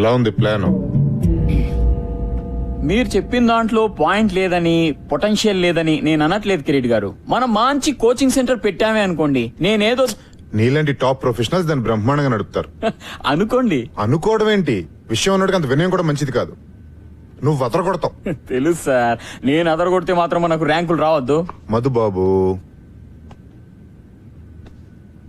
ఎలా ఉంది ప్లాన్? మీరు చెప్పిన దాంట్లో పాయింట్ లేదని, పొటెన్షియల్ లేదని నేను అనట్లేదు కిరీట్ గారు. మనం మంచి కోచింగ్ సెంటర్ పెట్టామే అనుకోండి, నేనేదో నీలాంటి టాప్ ప్రొఫెషనల్స్ దాన్ని బ్రహ్మాండంగా నడుపుతారు. అనుకోండి. అనుకోవడం ఏంటి, విషయం ఉన్నట్టుగా అంత వినయం కూడా మంచిది కాదు. నువ్వు వదలగొడతావు. తెలుసు సార్, నేను అదరగొడితే మాత్రం మనకు ర్యాంకులు రావద్దు. మధుబాబు,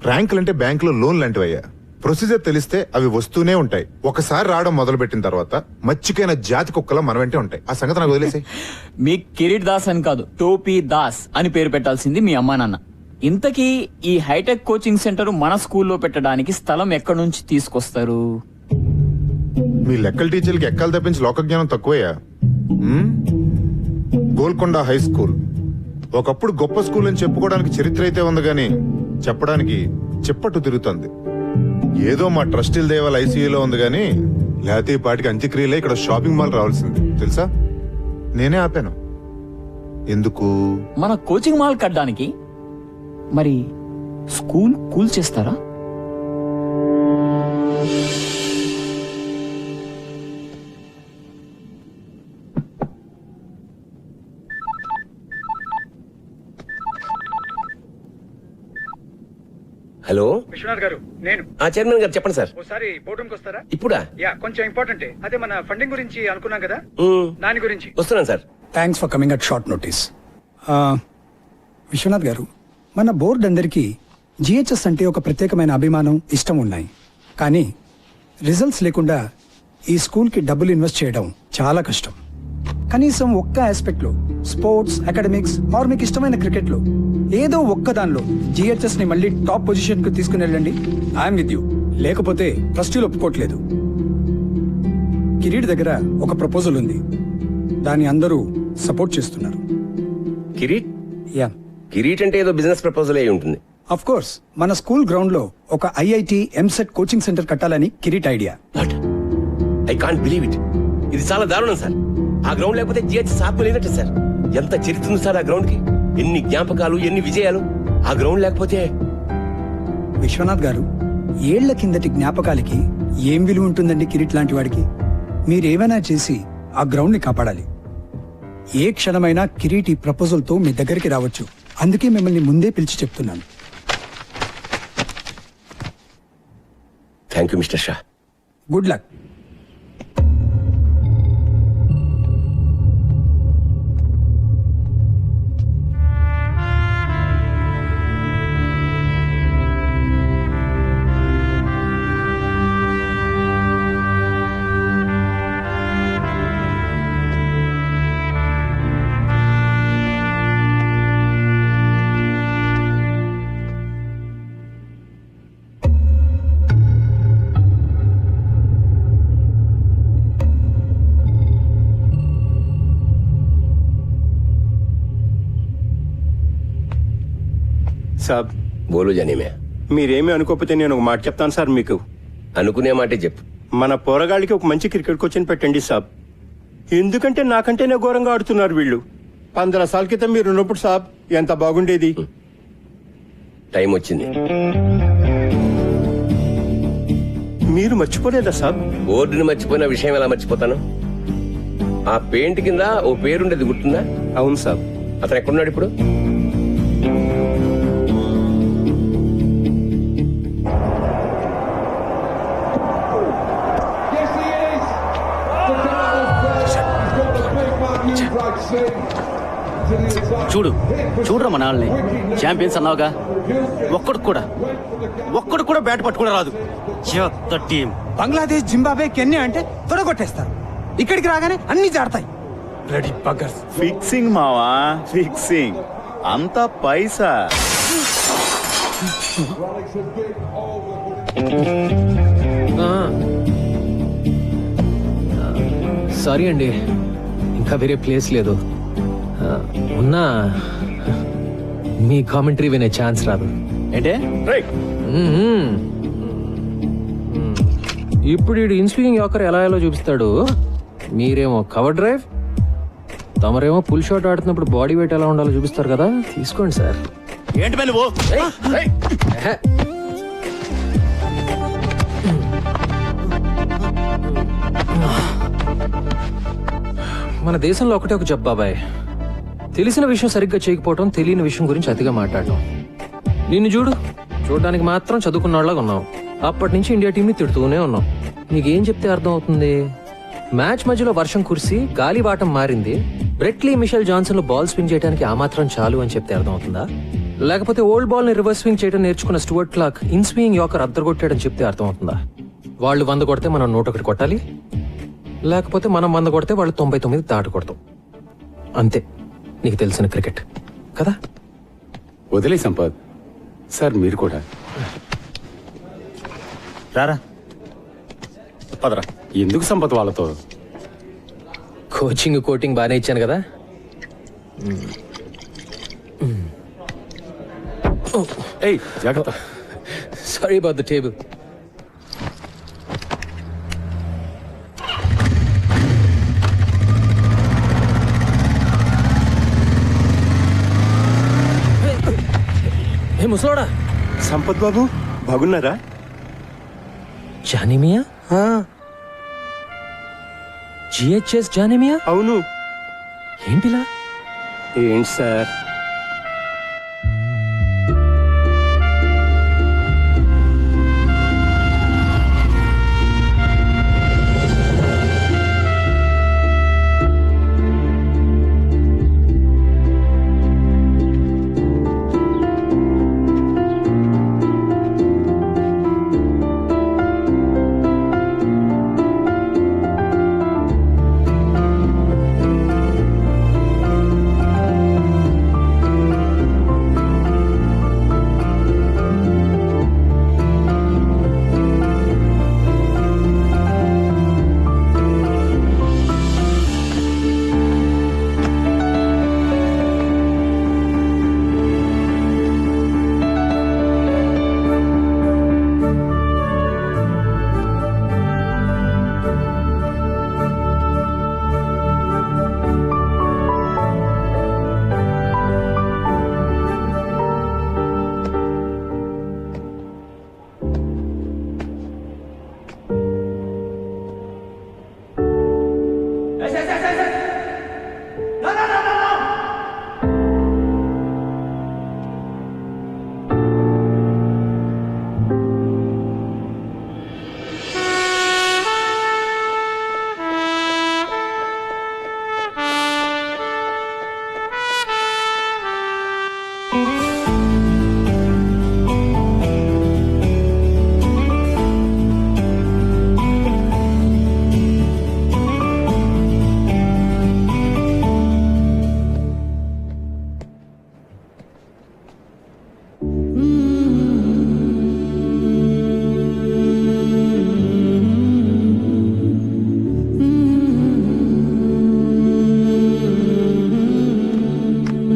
ర్యాంకులు అంటే బ్యాంకులో లోన్ లాంటివయ్యా. ప్రొసీజర్ తెలిస్తే అవి వస్తూనే ఉంటాయి. ఒకసారి రావడం మొదలు పెట్టిన తర్వాత మచ్చికైన జాతి కుక్కలా మన వెంటే ఉంటాయి. ఆ సంగతి నాకు వదిలేసాయి. మీ కిరీట్ దాస్ అని కాదు, టోపీ దాస్ అని పేరు పెట్టాల్సింది మీ అమ్మా నాన్న. ఇంతకీ ఈ హైటెక్ కోచింగ్ సెంటర్ మన స్కూల్లో పెట్టడానికి స్థలం ఎక్కడి నుంచి తీసుకొస్తారు? మీ లెక్కల టీచర్లకి ఎక్కాలు తప్పించి లోక జ్ఞానం తక్కువయ్యా. గోల్కొండ హై స్కూల్ ఒకప్పుడు గొప్ప స్కూల్ అని చెప్పుకోవడానికి చరిత్ర అయితే ఉంది గాని చెప్పడానికి చెప్పట్టు తిరుగుతుంది. ఏదో మా ట్రస్టీల దేవాల ఐసీయూలో ఉంది గాని లేకపోతే ఈ పాటికి అంత్యక్రియలే ఇక్కడ షాపింగ్ మాల్ రావాల్సింది తెలుసా. నేనే ఆపాను. ఎందుకు? మన కోచింగ్ మాల్ కట్టడానికి. మరి స్కూల్ కూల్ చేస్తారా? హలో విశ్వనాథ్ గారు, నేను చైర్మన్ గారు చెప్పండి సార్. ఒకసారి బోర్డు రూమ్కి వస్తారా? ఇప్పుడా? యా, కొంచెం ఇంపార్టెంట్. అదే మన ఫండింగ్ గురించి అనుకున్నాం కదా, దాని గురించి. వస్తున్నాను sir. Thanks for coming at short notice. Viswanath garu, మన బోర్డు అందరికీ జిహెచ్ఎస్ అంటే ఒక ప్రత్యేకమైన అభిమానం, ఇష్టం ఉన్నాయి. కానీ రిజల్ట్స్ లేకుండా ఈ స్కూల్కి డబ్బులు ఇన్వెస్ట్ చేయడం చాలా కష్టం. కనీసం ఒక్క ఆస్పెక్ట్లో, స్పోర్ట్స్, అకాడమిక్స్ ఆర్ మీకు ఇష్టమైన క్రికెట్లో ఏదో ఒక్క దానిలో జిహెచ్ఎస్ ని మళ్ళీ టాప్ పొజిషన్ కు తీసుకుని వెళ్ళండి. I'm with you. లేకపోతే ట్రస్టీలు ఒప్పుకోవట్లేదు. కిరీట్ దగ్గర ఒక ప్రపోజల్ ఉంది, దాన్ని అందరూ సపోర్ట్ చేస్తున్నారు. కిరీట్? యా, కిరీట్ అంటే ఏదో బిజినెస్ ప్రపోజల్ అయి ఉంటుంది. Of course. మన స్కూల్ గ్రౌండ్ లో ఒక ఐఐటి ఎంసెట్ కోచింగ్ సెంటర్ కట్టాలని Kireet idea. What? I can't believe it. ఇది చాలా దారుణం సార్. ఆ గ్రౌండ్ లేకపోతే జిహెచ్ఎస్ ఆత్మ లేనట్టు సార్. ఎంత చరిత్ర ఉంది సార్ ఆ గ్రౌండ్ కి. ఎన్ని జ్ఞాపకాలు, ఎన్ని విజయాలు. ఆ గ్రౌండ్ లేకపోతే. విశ్వనాథ్ గారు, ఏళ్ల కిందటి జ్ఞాపకాలకి ఏం విలువ ఉంటుందండి కిరీట్ లాంటి వాడికి? మీరేమైనా చేసి ఆ గ్రౌండ్ ని కాపాడాలి. ఏ క్షణమైనా కిరీట్ ఈ ప్రపోజల్ తో మీ దగ్గరికి రావచ్చు. అందుకే మిమ్మల్ని ముందే పిలిచి చెప్తున్నాను. Thank you mister Shah. Good luck. సాబ్, బోలు జనీమే. మీరేమీ అనుకోకపోతే నేను ఒక మాట చెప్తాను సార్ మీకు. అనుకునే మాటే చెప్పు. మన పోరగాళ్ళకి ఒక మంచి క్రికెట్ కోచింగ్ పెట్టండి సాబ్. ఎందుకంటే నాకంటేనే ఘోరంగా ఆడుతున్నారు వీళ్ళు. 15 సార్ల క్రితం మీరు ఉన్నప్పుడు సాబ్ ఎంత బాగుండేది. టైం వచ్చింది. మీరు మర్చిపోలేదా సాబ్? బోర్డుని మర్చిపోయిన విషయం ఎలా మర్చిపోతాను? ఆ పెయింట్ కింద ఓ పేరుండేది గుర్తుందా? అవును సాబ్. అతను ఎక్కడున్నాడు ఇప్పుడు? చూడరా మన వాళ్ళని. ఛాంపియన్స్ అన్నావుగా, ఒక్కడు కూడా బ్యాట్ పట్టుకుని రాదు. చెత్త టీం. బంగ్లాదేశ్, జింబాబే, కెన్యా అంటే తొడగొట్టేస్తారు. ఇక్కడికి రాగానే అన్ని జాడతాయి. బ్లడీ బగ్గర్స్. ఫిక్సింగ్ మావా, ఫిక్సింగ్. అంతా పైసా. సారీ అండి, ఇంకా వేరే ప్లేస్ లేదు. ఉన్నా మీ కామెంటరీ వినే ఛాన్స్ రాదు. ఏంటే? ఇప్పుడు ఈ ఇన్స్వింగ్ యాకర్ ఎలా ఎలా చూపిస్తాడు. మీరేమో కవర్ డ్రైవ్, తమరేమో పుల్ షాట్ ఆడుతున్నప్పుడు బాడీ వెయిట్ ఎలా ఉండాలో చూపిస్తారు కదా. తీసుకోండి సార్. ఏంటి పని నువ్వు? మన దేశంలో ఒకటే ఒక జబ్బు బాబాయ్, తెలిసిన విషయం సరిగ్గా చేయకపోవటం, తెలియని విషయం గురించి అతిగా మాట్లాడటం. నిన్ను చూడడానికి మాత్రం చదువుకున్న వాళ్ళగా ఉన్నావు. అప్పటి నుంచి ఇండియా టీంని తిడుతూనే ఉన్నావు. నీకేం చెప్తే అర్థం అవుతుంది? మ్యాచ్ మధ్యలో వర్షం కురిసి గాలివాటం మారింది, బ్రెట్లీ మిషెల్ జాన్సన్ లో బాల్ స్వింగ్ చేయడానికి ఆ మాత్రం చాలు అని చెప్తే అర్థం అవుతుందా? లేకపోతే ఓల్డ్ బాల్ ని రివర్స్ స్వింగ్ చేయడం నేర్చుకున్న Stuart Clark inswing yorker అద్దరగొట్టాడని చెప్తే అర్థం అవుతుందా? వాళ్ళు 100 కొడితే మనం 101 కొట్టాలి, లేకపోతే మనం 100 కొడితే వాళ్ళు 99 దాటి కొడతాం. అంతే నీకు తెలిసిన క్రికెట్ కదా. వదిలే సంపత్ సార్, మీరు కూడా రారా పదరా. ఎందుకు సంపత్ వాళ్ళతో? కోటింగ్ బాగానే ఇచ్చాను కదా. ఏయ్ జాగ్రత్త. Sorry about the table. ఏ ముసలోడా, సంపత్ బాబు బాగున్నారా? జానిమియా? జిహెచ్ఎస్ జానిమియా? అవును. ఏంటిలా? ఏంటి సార్?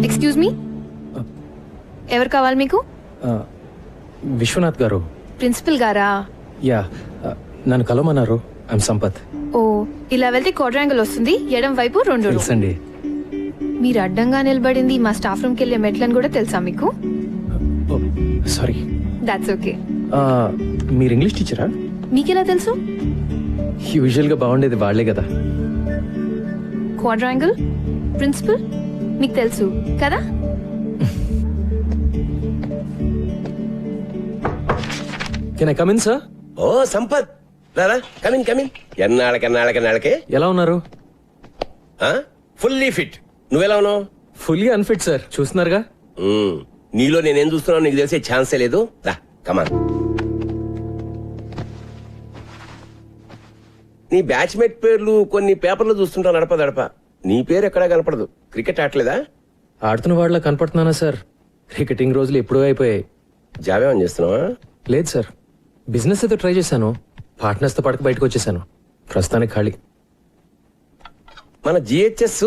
ఎక్స్క్యూజ్ మీ, ఎవరు కావాలి మీకు? విశ్వనాథ్ గారు. ప్రిన్సిపల్ గారా? యా, నన్ను కలవమన్నారు. ఐమ్ సంపత్. ఓ, ఇలా వెళ్తే క్వాడ్రాంగిల్ వస్తుంది, ఎడం వైపు 2 రూమ్. తెలుసండి. మీరు అడ్డంగా నిలబడింది మా స్టాఫ్ రూమ్కి వెళ్ళే మెట్లని కూడా తెలుసా మీకు? సారీ. That's okay. మీరు ఇంగ్లీష్ టీచరా? మీకెలా తెలుసు? యూజువల్ గా బాగుండేది వాళ్ళే కదా. క్వాడ్రాంగిల్, ప్రిన్సిపల్ మీకు తెలుసు కదా? Can I come in sir? ఓ సంపత్, రారా, కమిన్. ఎన్నాళ్ళకే ఎలా ఉన్నారు? Fully fit. నువ్వెలా ఉన్నావు? ఫుల్లీ అన్ఫిట్ సార్, చూస్తున్నారుగా. నీలో నేనేం చూస్తున్నావు నీకు తెలిసే ఛాన్సే లేదు. రా కమాన్. నీ బ్యాచ్మేట్ పేర్లు కొన్ని పేపర్లు చూస్తుంటా నడప. నీ పేరు ఎక్కడా కనపడదు. క్రికెట్ ఆడలేదా? ఆడుతున్న వాళ్ళ కనపడుతున్నానా సార్? క్రికెటింగ్ రోజులు ఎప్పుడూ అయిపోయాయి. జాబేమని చేస్తున్నావా? లేదు సార్, బిజినెస్ అయితే ట్రై చేశాను. పార్ట్నర్స్ తో పాటు బయటకు వచ్చేసాను. ప్రస్తుతానికి ఖాళీ. మన GHS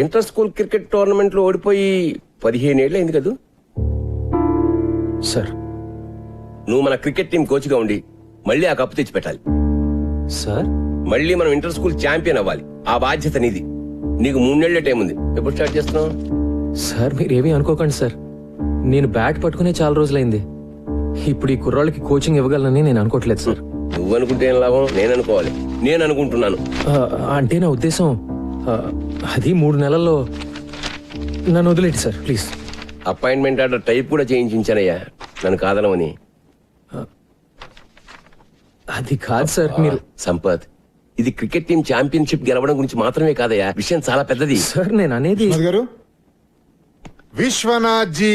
inter school cricket tournament లో ఓడిపోయి 15 ఏళ్ళు అయింది కదా సార్. నువ్వు మన క్రికెట్ టీం కోచ్ గా ఉండి మళ్ళీ ఆ కప్పు తెచ్చి పెట్టాలి సార్. మళ్ళీ మనం ఇంటర్ స్కూల్ ఛాంపియన్ అవ్వాలి. ఆ బాధ్యత నీది. నీకు 3 నెలల టైం ఉంది. ఎప్పుడు స్టార్ట్ చేస్తున్నావు? సార్ మీరేమీ అనుకోకండి సార్, నేను బ్యాట్ పట్టుకునే చాలా రోజులైంది. ఇప్పుడు ఈ కుర్రాళ్ళకి కోచింగ్ ఇవ్వగలనని నేను అనుకోవట్లేదు సార్. నువ్వు అనుకుంటే ఏం లాభం? నేను అనుకోవాలి. నేను అనుకుంటున్నాను. అంటే నా ఉద్దేశం అది 3 నెలల్లో. నన్ను వదిలేండి sir please. Appointment order type కూడా చేయించానయ్యా నన్ను కాదనమని. అది కాదు సార్, మీరు సంపత్, ఇది క్రికెట్ టీం ఛాంపియన్షిప్ గెలవడం గురించి మాత్రమే కాదయ్యా, విషయం చాలా పెద్దది. సార్ నేను అనేది విశ్వనాథ్ గారు, విశ్వనాథ్ జీ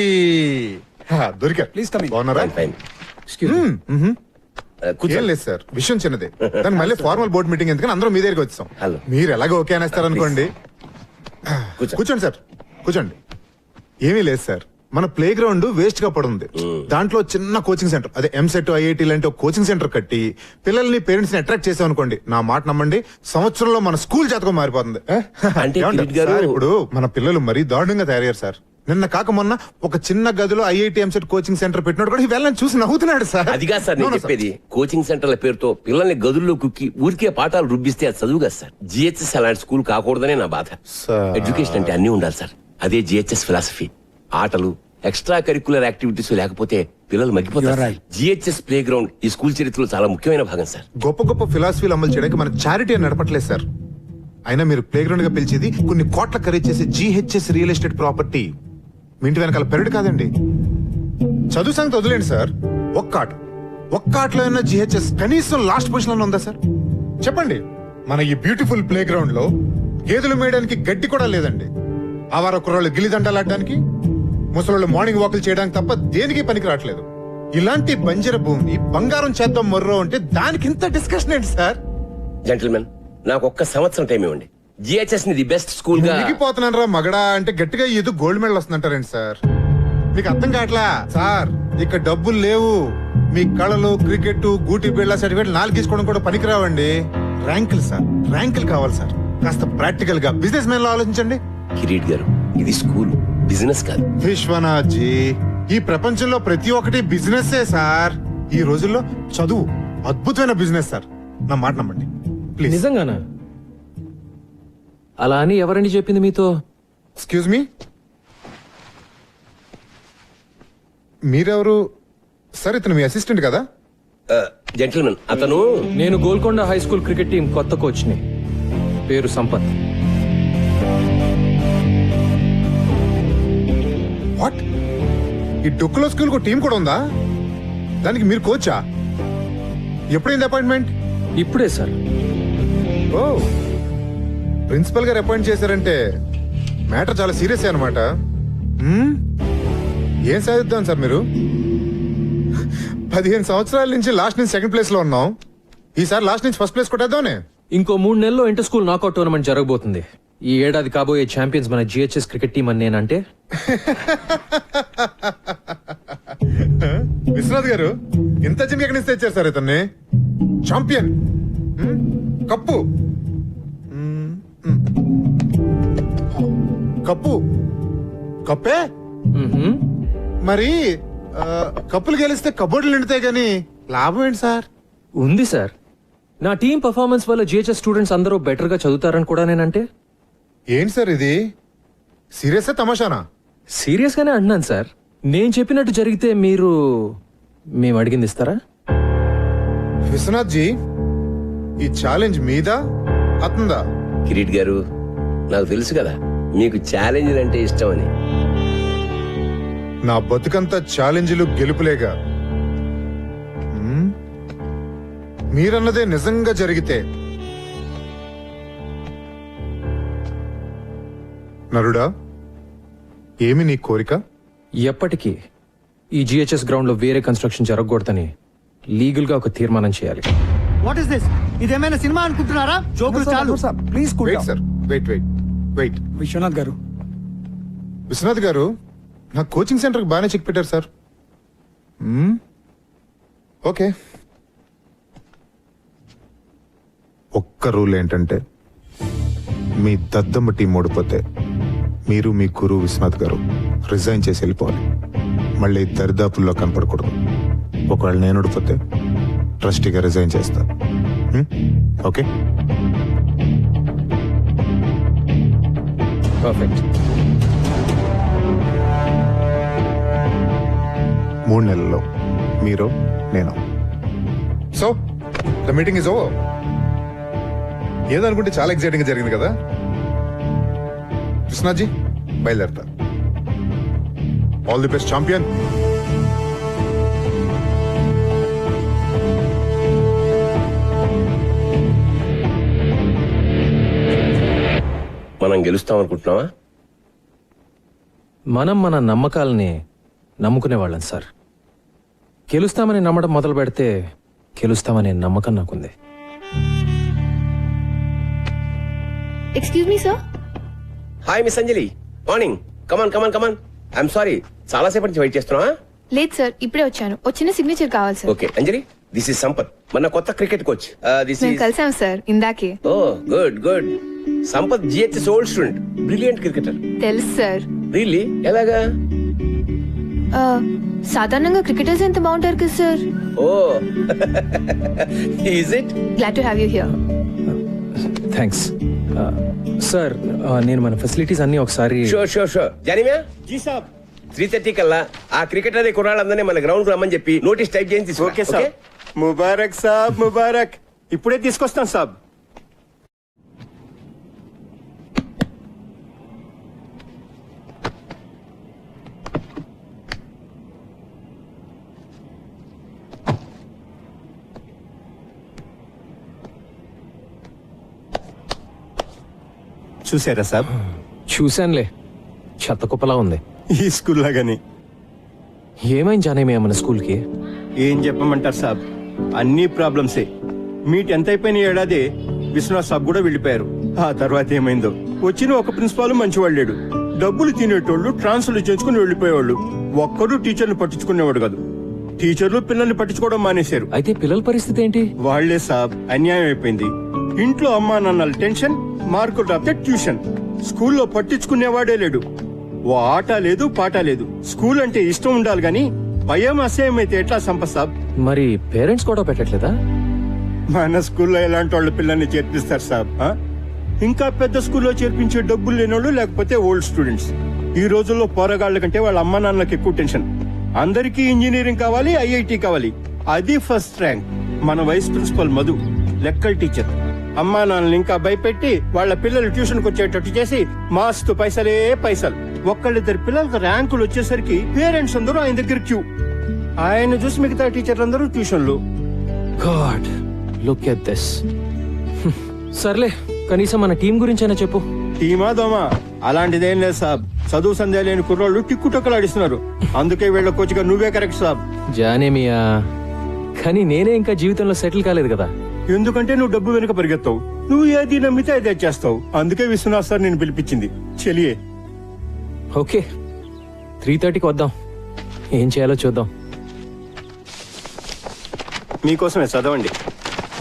దొరికారు. Please come in. బాగున్నారా? Fine, fine. Excuse me. కూర్చో. ఏం లేదు సార్, విషయం చిన్నదే. దానికి మళ్ళీ ఫార్మల్ బోర్డ్ మీటింగ్ ఎందుకని అందరం మీ దగ్గరికి వచ్చాం. హలో. మీరు ఎలాగో ఓకే అనేస్తారు అనుకోండి. కూర్చో. కూర్చోండి సార్, కూర్చోండి. ఏమీ లేదు సార్, మన ప్లే గ్రౌండ్ వేస్ట్ గా పడుంది. దాంట్లో చిన్న కోచింగ్ సెంటర్, అదే ఎంసెట్ ఐఐటి లాంటి ఒక కోచింగ్ సెంటర్ కట్టి పిల్లల్ని పేరెంట్స్ ని అట్రాక్ట్ చేసాం అనుకోండి, నా మాట నమ్మండి, సంవత్సరంలో మన స్కూల్ జాతకం మారిపోతుంది. అంటే ఏమంటారు? కిరీట్ గారు- సార్, ఇప్పుడు మన పిల్లలు మరీ దారుణంగా తయారయ్యారు సార్. నిన్న కాక మొన్న ఒక చిన్న గదిలో ఐఐటి ఎంసెట్ కోచింగ్ సెంటర్ పెట్టినోడు కూడా వెళ్ళని చూసి నవ్వుతున్నాడు సార్. అది కాదు సార్ నేను అవునా సార్? చెప్పేది, కోచింగ్ సెంటర్ల పేరుతో పిల్లల్ని గదుల్లో కుక్కి ఊరికే పాఠాలు రుబ్బిస్తే అది చదువు కదా సార్. జిహెచ్ఎస్ అలాంటి స్కూల్ కాకూడదనే నా బాధ. సార్. ఎడ్యుకేషన్ అంటే అన్ని ఉండాలి సార్, అదే జిహెచ్ఎస్ ఫిలాసఫీ. ఆటలు, ఎక్స్ట్రా కరికులర్ యాక్టివిటీస్ లేకపోతే పిల్లలు మగ్గిపోతారు. జిహెచ్ఎస్ ప్లే గ్రౌండ్ ఈ స్కూల్ చరిత్రలో చాలా ముఖ్యమైన భాగం సార్. గొప్ప గొప్ప ఫిలాసఫీలు అమలు చేయడానికి మన చారిటీ అని నడపట్లేదు సార్. అయినా మీరు ప్లే గ్రౌండ్ గా పిలిచేది కొన్ని కోట్ల ఖరీదు చేసే జిహెచ్ఎస్ రియల్ ఎస్టేట్ ప్రాపర్టీ. మీ ఇంటి వెనకాల పెరడు కాదండి. చదువు సంగతి వదిలేండి సార్, ఒక్క ఆటలో ఉన్న జిహెచ్ఎస్ కనీసం లాస్ట్ పొజిషన్ లో ఉందా సార్? చెప్పండి. మన ఈ బ్యూటిఫుల్ ప్లే గ్రౌండ్ లో గేదెలు మేయడానికి గడ్డి కూడా లేదండి. ఆవార కుర్రాళ్ళు గిల్లిదండలాడడానికి, ముసలోళ్ళు మార్నింగ్ వాకులు చేయడానికి తప్ప దేనికి పనికి రావట్లేదు. ఇలాంటి బంజర భూమిని బంగారం చేద్దాం మొర్రో అంటే దానికి ఇంత డిస్కషన్ ఏంటి సార్? జెంటిల్మెన్, నాకు ఒక్క సంవత్సరం టైం ఇవ్వండి. జిహెచ్ఎస్ ని ది బెస్ట్ స్కూల్ గా. మునిగిపోతున్నారా మగడా అంటే గట్టిగా ఏదో గోల్డ్ మెడల్ వస్తుందంటారండి సార్. మీకు అర్థం కావట్లా సార్, ఇక్కడ డబ్బులు లేవు. మీ కళలు, క్రికెట్, గూటి బిళ్ళ సర్టిఫికేట్ 4 తీసుకోవడం కూడా పనికిరావండి. ర్యాంకులు సార్, ర్యాంకులు కావాలి సార్. కాస్త ప్రాక్టికల్ గా బిజినెస్ మ్యాన్ లో ఆలోచించండి. కిరీట్ గారు, ఇది స్కూల్, బిజినెస్ కాదు. విశ్వనాథ్ జీ, ఈ ప్రపంచంలో ప్రతి ఒక్కటి బిజినెస్ సార్. ఈ రోజుల్లో చదువు అద్భుతమైన బిజినెస్ సార్, నా మాట నమ్మండి ప్లీజ్. నిజంగానా? అలా అని ఎవరండి చెప్పింది మీతో? ఎక్స్క్యూజ్ మీ, మీరెవరు సార్? ఇతను మీ అసిస్టెంట్ కదా? జెంటిల్మెన్, అతను నేను Golconda high school cricket team కొత్త కోచ్ని. పేరు సంపత్. వాట్? ఈ డొక్కులో స్కూల్ కు టీం కూడా ఉందా? దానికి మీరు కోచా? ఎప్పుడైంది అపాయింట్మెంట్? ఇప్పుడే సార్. ఓ, ప్రిన్సిపల్ గారు అపాయింట్ చేశారంటే మ్యాటర్ చాలా సీరియస్ అనమాట. ఏం సాధిద్దాం సార్ మీరు? 15 సంవత్సరాల నుంచి లాస్ట్ నుంచి సెకండ్ ప్లేస్ లో ఉన్నాం. ఈసారి లాస్ట్ నుంచి ఫస్ట్ ప్లేస్ కొట్టేద్దామనే. ఇంకో 3 నెలల్లో ఇంటర్ స్కూల్ నాకౌట్ టోర్నమెంట్ జరగబోతుంది. ఈ ఏడాది కాబోయే ఛాంపియన్స్ మన జిహెచ్ఎస్ క్రికెట్ టీం అని నేనంటే. విశ్వనాథ్ గారు, ఇంత చిన్న ఎక్కడి నుంచి తెచ్చారు సార్ ఇతన్ని? ఛాంపియన్, కప్పు, కప్పు, కప్పే మ్మ్హ్మ్. మరి కప్పులు గెలిస్తే కబోర్డులు నిండుతాయి గాని లాభం ఏంటి సార్? ఉంది సార్. నా టీం పర్ఫార్మెన్స్ వల్ల జిహెచ్ఎస్ స్టూడెంట్స్ అందరూ బెటర్ గా చదువుతారని కూడా నేనంటే. ఏంటి సార్ ఇది? సీరియస్ తమాషానా? సీరియస్ గానే అంటున్నాను సార్. నేను చెప్పినట్టు జరిగితే మేము అడిగింది ఇస్తారా? విశ్వనాథ్ జీ, ఈ ఛాలెంజ్ మీదా అతందా? కిరీట్ గారు, నాకు తెలుసు కదా మీకు ఛాలెంజ్ అంటే ఇష్టం అని. నా బతుకంతా ఛాలెంజ్లు గెలుపులేగా. మీరన్నదే నిజంగా జరిగితే నరుడా, ఏమి నీ కోరిక? ఎప్పటికీ ఈ జిహెచ్ఎస్ గ్రౌండ్ లో వేరే కన్స్ట్రక్షన్ జరగకూడదని లీగల్ గా ఒక తీర్మానం చేయాలి. What is this? ఇదేమైనా సినిమా అనుకుంటున్నారా? జోకులు చాలు. Please wait sir, wait. Viswanath garu, Viswanath garu, నా కోచింగ్ సెంటర్ బాగానే చెక్ పెట్టారు సార్. ఓకే, ఒక్క రూల్ ఏంటంటే మీ దద్దమ్మ టీం ఓడిపోతే మీరు మీ గురువు విశ్వనాథ్ గారు రిజైన్ చేసి వెళ్ళిపోవాలి. మళ్ళీ దరిదాపుల్లో కనపడకూడదు. ఒకవేళ నేను ఓడిపోతే ట్రస్టీగా రిజైన్ చేస్తా. ఓకే? పర్ఫెక్ట్. 3 నెలల్లో మీరు, నేను. So the meeting is over. ఏదనుకుంటే చాలా ఎక్సైటింగ్ గా జరిగింది కదా? కృష్ణాజీ బయలుదేరతా. All the best champion. మనం గెలుస్తాం అనుకుంటున్నావా? మనం మన నమ్మకాలని నమ్ముకునేవాళ్ళం సార్. గెలుస్తామని నమ్మడం మొదలు పెడితే గెలుస్తామనే నమ్మకం నాకుంది. Excuse me sir. Hi miss Anjali, morning. Come on come on come on. I'm sorry, చాలా సేపటి నుంచి వెయిట్ చేస్తున్నావా? లేదు సార్, ఇప్పుడే వచ్చాను. వచ్చిన సిగ్నేచర్ కావాలి sir. Okay Anjali, this is Sampath, మన కొత్త క్రికెట్ కోచ్. దిస్ మేము ఇస్ కలిసాం సార్ ఇందాకే. Oh good good. Sampath GHS old student, brilliant cricketer. తెలుసు సార్. రియల్లీ? ఎలాగా? ఆ, సాధారణంగా క్రికెటర్స్ ఎంత బాగుంటారు కదా sir. Oh is it? Glad to have you here. Thanks sir. నేను మన ఫెసిలిటీస్ అన్ని ఒకసారి. Sure sure sure. జానివా, జీ సాబ్. 3:30 కల్లా ఆ క్రికెటర్ కుర్రాళ్ళందరినీ మన గ్రౌండ్ కు రమ్మని చెప్పి నోటీస్ టైప్ చేసి తీసుకురా. ఓకే సాబ్. ముబారక్ సాబ్, ముబారక్. ఇప్పుడే తీసుకొస్తాను సాబ్. చూసారా సాబ్? చూశానులే, చెత్త కుప్పలా ఉంది. ఈ స్కూల్ లాగానే. ఏమైంది జానేమయ్య మన స్కూల్కి? ఏం చెప్పమంటారు సాబ్, అన్ని ప్రాబ్లమ్సే. మీ 10th అయిపోయిన ఏడాది విశ్వనాథ్ సాబ్ కూడా వెళ్ళిపోయారు. ఆ తర్వాత ఏమైందో. వచ్చిన ఒక ప్రిన్సిపాల్ మంచివాడు లేడు. డబ్బులు తినేటోళ్ళు ట్రాన్స్ఫర్లు చేసుకుని వెళ్ళిపోయేవాళ్ళు. ఒక్కడు టీచర్ని పట్టించుకునేవాడు కాదు. టీచర్లు పిల్లల్ని పట్టించుకోవడం మానేశారు. అయితే పిల్లల పరిస్థితి ఏంటి? వాళ్లే సాబ్, అన్యాయం అయిపోయింది. ఇంట్లో అమ్మా నాన్నల టెన్షన్, మార్కులు రాపితే ట్యూషన్. స్కూల్లో పట్టించుకునేవాడే లేడు. ఓ ఆట లేదు, పాట లేదు. స్కూల్ అంటే ఇష్టం ఉండాలి గాని భయం అసహ్యం అయితే ఎట్లా సంపత్ సాబ్? మరి పేరెంట్స్ కూడా పెట్టట్లేదా? మన స్కూల్లో ఎలాంటి వాళ్ళ పిల్లల్ని చేర్పిస్తారు సాబ్? ఇంకా పెద్ద స్కూల్లో చేర్పించే డబ్బులు లేనోళ్ళు, లేకపోతే ఓల్డ్ స్టూడెంట్స్. ఈ రోజుల్లో పోరగాళ్ల కంటే వాళ్ళ అమ్మా నాన్నలకు ఎక్కువ టెన్షన్. అందరికీ ఇంజనీరింగ్ కావాలి, ఐఐటి కావాలి. అది ఫస్ట్ ర్యాంక్. మన వైస్ ప్రిన్సిపల్ మధు లెక్కల టీచర్. అమ్మా నాన్నలు ఇంకా భయపెట్టి వాళ్ళ పిల్లలు ట్యూషన్ కు వచ్చేటట్టు చేసి మాస్తు పైసలే పైసలు. ఒక్కళ్ళిద్దరు పిల్లలకు ర్యాంకులు వచ్చేసరికి పేరెంట్స్ అందరూ ఆయన దగ్గర క్యూ. ఆయన చూసి మిగతా టీచర్లు అందరూ ట్యూషన్లు. God, look at this. సర్లే, కనీసం మన టీం గురించైనా చెప్పు. టీమా దోమా అలాంటిదేం లేదు సాబ్. చదువు సంధ్య లేని కుర్రోళ్ళు టిక్కుటొక్కలాడిస్తున్నారు. అందుకే వీళ్ళ కోచ్గా నువ్వే కరెక్ట్ సాబ్. జానేమియా, కానీ నేనే ఇంకా జీవితంలో సెటిల్ కాలేదు కదా. ఎందుకంటే నువ్వు డబ్బు వెనుక పరిగెత్తావు. నువ్వు ఏది నమ్మితే అదే చేస్తావు. అందుకే విశ్వనాథ్ సార్ నేను పిలిపించింది. చెలియే. ఓకే, 3:30కి వద్దాం. ఏం చేయాలో చూద్దాం. మీకోసమే చదవండి.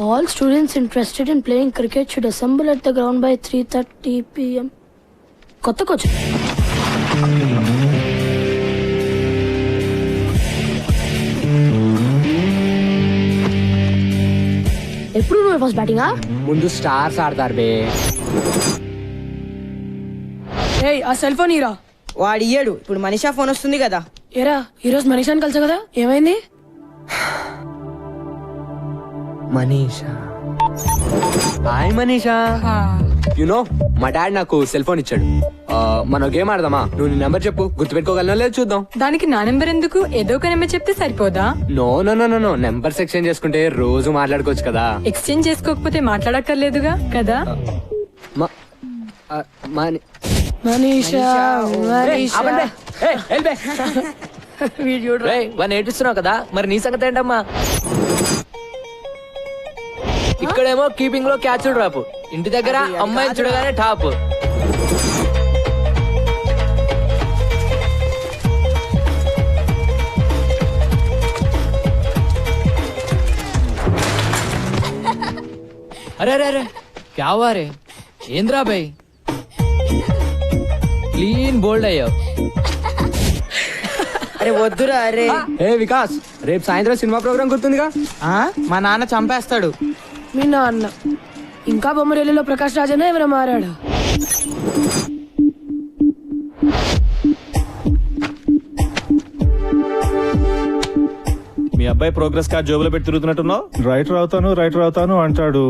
All students interested in playing cricket should assemble at the ground by 3:30 p.m. కొత్త కోచ్. ఎప్పుడు నువ్వు ఫస్ట్ బ్యాటింగా? ముందు స్టార్స్ ఆడతారు బే. ఏయ్, ఆ సెల్ ఫోన్ ఇరా. వాడు ఇయ్యడు. ఇప్పుడు మనీషా ఫోన్ వస్తుంది కదా. ఏరా, ఈరోజు మనీషాని కలిసా కదా, ఏమైంది? మనీషా, హాయ్ మనీషా. యునో మా డాడ్ నాకు సెల్ ఫోన్ ఇచ్చాడు. మనం గేమ్ ఆడదామా? నువ్వు నీ నెంబర్ చెప్పు, గుర్తుపెట్టుకోగలనో లేదు చూద్దాం. దానికి నా నెంబర్ ఎందుకు? ఏదో ఒక నెంబర్ చెప్తే సరిపోదా? No no no no no, numbers exchange చేసుకుంటే రోజు మాట్లాడుకోవచ్చు కదా. ఎక్స్చేంజ్ చేసుకోకపోతే మాట్లాడక్కర్లేదుగా కదా. మనీషా, నేర్పిస్తున్నావు కదా, మరి నీ సంగతి ఏంటమ్మా? ఇక్కడేమో కీపింగ్ లో క్యాచ్ డ్రాప్, ఇంటి దగ్గర అమ్మాయిని చూడగానే టాప్. అరే అరే అరే, క్యా హువా రే? ఏంద్రా బై, క్లీన్ బోల్డ్ అయ్యావు. అరే వద్దురా. అరే ఏ వికాస్, రేపు సాయంత్రం సినిమా ప్రోగ్రామ్ గుర్తుందిగా? మా నాన్న చంపేస్తాడు. మీ నాన్న ఇంకా బొమ్మరేలిలో ప్రకాష్ రాజనే ఎవరైనా మారాడా? మీ అబ్బాయి ప్రోగ్రెస్ కార్డ్ జోబులో పెట్టి తిరుగుతున్నట్టున్నావు. రైటర్ అవుతాను అంటాడు.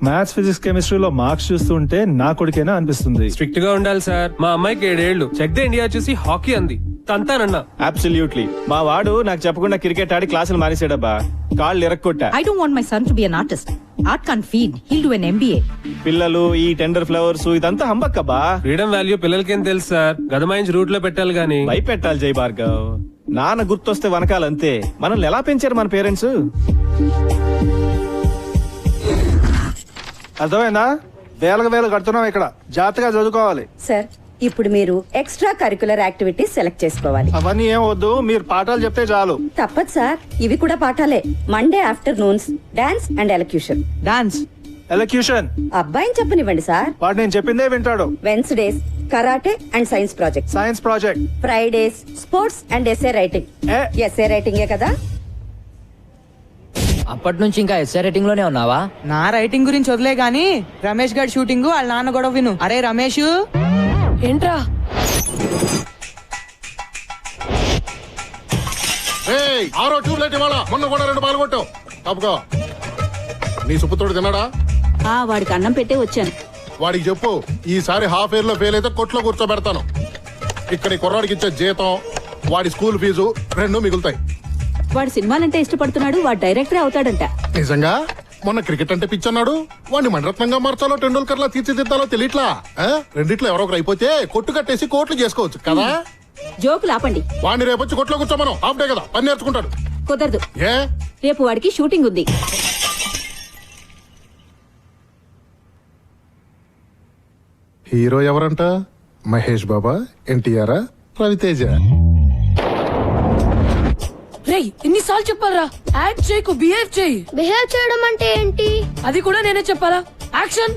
మ్యాథ్స్ ఫిజిక్స్ కెమిస్ట్రీలో మార్క్స్ చూస్తుంటే నా కొడుకేనా అనిపిస్తుంది. స్ట్రిక్ట్ గా ఉండాలి సార్. మా అమ్మాయికి 7 ఏళ్ళు. చెక్ ద ఇండియా చూసి హాకీ అంది. తంతానన్నా. అబ్సల్యూట్లీ. మా వాడు నాకు చెప్పకుండా క్రికెట్ ఆడి క్లాసులు మానేసాడబ్బా. కాళ్ళు ఇరక్కొట్టా. I don't want my son to be an artist. Art can't feed. He'll do an MBA. పిల్లలు ఈ టెండర్ ఫ్లవర్స్ ఇదంతా హంబక్కబ్బా. ఫ్రీడమ్ వాల్యూ పిల్లలకేం తెలుసు సార్. గదమాయించి రూట్ లో పెట్టాలి గానీ. భయపెట్టాలి జై భార్గవ్. నాన్న గుర్తొస్తే వనకాలంతే. మనల్ని ఎలా పెంచారు మన పేరెంట్స్? అర్థమైందా? వేలు కడుతున్నాం ఇక్కడ. జాగ్రత్తగా చదువుకోవాలి. సార్, ఇప్పుడు మీరు ఎక్స్ట్రా కరికులర్ యాక్టివిటీస్ సెలెక్ట్ చేసుకోవాలి. అవన్నీ ఏం వద్దు, మీరు పాఠాలు చెప్తే చాలు. తప్పదు సార్, ఇవి కూడా పాఠాలే. Monday afternoons dance and elocution. Dance, elocution అబ్బాయిని చెప్పనివ్వండి సార్. వాడు నేను చెప్పిందే వింటాడు. Wednesdays karate and science project. Science project. Fridays sports and SA writing. SA రైటింగే కదా? అప్పటి నుంచి ఇంకా ఎస్ఐ రైటింగ్ లోనే ఉన్నావా? నా రైటింగ్ గురించి వదిలే గాని రమేష్ గారి షూటింగ్ వాళ్ళ నాన్న గొడవ విను. అరే రమేష్, ఏంట్రా? ఆరో ట్యూబ్లైట్ ఇవాళ మొన్న కూడా 2 పాల్గొట్టావు. తప్పుకో. నీ సుపుత్రుడు తిన్నాడా? వాడికి అన్నం పెట్టే వచ్చాను. వాడికి చెప్పు, ఈసారి హాఫ్ ఇయర్ లో ఫెయిల్ అయితే కొట్లో కూర్చోబెడతాను. ఇక్కడ ఈ కుర్రాడికి ఇచ్చే జీతం, వాడి స్కూల్ ఫీజు 2 మిగులుతాయి. వాడు సినిమాలంటే ఇష్టపడుతున్నాడు. వాడు డైరెక్టరే అవుతాడంట. నిజంగా? మొన్న క్రికెట్ అంటే పిచ్చన్నాడు. వాడిని మణరత్నంగా మార్చాలో టెండూల్కర్ లా తీర్చిదిద్దాలో తెలియట్లా. రెండిట్లో ఎవరో ఒకరు అయిపోతే కొట్టు కట్టేసి కోట్లు చేసుకోవచ్చు కదా. జోకులు ఆపండి. వాడిని రేపొచ్చి కొట్లో కూర్చోమను. హాఫ్ డే కదా, పని నేర్చుకుంటాడు. కుదరదు. ఏ? రేపు వాడికి షూటింగ్ ఉంది. హీరో ఎవరంట? మహేష్ బాబా, ఎన్టీఆర్, రవితేజ. రేయ్, ఎన్నిసార్లు చెప్పాలరా? యాక్ట్ చేయకు, బిహేవ్ చేయి. బిహేవ్ చేయడం అంటే ఏంటి? అది కూడా నేనే చెప్పాలా? యాక్షన్.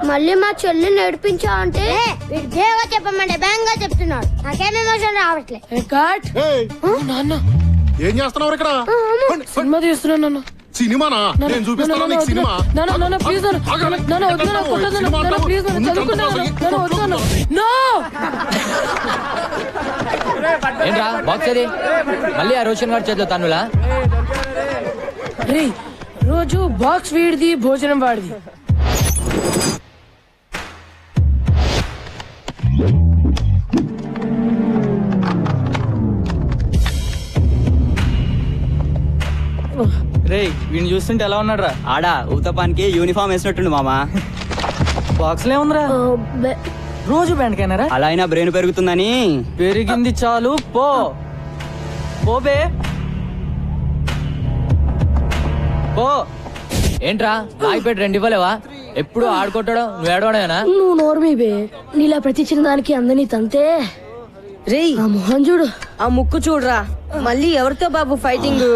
మళ్ళీ మా చెల్లి నడిపించా అంటే బిహేవ్ చెప్పమంటే బ్యాంగ్ గా చెప్తున్నాడు. నాకేం ఎమోషన్ రావట్లేదు. కట్. నాన్న ఏం చేస్తున్నావు ఇక్కడ? సినిమా తీస్తున్నాను నాన్న. సినిమానా? నేను చూపిస్తాను నీకు సినిమా. నాన్న ప్లీజ్ ఏంట్రా బాక్స్ అది? మళ్ళీ ఆ రోషన్ గారి చేతిలో తన్నులా? రే, రోజు బాక్స్ వీడిది, భోజనం వాడిది. రే, వీడిని చూస్తుంటే ఎలా ఉన్నాడు రా? ఆడా ఊతపానికి యూనిఫామ్ వేసినట్టుండు మామా. బాక్స్ లో ఉందిరా. రోజు బ్యాండ్ కైనారా? అలా అయినా బ్రెయిన్ పెరుగుతుందని. పెరిగింది చాలు, పో పోబే పో. ఏంట్రా రాయిపేట 2 ఇవ్వలేవా? ఎప్పుడు ఆడుకుంటాడో నువ్వు ఏడవడమేనా? నువ్వు నోర్మీబే. నీలా ప్రతి చిన్న దానికి అందని తంతే. రేయ్, ఆ మొహం చూడు, ఆ ముక్కు చూడరా. మళ్ళీ ఎవరితో బాబు ఫైటింగ్?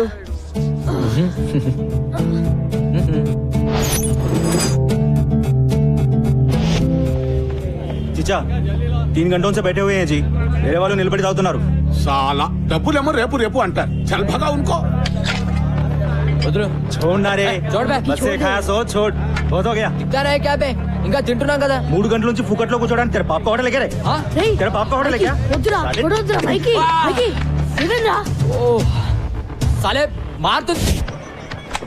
చిచ్చా 3 घंटों से बैठे हुए हैं जी. मेरे वालों నిలబడి తాగుతున్నారు. చాలా డబ్బులేమో రేపు రేపు అంటారు. చల్ భగా ఉన్కో. వదులు. छोड़ना रे. छोड़ बे. बस से खाया सो छोड़. बहुत हो गया. ఇంకా రే క్యాబే, ఇంకా తింటున్నాం కదా. 3 గంటల నుంచి ఫుకట్లో కూర్చోడానికి तेरे पाप का होटल है क्या रे? तेरे पाप का होटल है क्या? వద్దురా వద్దురా మైకి మైకి ఇదేంరా? ఓ సాలే మారుతు.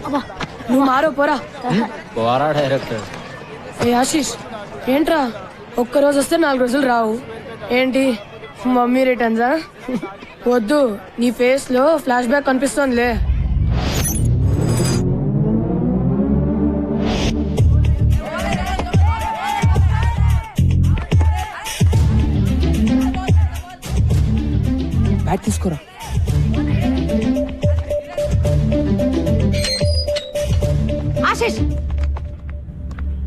అబ్బా, నువ్వు మారో పోరా. పోరా డైరెక్టర్. ఏ ఆశీష్, ఏంట్రా ఒక్కరోజు వస్తే 4 రోజులు రావు ఏంటి? మమ్మీ రిటర్న్సా? వద్దు, నీ ఫేస్ లో ఫ్లాష్ బ్యాక్ కనిపిస్తోందిలే. బ్యాట్ తీసుకోరా. ఆశీష్,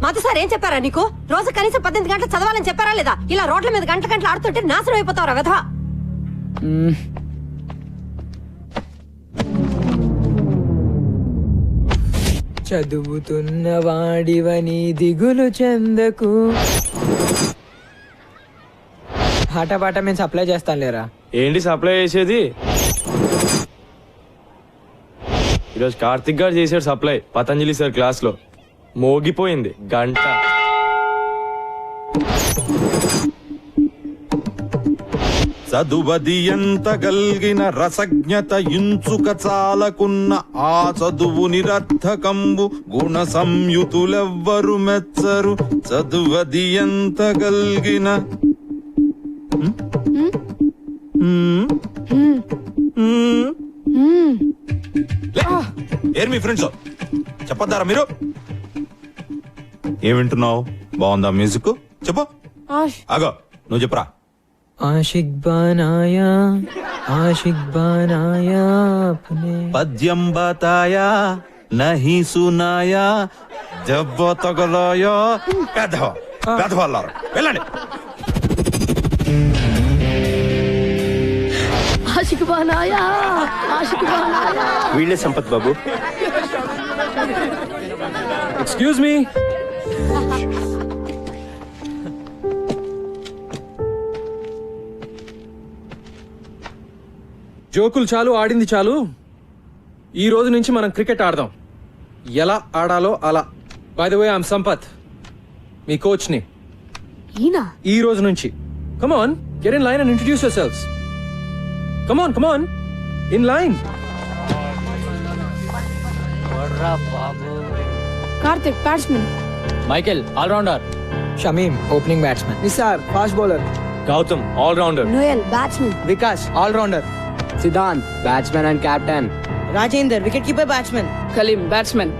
మాతో సార్ ఏం చెప్పారా నీకు? రోజు కనీసం 18 గంటలు చదవాలని చెప్పారా లేదా? ఇలా రోడ్ల మీద గంటలు ఆడుతుంటే నాశనం అయిపోతావురా వెధవా. చదువుతున్న వాడివని దిగులు చెందకు. పాట మేము సప్లై చేస్తాం లేరా? ఏంటి సప్లై చేసేది? ఈరోజు కార్తిక్ గారు చేసాడు సప్లై పతంజలి సార్ క్లాస్ లో. మోగిపోయింది గంట. చదువది ఎంత గల్గిన రసజ్ఞత ఇంచుక చాలకున్న ఆ చదువు నిరర్థకంబు గుణ సంయుతులెవ్వరు మెచ్చరు చదువది ఎంత గల్గిన ఏర్ మీ ఫ్రెండ్స్ చెప్పొద్దారా మీరు? ఏం వింటున్నావు? బాగుందా మ్యూజిక్? చెప్పు. ఆగో నువ్వు చెప్పరా. ఆషిక్ బనాయా పద్యం బతాయా నహి సునాయా జబ్బ తగలాయా పెద్దవాళ్ళారు వెళ్ళండి. ఆషిక్ బనాయా ఆషిక్ బనాయా. వీళ్ళే సంపత్ బాబు. Excuse me. జోకులు చాలు, ఆడింది చాలు. ఈ రోజు నుంచి మనం క్రికెట్ ఆడదాం. ఎలా ఆడాలో అలా. By the way I'm Sampath, మీ కోచ్ ని. ఈ రోజు నుంచి come on, get in line and introduce your selves. Come on in line. Karthik batsmen. Michael allrounder. Shamim opening batsmen. Nisar fast bowler. Gautam allrounder. Noel batsmen. Vikas allrounder. Siddhant batsmen and captain. Rajender wicketkeeper batsmen. Kaleem batsmen.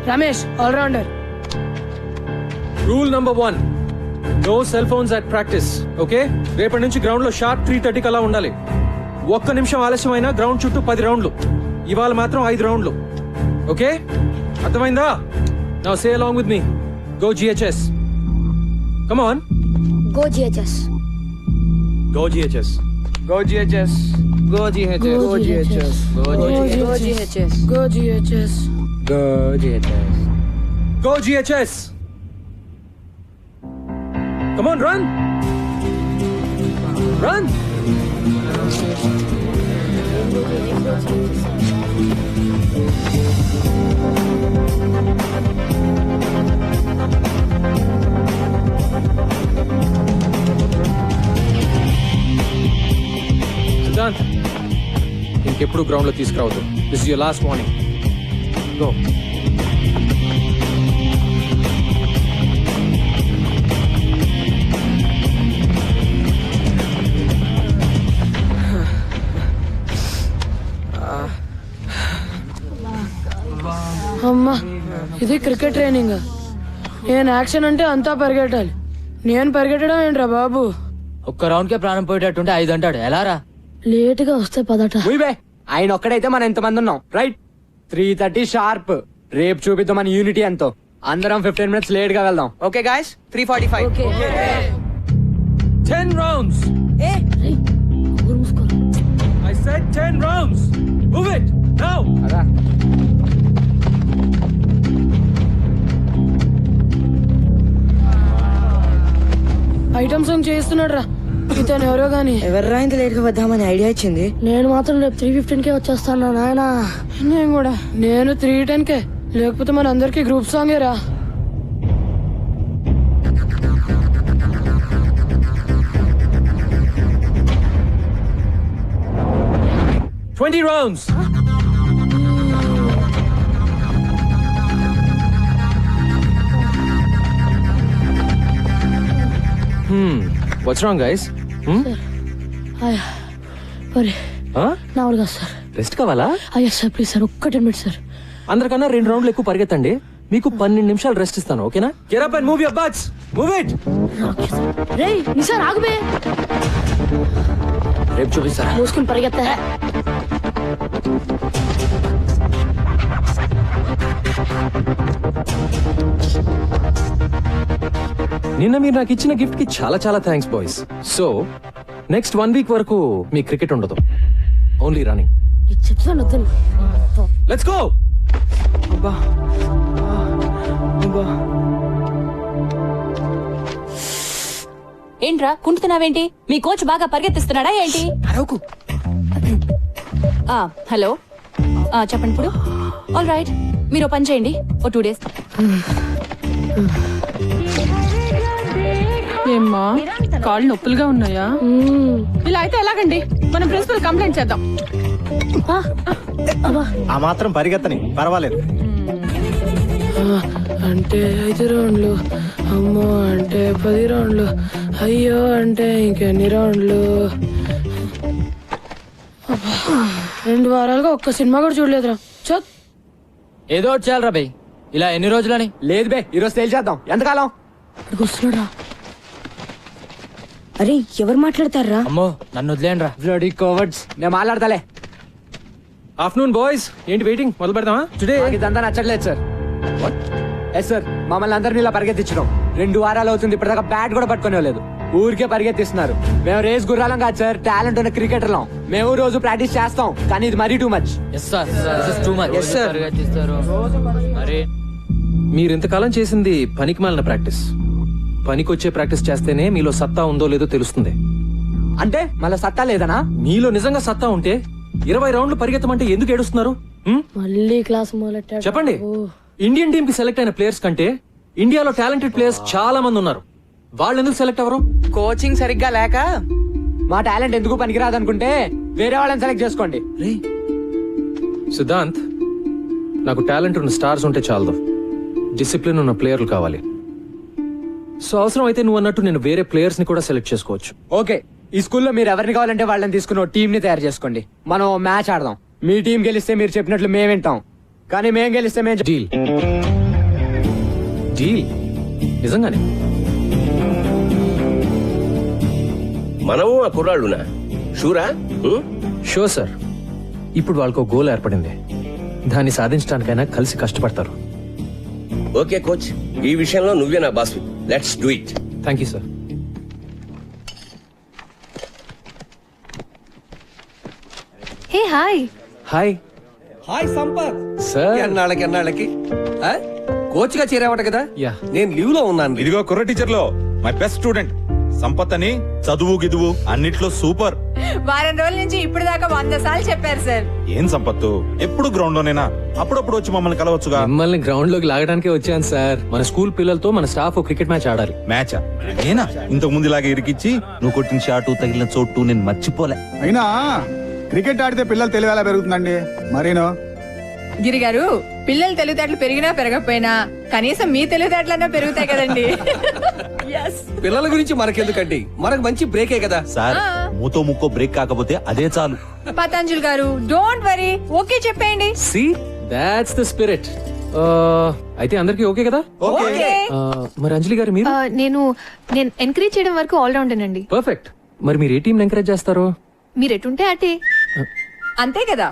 Ramesh allrounder. Rule number 1, no cell phones at practice. Okay, రేపటి నుంచి ground లో sharp 3:30 అలా ఉండాలి. ఒక్క నిమిషం ఆలస్యమైనా ground చుట్టూ 10 రౌండ్లు. ఇవాళ మాత్రం 5 రౌండ్లు. ఓకే, అర్థమైందా? Now say along with me. Go GHS. Come on. Go GHS. Go GHS. Go GHS. Go GHS. Go GHS. Go GHS. Go GHS. Go GHS. Come on, run. Run. Siddhant, ఇంకెప్పుడు ground లో తీసుకురావద్దు. This is your last warning. Go. అమ్మా, ఇది cricket training. నేను action అంటే అంతా పరిగెట్టాలి. నేను పరిగెట్టడం ఏంట్రా బాబు? ఒక్క రౌండ్ కే ప్రాణం పోయేటట్టుంటే 5 అంటాడు. ఎలా రా? లేటుగా వస్తే పదట. ఆయన ఒక్కడైతే మనం ఎంతమంది ఉన్నాం? Right, 3:30 sharp. రేపు చూపిద్దాం మన యూనిటీ ఎంతో. అందరం 15 minutes లేట్ గా వెళ్దాం. Okay guys, 3:45. 10 rounds. I said 10 rounds. Move it now. Item song చేస్తున్నాడు రా ఇతను. ఎవరో గాని ఎవర్రా ఇంత లేట్ గా వద్దామని ఐడియా ఇచ్చింది? నేను మాత్రం రేపు 3:15కే వచ్చేస్తాను నాయనా. నేను కూడా. నేను 3:10కే. లేకపోతే మన అందరికి గ్రూప్ సాంగే రా. Twenty rounds. What's wrong, guys? నా వల్ల కాదు సార్. రెస్ట్ కావాలా? అయ్యా సార్, ప్లీజ్ సార్, ఒక్క 10 minutes సార్. అందరికన్నా 2 రౌండ్లు ఎక్కువ పరిగెత్తండి. మీకు 12 నిమిషాలు రెస్ట్ ఇస్తాను. ఓకేనా? Get up and move your butts. Move it. రేయ్ నిసార్ ఆగుబే. రేపు చూపిస్తారా? మూసుకుని పరిగెత్తా. నిన్న మీరు నాకు ఇచ్చిన గిఫ్ట్ కి చాలా చాలా thanks boys. So next 1 week వరకు మీ క్రికెట్ ఉండదు. Only running. చెప్తాను వద్దని. Let's go. అబ్బా అబ్బా. ఏంట్రా కుంటున్నావేంటి? మీ కోచ్ బాగా పరిగెత్తిస్తున్నాడా ఏంటి? హలో, చెప్పండి ఇప్పుడు. ఆల్ రైట్, మీరు పని చేయండి. ఓ 2 days. ఏమ్మా కాళ్ళు నొప్పులుగా ఉన్నాయా? ఇలా అయితే ఎలాగండి? మనం ప్రిన్సిపల్ కంప్లైంట్ చేద్దాం. ఆ మాత్రం పరిగెత్తని పర్వాలేదు. అంటే 5 రౌండ్లు, అమ్మో అంటే 10 రౌండ్లు, అయ్యో అంటే ఇంకెన్ని రౌండ్లు. 2 వారాలుగా ఒక్క సినిమా కూడా చూడలేదురా. చత్ ఏదో ఒకటి చేయాలరా బై. ఇలా ఎన్ని రోజులని? లేదు బే, ఈరోజు తేల్చేద్దాం. ఎంతకాలం? వస్తున్నాడా? అరే ఎవరు మాట్లాడతారా? అమ్మో నన్ను వదిలేండి రా. Bloody cowards. నేను మాట్లాడతాలే. ఆఫ్టర్నూన్ బాయ్స్, ఏంటి వెయిటింగ్? మొదలు పెడదామా? టుడే ఇదంతా నచ్చట్లేదు సార్. ఎస్ సార్, మమ్మల్ని అందరినీ ఇలా పరిగెత్తించడం 2 వారాలు అవుతుంది. ఇప్పటిదాకా బ్యాట్ కూడా పట్టుకునే లేదు. ఊరికే పరిగెత్తిస్తున్నారు. మేము రేస్ గుర్రాలం కాదు సార్, టాలెంట్ ఉన్న క్రికెటర్లం. మేము రోజు ప్రాక్టీస్ చేస్తాం, కానీ ఇది మరీ too much. Yes sir, too much. Yes sir, మరి మీరు ఇంతకాలం చేసింది పనికి మాలిన ప్రాక్టీస్. పనికొచ్చే ప్రాక్టీస్ చేస్తేనే మీలో సత్తా ఉందో లేదో తెలుస్తుంది. అంటే మళ్ళీ సత్తా లేదనా? మీలో నిజంగా సత్తా ఉంటే 20 రౌండ్లు పరిగెత్తమంటే ఎందుకు ఏడుస్తున్నారు? మళ్ళీ క్లాస్ మొదలెట్టాడు. చెప్పండి. ఇండియన్ టీమ్ కి సెలెక్ట్ అయిన ప్లేయర్స్ కంటే ఇండియాలో టాలెంటెడ్ ప్లేయర్స్ చాలా మంది ఉన్నారు. వాళ్ళు ఎందుకు సెలెక్ట్ అవ్వరు? కోచింగ్ సరిగ్గా లేక. మా టాలెంట్ ఎందుకు పనికిరాదు అనుకుంటే వేరే వాళ్ళని సెలెక్ట్ చేసుకోండి. సిద్ధాంత్, నాకు టాలెంట్ ఉన్న స్టార్స్ ఉంటే చాలదు, డిసిప్లిన్ ఉన్న ప్లేయర్లు కావాలి. సో అవసరం అయితే నువ్వు అన్నట్టు నేను వేరే ప్లేయర్స్ ని కూడా సెలెక్ట్ చేసుకోవచ్చు. ఓకే, ఈ స్కూల్లో మీరు ఎవరిని కావాలంటే వాళ్ళని తీసుకుని టీం ని తయారు చేసుకోండి. మనం మ్యాచ్ ఆడదాం. మీ టీం గెలిస్తే మీరు చెప్పినట్లు మేము వింటాం, కానీ మేము గెలిస్తే మేము డీల్. డీల్ నిజంగానే. మనము ఆ కుర్రాళ్ళునా? షూరా? Show sir. ఇప్పుడు వాళ్ళకు గోల్ ఏర్పడింది. దాన్ని సాధించడానికైనా కలిసి కష్టపడతారు. ఓకే కోచ్, ఈ విషయంలో నువ్వే నా boss. Let's do it. Thank you sir. Hey hi. Hi. Hi Sampath. Sir, ఎన్నాళ్ళకి కోచ్ గా చేరావట కదా? యా. నేను లీవ్ లో ఉన్నాను. ఇదిగో కుర్ర టీచర్ లో మై బెస్ట్ స్టూడెంట్ సంపత్ అని. చదువు గిదువు అన్నిట్లో సూపర్. వారం రోజుల నుంచి ఇప్పుడు దాకా 100 సార్లు చెప్పారు సార్. ఏం సంపత్తు, ఎప్పుడు గ్రౌండ్ లోనేనా? అప్పుడప్పుడు వచ్చి మమ్మల్ని కలవచ్చుగా. మిమ్మల్ని గ్రౌండ్ లోకి లాగడానికే వచ్చాను సార్. మన స్కూల్ పిల్లలతో మన స్టాఫ్ క్రికెట్ మ్యాచ్ ఆడాలి. మ్యాచా? నేనా? ఇంతకు ముందు ఇలాగే ఇరికిచ్చి నువ్వు కొట్టిన షాటు తగిలిన చోటు నేను మర్చిపోలే. అయినా క్రికెట్ ఆడితే పిల్లలు తెలివి ఎలా పెరుగుతుందండి? మరేనో గిరి గారు, పిల్లలు తెలివితేటలు పెరిగినా పెరగకపోయినా కనీసం మీ తెలివితేటలన్నా పెరుగుతాయి కదండి. పిల్లల గురించి మనకెందుకండి, మనకు మంచి బ్రేకే కదా సార్. మూతో ముక్కో బ్రేక్ కాకపోతే అదే చాలు. పతంజలి గారు, డోంట్ వరీ, ఓకే చెప్పేయండి. See that's the spirit. అయితే అందరికి ఓకే కదా? మరి అంజలి గారు మీరు? నేను ఎంకరేజ్ చేయడం వరకు ఆల్ రౌండేనండి. పర్ఫెక్ట్. మరి మీరు ఏ టీం ఎంకరేజ్ చేస్తారు? మీరు ఎటుంటే అటే. అంతే కదా.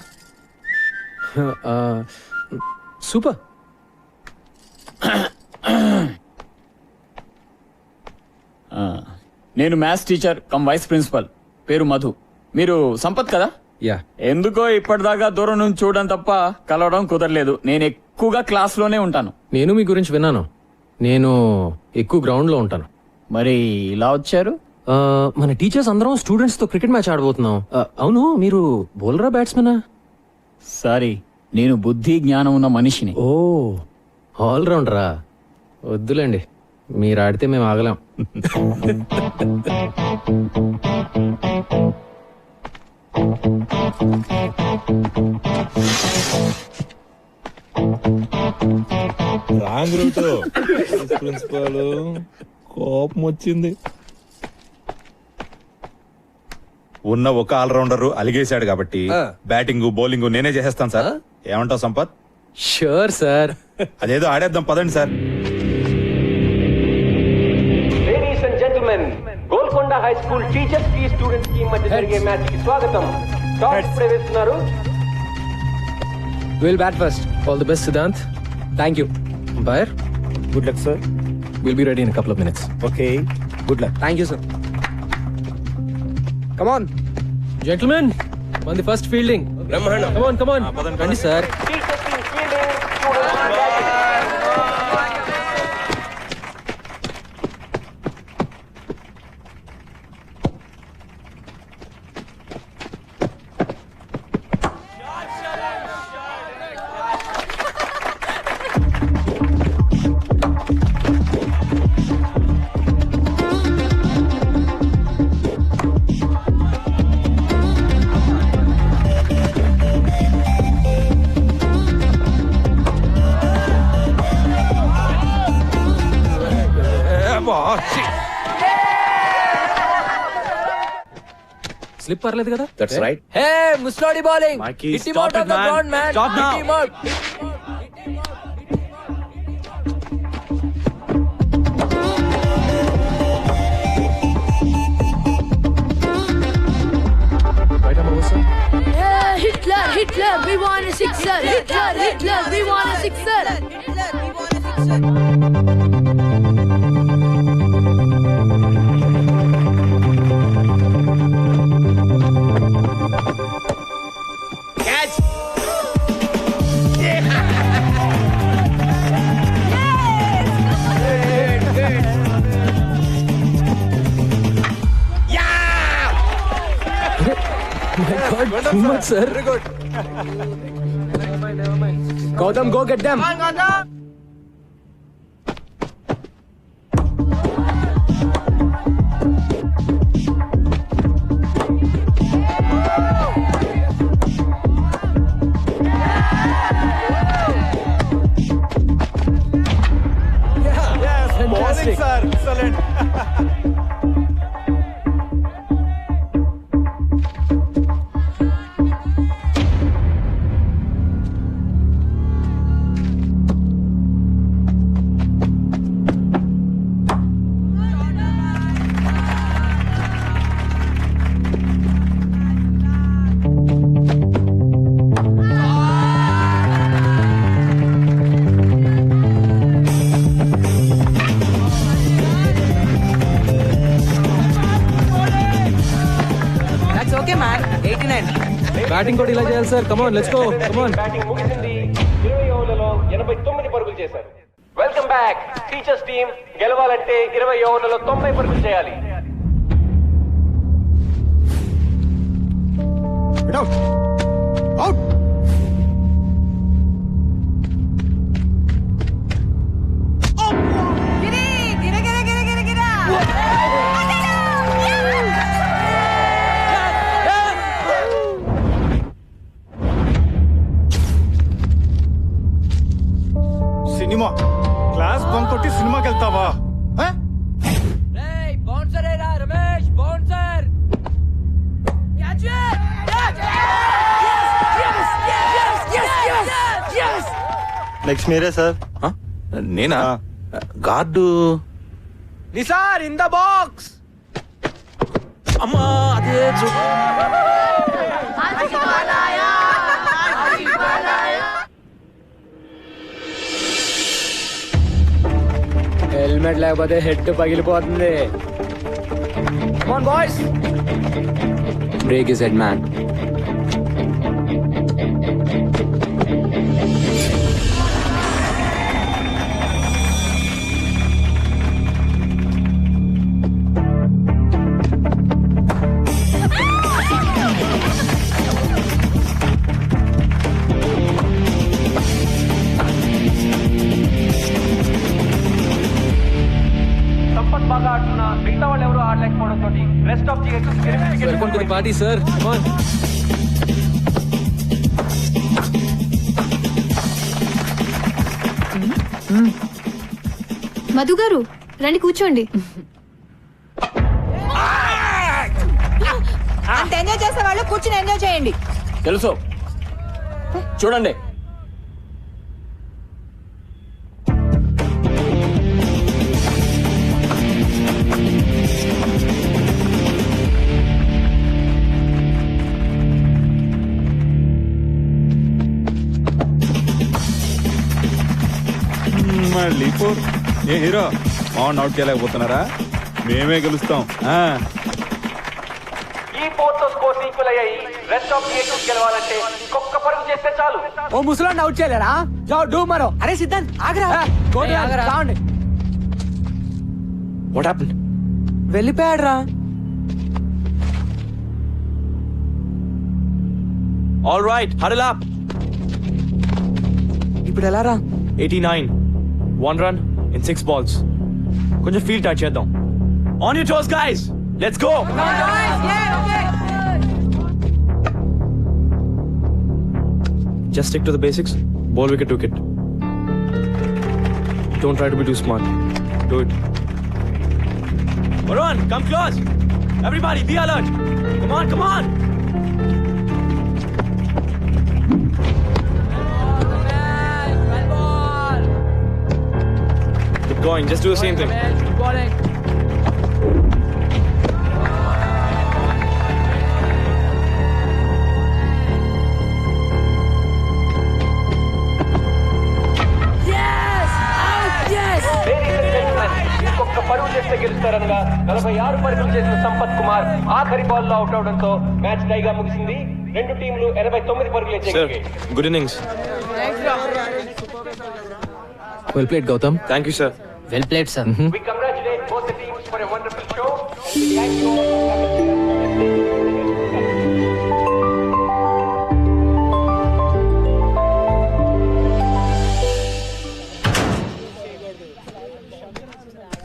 సూపర్. నేను maths teacher cum vice principal, పేరు మధు. మీరు సంపత్ కదా? యా. ఎందుకో ఇప్పటిదాకా దూరం నుంచి చూడడం తప్ప కలవడం కుదరలేదు. నేను ఎక్కువగా క్లాస్ లోనే ఉంటాను. నేను మీ గురించి విన్నాను. నేను ఎక్కువ గ్రౌండ్ లో ఉంటాను. మరి ఇలా వచ్చారు? మన టీచర్స్ అందరం స్టూడెంట్స్ తో క్రికెట్ మ్యాచ్ ఆడబోతున్నాం. అవును, మీరు బౌలరా బ్యాట్స్మెనా? సారీ, నేను బుద్ధి జ్ఞానం ఉన్న మనిషిని. ఓ, ఆల్ రౌండరా? వద్దులేండి, మీరు ఆడితే మేము ఆగలేం. Wrong route. ప్రిన్సిపల్ కోపం వచ్చింది. ఉన్న ఒక ఆల్రౌండర్ అలిగేశాడు కాబట్టి బ్యాటింగ్ బౌలింగ్ నేనే చేసేస్తాను సార్. ఏమంటావు సంపత్? Sure sir. అదేదో ఆడేద్దాం పదండి sir. Ladies and gentlemen, Golconda high school teachers కి స్టూడెంట్స్ కి మధ్య జరిగే మ్యాచ్ కి స్వాగతం. టాస్ ప్రవేశిస్తున్నారు. Will bat first. All the best Siddhant. Thank you. బైర్, good luck sir. Will be ready in couple of minutes. Okay, good luck. Thank you sir. Come on gentlemen, on the first fielding. బ్రహ్మాండం. Come on. రండి sir. Teachers team fielding, students batting. Slip పర్లేదు కదా? That's right. హే ముస్లోడి bowling. Mikey, Hit him stop out it, of the man. ground, man. Stop Hit now. him out. Right arm over, sir. Yeah, Hitler, Hitler, we want a sixer. Hitler, Hitler, we want a sixer. Catch. My God, too much, sir. Very good. Gautam, go get them. Bowling, sir. Excellent. That's okay, man. 89. Batting కూడా ఇలా చేయాలి sir. Come on let's go. Come on. Batting ముగిసింది. 20 ఓవర్లలో 89 పరుగులు చేశారు. Welcome back. Teachers team గెలవాలంటే 20 ఓవర్లలో 90 పరుగులు చేయాలి. అవుట్. సినిమా క్లాస్ బంక్ కొట్టి సినిమాకి వెళ్తావా? Hey, bouncer era Ramesh, bouncer. Catch it! Yes! Next మీరే సార్. నేనా? Guard Nisar in the box. అమ్మా అదే హెల్మెట్ లేకపోతే హెడ్ పగిలిపోతుంది. Come on, boys. Break his head, man. Sampath బాగా ఆడుతున్నా మిగతా వాళ్ళు ఎవరు ఆడలేకపోవడంతో rest of welcome to the party sir. Come on. Madhu గారు రండి కూర్చోండి. అంత ఎంజాయ్ చేసే వాళ్ళు కూర్చుని ఎంజాయ్ చేయండి. తెలుసు చూడండి. మళ్ళీ ఫోర్. ఏ హీరో ఆన్ అవుట్ చేయలేకపోతున్నారా? మేమే గెలుస్తాం. ఈ 4తో స్కోర్స్ ఈక్వల్ అయ్యాయి. రెస్ట్ ఆఫ్ టీమ్స్ గెలవాలంటే ఇంకొక పరుగు చేస్తే చాలు. ఓ ముసలాన్ని అవుట్ చేయలేరా? జావ్ డూ మరో. అరే సిద్ధాంత్ ఆగరా. చావండి. What happened? వెళ్ళిపోయాడు రా. All right, huddle up. ఇప్పుడు ఎలా రా? 89 1 run in 6 balls. కొంచెం ఫీల్డ్ టచ్ చేద్దాం. On your toes guys, let's go. Just stick to the basics. Ball wicket to wicket. Don't try to be too smart. Do it. Varun, come close. Everybody, be alert. Come on, come on. Keep going. Just do the same thing. ఇంకొక పరుగు చేస్తే గెలుస్తారనగా 46 పరుగులు చేసిన సంపత్ కుమార్ ఆఖరి ball లో out అవడంతో match టైగా ముగిసింది. రెండు టీంలు 89 పరుగులు Sir, చేశాయి. good innings. Well played Gautam. Thank you, sir. Well played sir. We congratulate both the teams for a wonderful show. Thank you.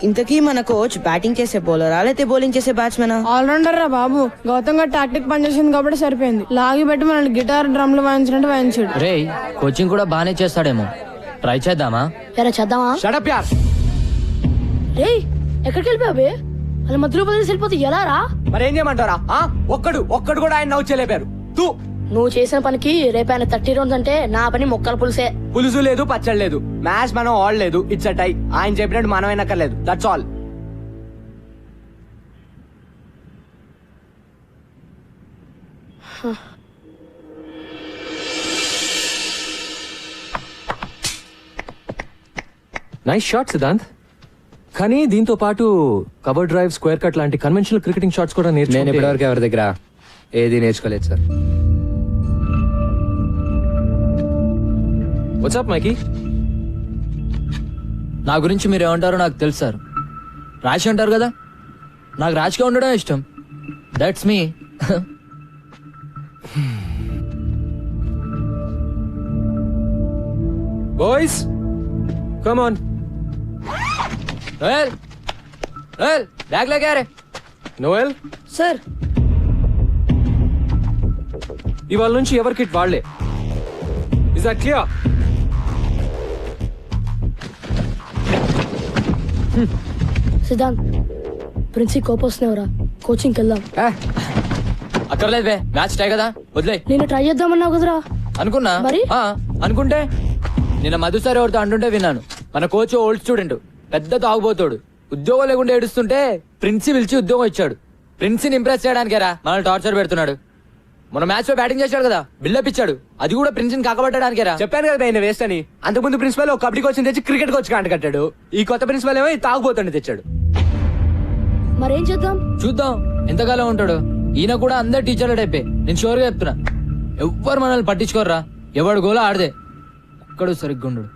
ఇంతకీ మన కోచ్ బ్యాటింగ్ చేసే బౌలరా లేకపోతే బౌలింగ్ చేసే బ్యాట్స్మెనా? ఆల్రౌండర్ రా బాబు. గౌతమ్ గారు టాక్టిక్ పనిచేసింది కాబట్టి సరిపోయింది. లాగి పెట్టి మనల్ని గిటార్ డ్రమ్లు వాయించినట్టు వాయించాడు. రే కోచింగ్ కూడా బానే చేస్తాడేమో. ట్రై చేద్దామా? చేద్దామా? షట్ అప్ యార్. రే ఎక్కడికి వెళ్ళిపోయావే? వాళ్ళ మధ్యలో బదిలేసి వెళ్ళిపోతే ఎలా రా? మరి ఏం చేయమంటారా? ఒక్కడు కూడా ఆయన నవ్వు చేయలేపారు. నువ్వు చేసిన పనికి రేపు ఆయన 30 రౌండ్స్ అంటే నా పని మొక్కల పులిసే. పులుసు లేదు, పచ్చడి లేదు, మ్యాచ్ మనం ఆడలేదు. It's a tie. ఆయన చెప్పినట్టు మనం అయినక్కర్లేదు. That's all. Nice shot Siddhant. కానీ దీంతో పాటు కవర్ డ్రైవ్, స్క్వేర్ కట్ లాంటి కన్వెన్షనల్ క్రికెటింగ్ షాట్స్ కూడా నేను ఇప్పటివరకు ఎవరి దగ్గర ఏది నేర్చుకోలేదు సార్. వాట్సాప్ మైకీ? నా గురించి మీరు ఏమంటారో నాకు తెలుసు సార్. రాశి అంటారు కదా, నాకు రాశిగా ఉండడం ఇష్టం. That's me. Boys come on. Bag లేకారే. నోయల్ సార్ ఇవాళ నుంచి ఎవరి కిట్ వాళ్లే. Is that clear? సిద్ధాంత్ ప్రిన్సి కోపొస్తున్నావురా, కోచింగ్కి వెళ్దాం. అక్కర్లేదు బే, మ్యాచ్ టై కదా, వదిలే. నేను ట్రై చేద్దామన్నావు కదరా. అనుకున్నా మరి? అనుకుంటే నిన్న మధు సార్ ఎవరితో అంటుంటే విన్నాను. మన కోచ్ ఓల్డ్ స్టూడెంట్, పెద్ద తాగుబోతాడు. ఉద్యోగం లేకుండా ఏడుస్తుంటే ప్రిన్సి పిలిచి ఉద్యోగం ఇచ్చాడు. ప్రిన్సిని ఇంప్రెస్ చేయడానికేరా మనల్ని టార్చర్ పెడుతున్నాడు. మన మ్యాచ్ లో బ్యాటింగ్ చేశాడు కదా, బిల్డప్ ఇచ్చాడు. అది కూడా ప్రిన్సిని కాకబట్టడానికేరా. చెప్పాను కదా ఆయన వేస్ట్ అని. అంతకుముందు ప్రిన్సిపల్ ఒక కబడ్డీ కోచ్ తెచ్చి క్రికెట్ కోచ్ కాంట కట్టాడు. ఈ కొత్త ప్రిన్సిపల్ ఏమో తాగుబోతుండే తెచ్చాడు. మరేం చేద్దాం? చూద్దాం ఎంతకాలం ఉంటాడు. ఈయన కూడా అందరు టీచర్ల టైపే. నేను షూర్ గా చెప్తున్నా, ఎవ్వరు మనల్ని పట్టించుకోర్రా. ఎవడు గోలా ఆడదే, ఒక్కడు సరిగ్గా ఉండడు.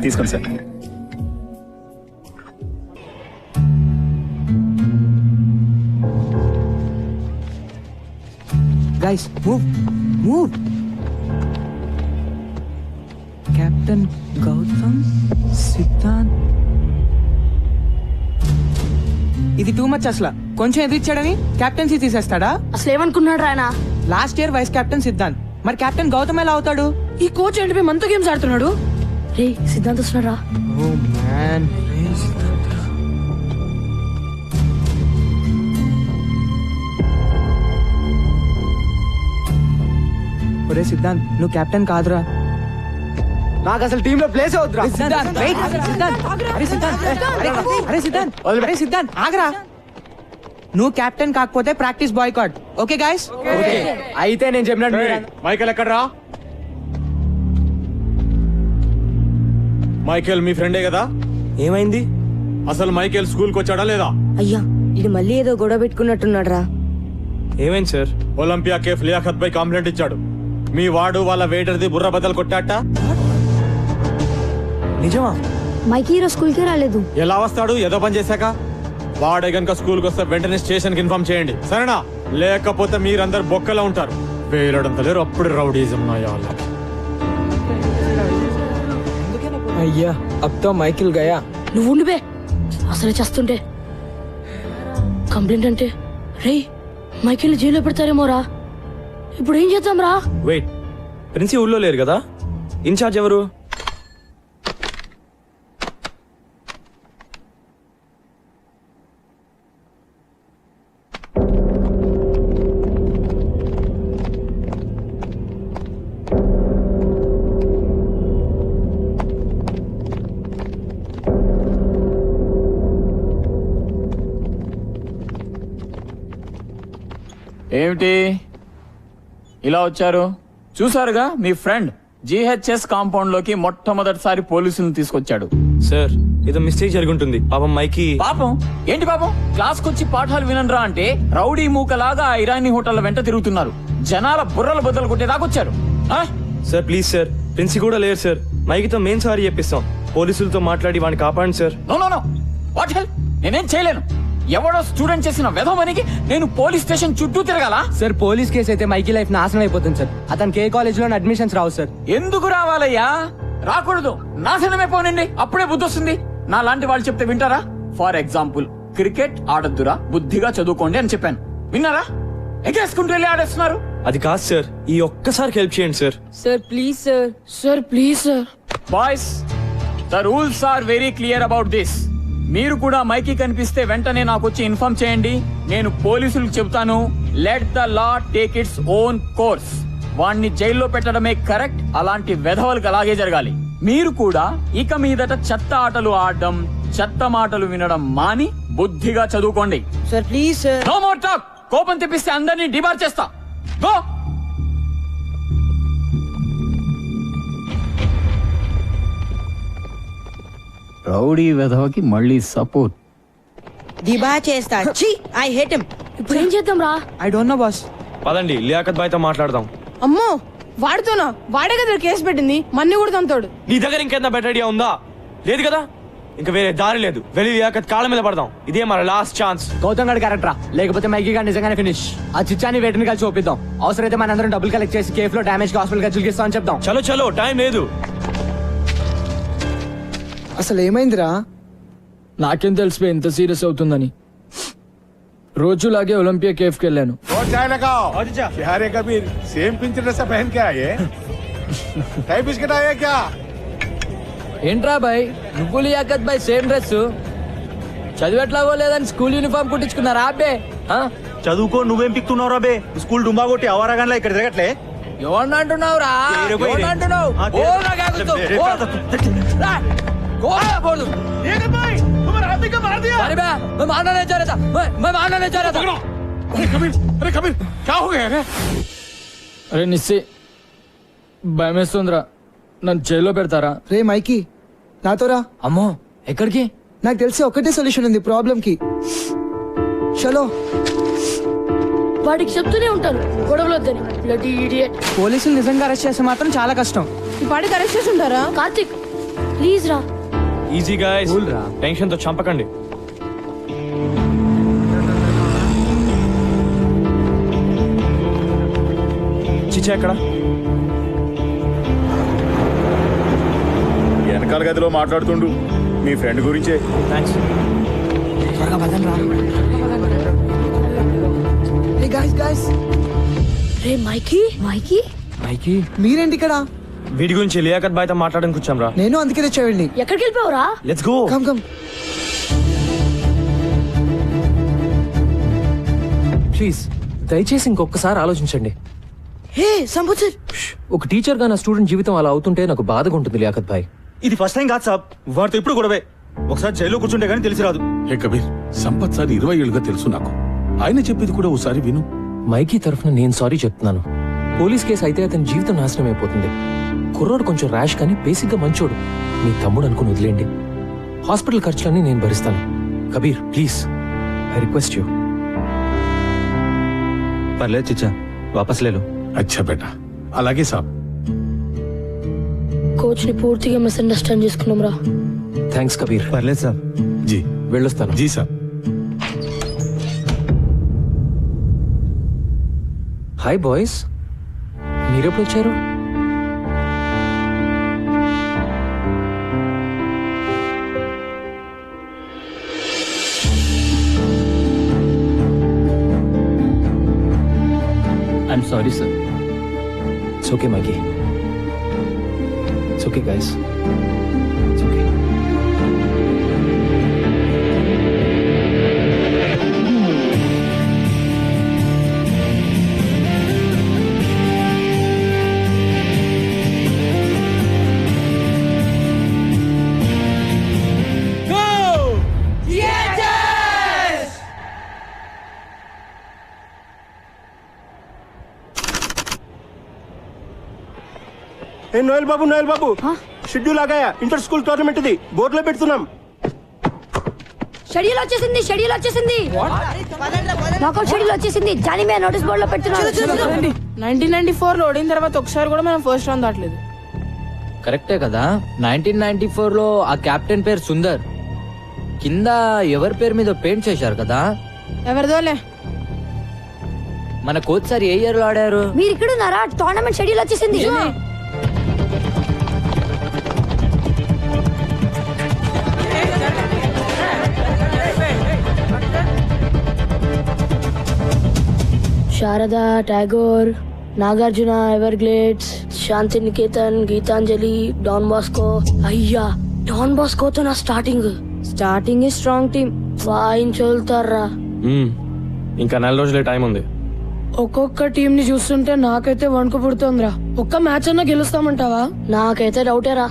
తీసుకోండి sir. Guys move move. Captain Gautam, Siddhant. ఇది టూ మచ్ అసలు. కొంచెం ఎదిరిచ్చాడని కెప్టెన్సీ తీసేస్తాడా? అసలు ఏమనుకున్నాడు ఆయన? Last year vice captain Siddhant, మరి కెప్టెన్ గౌతమ్ ఎలా అవుతాడు? ఈ కోచ్ ఏంటి మనతో గేమ్స్ ఆడుతున్నాడు? రే సిద్ధాంత్ వస్తున్నాడా? Oh man. ఒరే సిద్ధాంత్, నువ్వు కెప్టెన్ కాదురా. నాకు అసలు టీమ్ లో ప్లేస్ అవుతురా. అరే సిద్ధాంత్ ఆగరా. నువ్వు కెప్టెన్ కాకపోతే ప్రాక్టీస్ బాయ్కాట్. Okay guys? అయితే నేను చెప్పినట్టు మైకేల్ ఎక్కడ్రా? మైకేల్ మీ ఫ్రెండే కదా? ఏమైంది? అసలు మైకేల్ స్కూల్ కి వచ్చాడా లేదా? అయ్యా ఇది మళ్ళీ ఏదో గొడవ పెట్టుకున్నట్టున్నాడు రా. ఏమైంది సార్? ఒలింపియా కేఫ్ లియాఖత్ పై కంప్లైంట్ ఇచ్చాడు. మీ వాడు వాళ్ళ వెయిటర్ది బుర్ర బద్దలు కొట్టాట. నిజమా? మైకి ఈరోజు స్కూల్కి రాలేదు. ఎలా వస్తాడు? ఏదో పని చేశాక. వాడే గనుక స్కూల్ కి వస్తే వెంటనే స్టేషన్ కి ఇన్ఫార్మ్ చేయండి, సరేనా? లేకపోతే మీరందరు బొక్కలో ఉంటారు. వేలడంత లేరు, అప్పుడు రౌడీజం నాయాల. అయ్యా అబ్తో మైకిల్ గయా. నువ్వు ఉండిపే, అసలే చేస్తుంటే కంప్లైంట్ అంటే. రే మైకిల్ జైల్లో పెడతారేమో రా. ఇప్పుడు ఏం చేద్దాం రా? వెయిట్, ప్రిన్సి ఊళ్ళో లేరు కదా, ఇన్ఛార్జ్ ఎవరు? ఏమిటి ఇలా వచ్చారు? చూసారుగా మీ ఫ్రెండ్ జిహెచ్ఎస్ కాంపౌండ్ లోకి మొట్టమొదటిసారి పోలీసులను తీసుకొచ్చాడు. సార్ ఏదో మిస్టేక్ జరుగుంటుంది. పాపం మైకి. పాపం ఏంటి పాపం? క్లాస్ కొచ్చి పాఠాలు వినరా అంటే రౌడీ మూకలాగా ఐరానీ హోటల్ వెంట తిరుగుతున్నారు. జనాల బుర్రలు బద్దలు కొట్టే దాకొచ్చారు. సార్ ప్లీజ్ సార్, ప్రిన్సి కూడా లేరు సార్. మైకితో మెయిన్ సారీ చెప్పిస్తాం. పోలీసులతో మాట్లాడి వాడిని కాపాడండి sir. No no no, what hell? నేనేం చేయలేను. ఎవడో స్టూడెంట్ చేసిన వెధవనికి నేను పోలీస్ స్టేషన్ చుట్టూ తిరగాల? సార్ పోలీస్ కేసు అయితే మైకి లైఫ్ నాశనం అయిపోతుంది సార్. అతనికి ఏ కాలేజ్ లో అడ్మిషన్స్ రావు సార్. ఎందుకు రావాలయ్యా? రాకూడదు, నాశనమే పోనండి, అప్పుడే బుద్ధి వస్తుంది. నా లాంటి వాళ్ళు చెప్తే వింటారా? ఫర్ ఎగ్జాంపుల్, క్రికెట్ ఆడద్దురా, బుద్ధిగా చదువుకోండి అని చెప్పాను. విన్నారా? ఎగేసుకుంటూ వెళ్ళి ఆడేస్తున్నారు. అది కాదు సార్, ఈ ఒక్కసారి హెల్ప్ చేయండి sir. Sir please sir. Sir please sir. Boys, the rules are very clear about this. మీరు కూడా మైకి కనిపిస్తే వెంటనే నాకు వచ్చి ఇన్ఫార్మ్ చేయండి. నేను పోలీసులకు చెబుతాను. Let the law take its own course. వాణ్ణి జైల్లో పెట్టడమే కరెక్ట్. అలాంటి వెధవలకు అలాగే జరగాలి. మీరు కూడా ఇక మీదట చెత్త ఆటలు ఆడడం, చెత్త మాటలు వినడం మాని బుద్ధిగా చదువుకోండి. Sir please sir. No more talk. కోపం తెప్పిస్తే అందరినీ డిబార్ చేస్తా. గో. రౌడీ వెధవకి మళ్ళీ సపోర్ట్. దిబా చేస్తా. ఛీ, ఐ హేట్ హిమ్. ఇప్పుడు ఏం చేద్దాం రా? I don't know boss. పదండి లియాకత్ బాయ్తో మాట్లాడదాం. అమ్మో, వాడితోనా? వాడే కదా కేసు పెట్టింది, మన్ని కూడా తంతాడు. నీ దగ్గర ఇంకేంత బెటర్ ఐడియా ఉందా? లేదు కదా, ఇంకా వేరే దారి లేదు. వెళ్ళి లియాకత్ కాళ్ళ మీద పడదాం. ఇదే మన లాస్ట్ ఛాన్స్. గౌతమ్ గడ్ క్యారెక్టరా, లేకపోతే మైకి గారు నిజంగానే ఫినిష్. ఆ చిచ్చాని వేటిని కలిసి చూపిద్దాం. అవసరమైతే మనందరం డబ్బులు కలెక్ట్ చేసి కేఫ్ లో డామేజ్ హాస్పిటల్ ఖర్చులు ఇస్తామని చెప్దాం. చలో చలో, టైం లేదు. అసలు ఏమైందిరా? నాకేం తెలిసిపోయి ఎంత సీరియస్ అవుతుందని. రోజులాగే ఒలింపియా కేఫ్ కి వెళ్ళాను. ఏంట్రా బాయ్, నువ్వు లియాకత్ బాయ్ సేమ్ డ్రెస్? చదివేట్లాగో లేదని స్కూల్ యూనిఫామ్ కుట్టించుకున్నారా అబ్బే? చదువుకో, నువ్వేం పిక్తున్నావు రాబే? స్కూల్ డుంబా కొట్టి అవరాగానే ఇక్కడ తిరగట్లే. ఎవరిని అంటున్నావురా? ఎవరిని అంటున్నావు? అరే నిస్సి, భయమేస్తుందిరా. నన్ను జైల్లో పెడతారా? రే మైకి, నాతోరా. అమ్మో, ఎక్కడికి? నాకు తెలిసి ఒకటే సొల్యూషన్ ఉంది ప్రాబ్లం కి. చలో. వాడికి చెప్తూనే ఉంటాను గొడవలు వద్దని. Bloody idiot. పోలీసులు నిజంగా అరెస్ట్ చేస్తే మాత్రం చాలా కష్టం. ఈ పాడికి అరెస్ట్ చేసి ఉంటారా? కార్తిక్ ప్లీజ్ రా. ఈజీ గాయ్స్, టెన్షన్ తో చంపకండి. చిచ్చా ఎక్కడ? వెనకాల గదిలో మాట్లాడుతుండు మీ ఫ్రెండ్ గురించే. థ్యాంక్స్. రే మైకి. మైకి మైకి మీరేంటి ఇక్కడ? వీడి గురించి లియాకత్ బాయ్తో మాట్లాడడానికి వచ్చాం రా. నేను అందుకే తెచ్చేవాడిని. ఎక్కడికి వెళ్ళిపోవరా? Let's go. Come come. Please దయచేసి ఇంకొకసారి ఆలోచించండి. హే సంబుచర్, ఒక టీచర్ గా నా స్టూడెంట్ జీవితం అలా అవుతుంటే నాకు బాధగా ఉంటుంది లియాకత్ భాయ్. ఇది ఫస్ట్ టైం కాదు సాబ్, వాడితో ఇప్పుడు గొడవే. ఒకసారి జైల్లో కూర్చుంటే గానీ తెలిసి రాదు. హే కబీర్, సంపత్ సార్ 20 ఏళ్ళుగా తెలుసు నాకు. ఆయన చెప్పేది కూడా ఒకసారి విను. మైకి తరఫున నేను సారీ చెప్తున్నాను. పోలీస్ కేసు అయితే అతని జీవితం నాశనం అయిపోతుంది. కుర్రోడు కొంచెం ర్యాష్ కానీ బేసిక్ గా మంచోడు. మీ తమ్ముడు అనుకుని వదిలేండి. హాస్పిటల్ ఖర్చులన్నీ నేను భరిస్తాను. Kabir please, I request you. పర్లేదు చిచ్చా, వాపస్ లేలో. అచ్చా బేటా, అలాగే సాబ్. కోచ్ ని పూర్తిగా మిస్అండర్స్టాండ్ చేసుకున్నాం రా. థ్యాంక్స్ కబీర్. పర్లేదు సాబ్. జీ వెళ్ళొస్తాను. జీ సాబ్. హాయ్ బాయ్స్, మీరెప్పుడు వచ్చారు? I'm sorry sir. It's okay Mikey. Okay guys. ఏ నోయల్ బాబు షెడ్యూల్ ఆగాయా? ఇంటర్ స్కూల్ టోర్నమెంట్ ఇది బోర్డులో పెడుతున్నాం. షెడ్యూల్ వచ్చేసింది నాకౌట్ షెడ్యూల్ వచ్చేసింది. జానీ మే నోటీస్ బోర్డులో పెడుతున్నాడు. 1994 లో ఓడిన తర్వాత ఒకసారి కూడా మనం ఫస్ట్ రౌండ్ దాటలేదు. కరెక్టే కదా. 1994 లో ఆ కెప్టెన్ పేరు సుందర్. కింద ఎవరి పేరు మీద పెయింట్ చేశారు కదా. ఎవరిదోలే. మన కోచ్ సార్ ఏ ఇయర్ లో ఆడారు? మీరు ఇక్కడ ఉన్నారా? టోర్నమెంట్ షెడ్యూల్ వచ్చేసింది. శారదా, టాగోర్, నాగార్జున, ఎవర్గ్లేడ్స్, శాంతి నికేతన్, గీతాంజలి, డాన్ బాస్కో. అయ్యా, డాన్ బాస్కోతో నా స్టార్టింగ్ స్ట్రాంగ్ టీమ్ వాయించోలుతారా. ఇంకా 4 రోజులే టైం ఉంది. ఒక్కొక్క టీం ని చూస్తుంటే నాకైతే వణుకు పుడుతోందిరా. ఒక్క మ్యాచ్ అన్నా గెలుస్తామంటావా? నాకైతే డౌటేరా.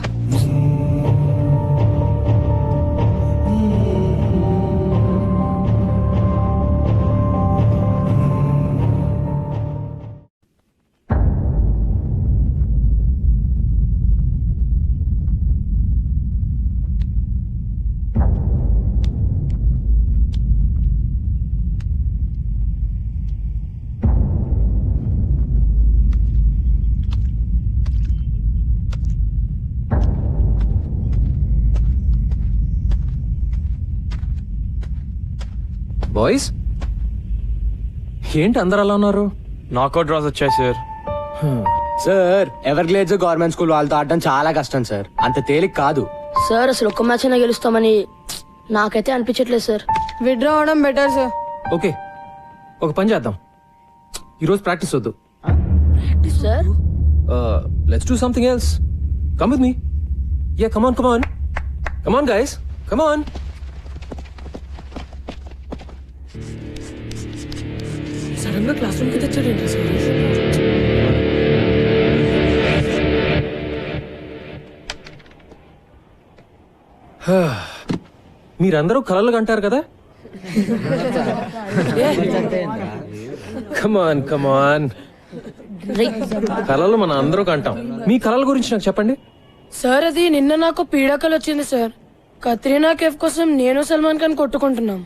బాయ్స్, ఏంటి అందరు అలా ఉన్నారు? నాకౌట్ డ్రాస్ వచ్చాయి sir. Sir, Everglades government school వాళ్ళతో ఆడడం చాలా కష్టం సార్. అంత తేలిక కాదు సార్. అసలు ఒక్క మ్యాచ్ అయినా గెలుస్తామని నాకైతే అనిపించట్లేదు సార్. విత్డ్రా అవడం బెటర్ సార్. ఓకే, ఒక పని చేద్దాం. ఈరోజు ప్రాక్టీస్ వద్దు. Sir, let's do something else. Come with me. Yeah, come on guys, come on. Sudden గా క్లాస్ రూమ్ కి తెచ్చాడు సార్. మీరందరూ కలలు కంటారు కదా. కమాన్ కలలు మన అందరూ కంటాం. మీ కలల గురించి నాకు చెప్పండి. సార్, అది నిన్న నాకు పీడకలు వచ్చింది సార్. కత్రీనా కేఫ్ కోసం నేను సల్మాన్ ఖాన్ కొట్టుకుంటున్నాం.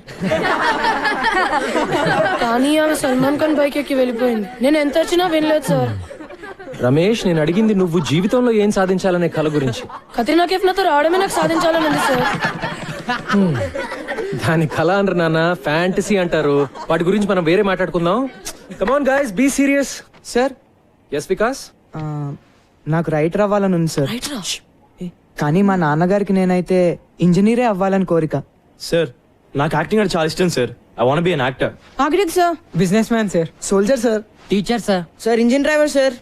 కానీ ఆమె సల్మాన్ ఖాన్ బైక్ ఎక్కి వెళ్ళిపోయింది. నేను ఎంత వచ్చినా వినలేదు సార్. రమేష్, నేను అడిగింది నువ్వు జీవితంలో ఏం సాధించాలనే కల గురించి. కత్రీనా కేఫ్ నాతో రావడమే నాకు సాధించాలని ఉంది సార్. దాని కళ అంటారు నాన్న, ఫ్యాంటసీ అంటారు. వాటి గురించి మనం వేరే మాట్లాడుకుందాం. Come on guys, be serious. Sir. Yes Vikas. నాకు రైటర్ అవ్వాలని ఉంది సార్. కానీ మా నాన్నగారికి నేనైతే ఇంజనీరే అవ్వాలని కోరిక. సార్, నాకు యాక్టింగ్ అంటే చాలా ఇష్టం sir. I want be an actor. Architect sir. Business man sir. Soldier sir. Teacher sir. Sir, engine driver sir.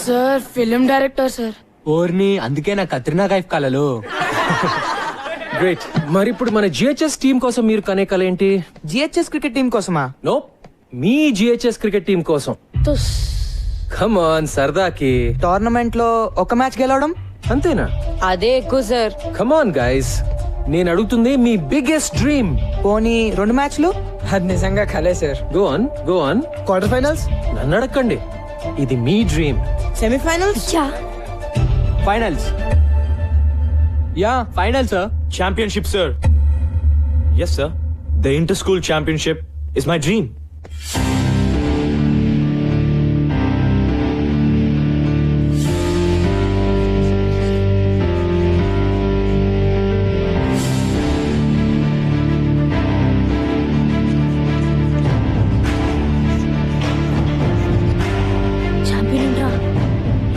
Sir, film director sir. ఓర్ని, అందుకే నా కత్రినా కైఫ్ కలలు. గ్రేట్. మరి ఇప్పుడు మన జిహెచ్ఎస్ టీం కోసం మీరు కనే కల ఏంటి? జిహెచ్ఎస్ క్రికెట్ టీం కోసమా? నో, మీ జిహెచ్ఎస్ క్రికెట్ టీం కోసం. కమ్ ఆన్, సరదాకి. టోర్నమెంట్ లో ఒక మ్యాచ్ గెలవడం అంతేనా? అదే ఎక్కువ సార్. కమ్ ఆన్ గైస్, నేను అడుగుతుంది మీ బిగ్గెస్ట్ డ్రీమ్. పోనీ 2 మ్యాచ్లు? అది నిజంగా కలే sir. Go on. Quarter finals? నన్ను అడగండి, ఇది మీ dream. Semifinals? Finals? Yeah, final sir. Championship, sir. Yes, sir. The inter-school championship is my dream.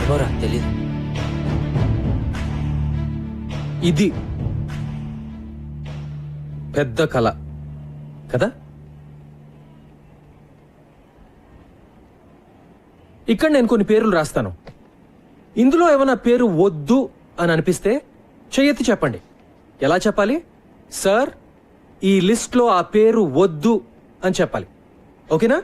ఎవరా తెలీదు. ఇది పెద్ద కళ కదా. ఇక్కడ నేను కొన్ని పేర్లు రాస్తాను. ఇందులో ఏమైనా పేరు వద్దు అని అనిపిస్తే చెయ్యెత్తి చెప్పండి. ఎలా చెప్పాలి? సార్, ఈ లిస్ట్ లో ఆ పేరు వద్దు అని చెప్పాలి. ఓకేనా?